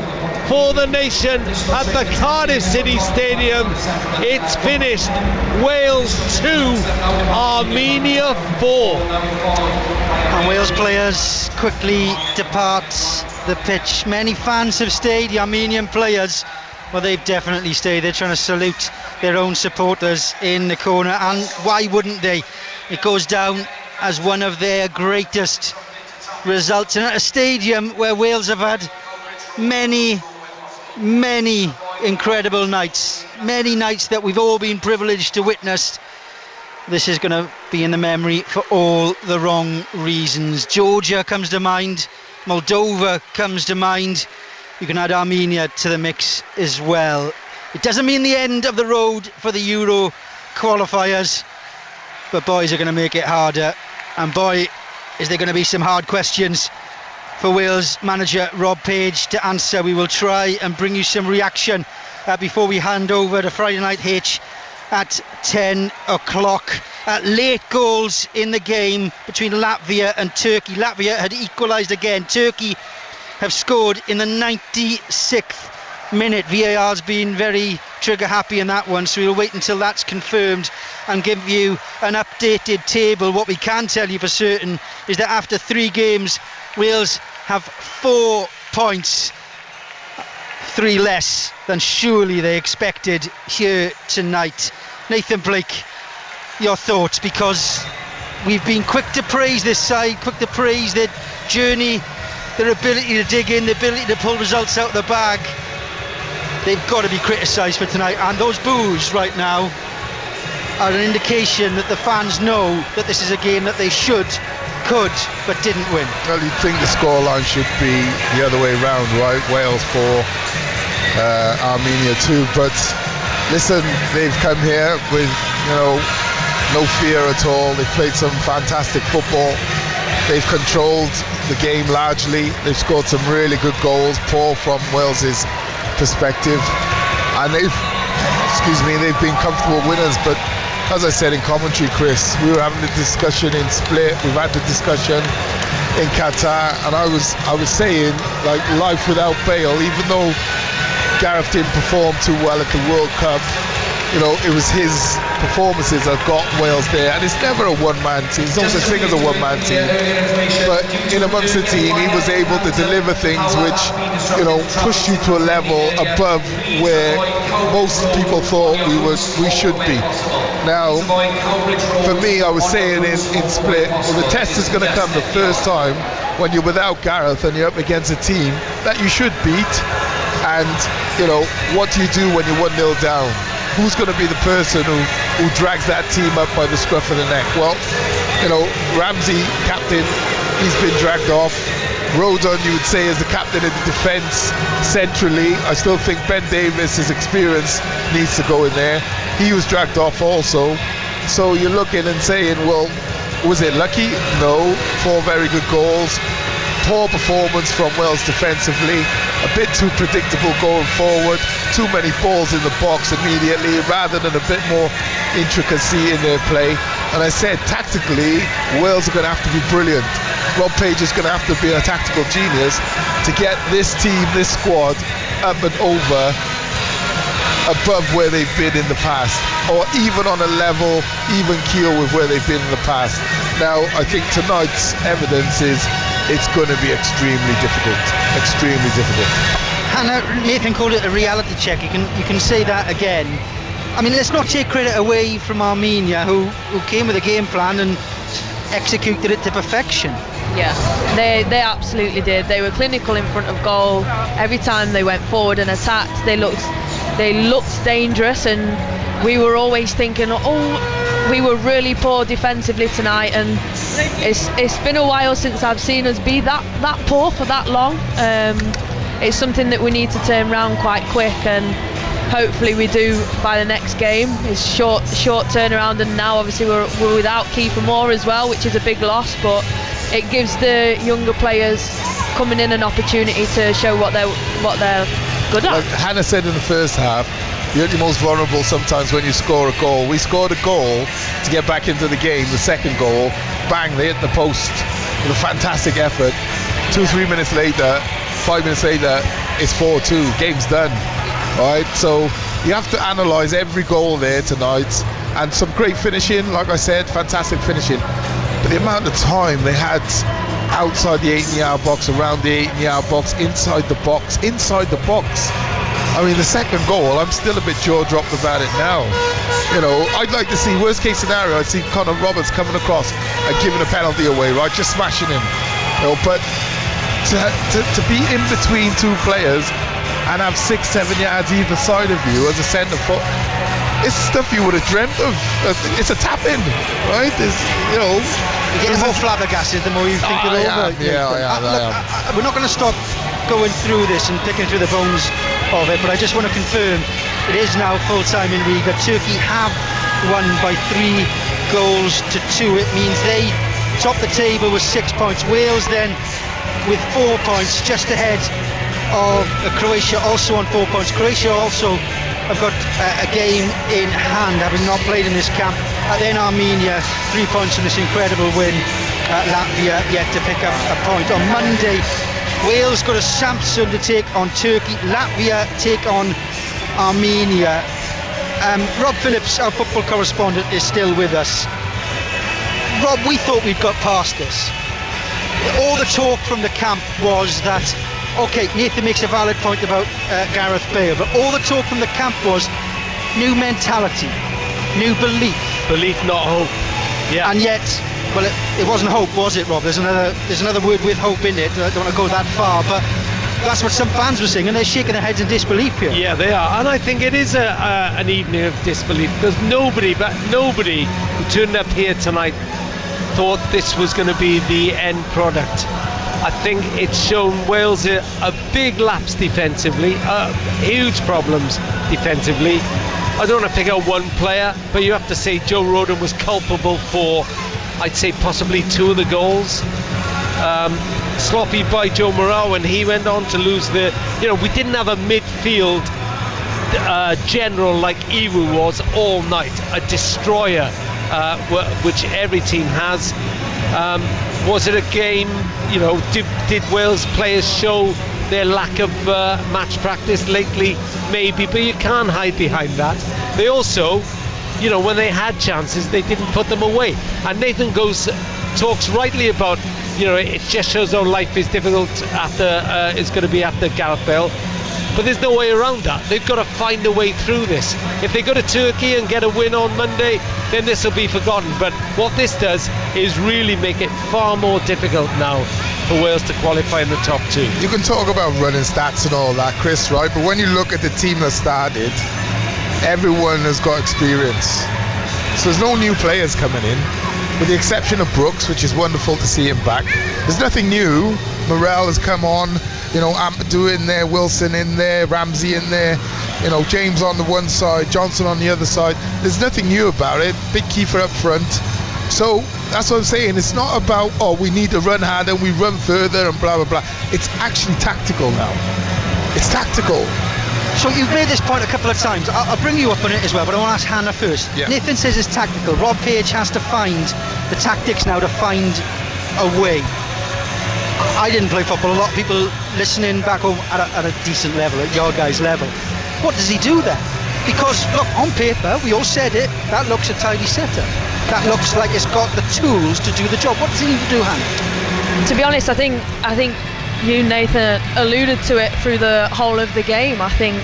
for the nation at the Cardiff City Stadium. It's finished Wales 2, Armenia 4.
And Wales players quickly depart the pitch. Many fans have stayed, the Armenian players. Well, they've definitely stayed. They're trying to salute their own supporters in the corner, and why wouldn't they? It goes down as one of their greatest results, and at a stadium where Wales have had many incredible nights, many nights that we've all been privileged to witness. This is going to be in the memory for all the wrong reasons. Georgia comes to mind, Moldova comes to mind. You can add Armenia to the mix as well. It doesn't mean the end of the road for the Euro qualifiers, but boys are going to make it harder, and boy is there going to be some hard questions for Wales manager Rob Page to answer. We will try and bring you some reaction before we hand over to Friday Night H at 10 o'clock. Late goals in the game between Latvia and Turkey. Latvia had equalised again. Turkey have scored in the 96th minute. VAR's been very trigger happy in that one, so we'll wait until that's confirmed and give you an updated table. What we can tell you for certain is that after 3 games, Wales have 4 points, 3 less than surely they expected here tonight. Nathan Blake, your thoughts, because we've been quick to praise this side, quick to praise their journey, their ability to dig in, the ability to pull results out of the bag. They've got to be criticised for tonight, and those boos right now are an indication that the fans know that this is a game that they should, could, but didn't win.
Well, you'd think the scoreline should be the other way round, right? Wales 4, Armenia 2, but listen, they've come here with, no fear at all. They've played some fantastic football. They've controlled the game largely. They've scored some really good goals, poor from Wales's perspective, and they've been comfortable winners. But as I said in commentary, Chris, we were having the discussion in Split, we've had the discussion in Qatar, and I was saying, like, life without Bale, even though Gareth didn't perform too well at the World Cup, it was his performances that got Wales there, and it's never a one-man team. There's no such thing as a one-man team, but in amongst the team he was able to deliver things which pushed you to a level above where most people thought we should be. Now, for me, I was saying in Split, the test is going to come the first time when you're without Gareth and you're up against a team that you should beat, and what do you do when you're 1-0 down? Who's going to be the person who drags that team up by the scruff of the neck? Well, Ramsey, captain, he's been dragged off. Rodon, you would say, is the captain of the defence centrally. I still think Ben Davies, his experience, needs to go in there. He was dragged off also. So you're looking and saying, well, was it lucky? No. 4 very good goals. Poor performance from Wales defensively, a bit too predictable going forward, too many balls in the box immediately rather than a bit more intricacy in their play. And I said, tactically, Wales are going to have to be brilliant. Rob Page is going to have to be a tactical genius to get this team, this squad, up and over above where they've been in the past, or even on a level, even keel with where they've been in the past. Now, I think tonight's evidence is it's going to be extremely difficult.
And Nathan called it a reality check. You can say that again. I mean, let's not take credit away from Armenia, who came with a game plan and executed it to perfection.
Yeah, they absolutely did. They were clinical in front of goal. Every time they went forward and attacked, they looked dangerous, and we were always thinking, oh, we were really poor defensively tonight, and it's been a while since I've seen us be that poor for that long. It's something that we need to turn around quite quick, and hopefully we do by the next game. It's short turnaround, and now obviously we're without Kiefer Moore as well, which is a big loss, but it gives the younger players coming in an opportunity to show what they're good at.
Like Hannah said in the first half, you're the most vulnerable sometimes when you score a goal. We scored a goal to get back into the game. The second goal, bang, they hit the post with a fantastic effort. 2-3 minutes later, 5 minutes later, it's 4-2. Game's done. Right, so you have to analyse every goal there tonight, and some great finishing, like I said, fantastic finishing. But the amount of time they had outside the 18-yard box, around the 18-yard box, inside the box. I mean, the second goal, I'm still a bit jaw-dropped about it now. You know, I'd like to see, worst case scenario, I'd see Connor Roberts coming across and giving a penalty away, right, just smashing him. You know, but to be in between two players and have 6-7 yards either side of you as a centre foot, it's stuff you would have dreamt of. It's a tap in, right?
You're getting more flabbergasted the more you think it over.
I am.
We're not going to stop going through this and picking through the bones of it, but I just want to confirm it is now full time in Riga. Turkey have won by 3-2. It means they top the table with 6 points. Wales then with 4 points, just ahead of Croatia, also on 4 points. Croatia also have got a game in hand, having not played in this camp. Then Armenia, 3 points in this incredible win. Latvia yet to pick up a point. On Monday, Wales got a Samson to take on Turkey. Latvia take on Armenia. Rob Phillips, our football correspondent, is still with us. Rob, we thought we'd got past this. All the talk from the camp was that, okay, Nathan makes a valid point about Gareth Bale, but all the talk from the camp was new mentality, new belief.
Belief, not hope. Yeah.
And yet, well, it wasn't hope, was it, Rob? There's another word with hope in it. I don't want to go that far, but that's what some fans were saying, and they're shaking their heads in disbelief here.
Yeah, they are, and I think it is an evening of disbelief, because nobody who turned up here tonight thought this was going to be the end product. I think it's shown Wales a big lapse defensively, huge problems defensively. I don't want to pick out one player, but you have to say Joe Rodon was culpable for, I'd say, possibly 2 of the goals. Sloppy by Joe Morale when he went on to lose the... we didn't have a midfield general like Iwu was all night, a destroyer, which every team has. Was it a game, did Wales players show their lack of match practice lately? Maybe, but you can't hide behind that. They also, when they had chances, they didn't put them away. And Nathan talks rightly about, it just shows how life is difficult after it's going to be after Gareth Bale. But there's no way around that. They've got to find a way through this. If they go to Turkey and get a win on Monday, then this will be forgotten. But what this does is really make it far more difficult now for Wales to qualify in the top 2.
You can talk about running stats and all that, Chris, right? But when you look at the team that started, everyone has got experience. So there's no new players coming in, with the exception of Brooks, which is wonderful to see him back. There's nothing new. Morel has come on, Amadou in there, Wilson in there, Ramsey in there, James on the one side, Johnson on the other side. There's nothing new about it. Big Kiefer up front. So that's what I'm saying. It's not about, we need to run harder and we run further and blah, blah, blah. It's actually tactical now. It's tactical.
So you've made this point a couple of times. I'll bring you up on it as well, but I want to ask Hannah first.
Yeah.
Nathan says it's tactical. Rob Page has to find the tactics now to find a way. I didn't play football. A lot of people listening back home at a decent level, at your guys' level. What does he do then? Because, look, on paper, we all said it, that looks a tidy setup. That looks like it's got the tools to do the job. What does he need to do, Hannah?
To be honest, I think you, Nathan, alluded to it through the whole of the game. I think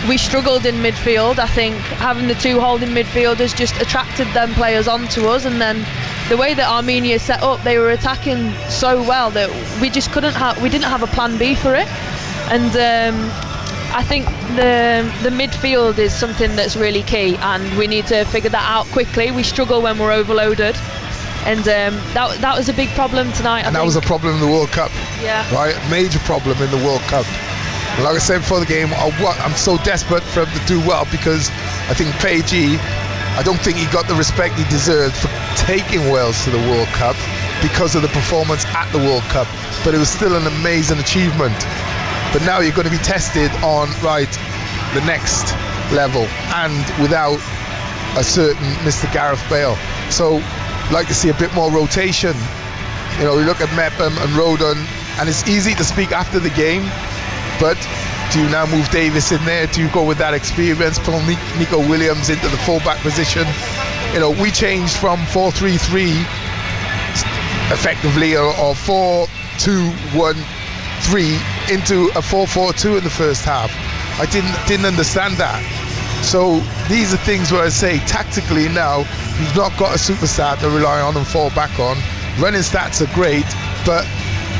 we struggled in midfield. I think having the 2 holding midfielders just attracted them players onto us, and then the way that Armenia set up, they were attacking so well that we just didn't have a plan B for it. And I think the midfield is something that's really key, and we need to figure that out quickly. We struggle when we're overloaded, and that was a big problem tonight.
And that was a problem in the World Cup.
Yeah.
Right, major problem in the World Cup. And like I said before the game, I'm so desperate for him to do well, because I think Paige, I don't think he got the respect he deserved for taking Wales to the World Cup because of the performance at the World Cup. But it was still an amazing achievement. But now you're going to be tested on, the next level, and without a certain Mr. Gareth Bale. So I'd like to see a bit more rotation. You know, we look at Mepham and Rodon, and it's easy to speak after the game, but do you now move Davis in there? Do you go with that experience, pull Nico Williams into the fullback position? You know, we changed from 4-3-3 effectively, or 4-2-1-3 into a 4-4-2 in the first half. I didn't understand that. So these are things where I say tactically now you've not got a superstar to rely on and fall back on. Running stats are great, but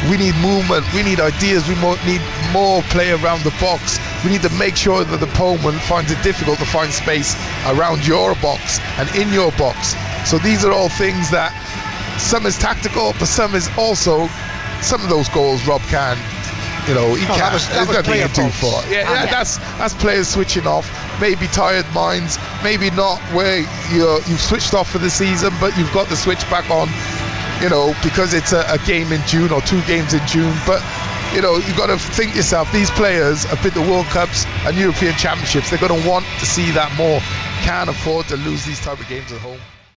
we need movement, we need ideas, we need more play around the box. We need to make sure that the opponent finds it difficult to find space around your box and in your box. So these are all things that some is tactical, but some is also, some of those goals Rob can, you know, he can't. There's nothing he can do for it. Yeah, that's players switching off. Maybe tired minds, maybe not where you've switched off for the season, but you've got to switch back on, you know, because it's a game in June or 2 games in June. But, you know, you've got to think yourself, these players have been to World Cups and European Championships. They're going to want to see that more. Can't afford to lose these type of games at home.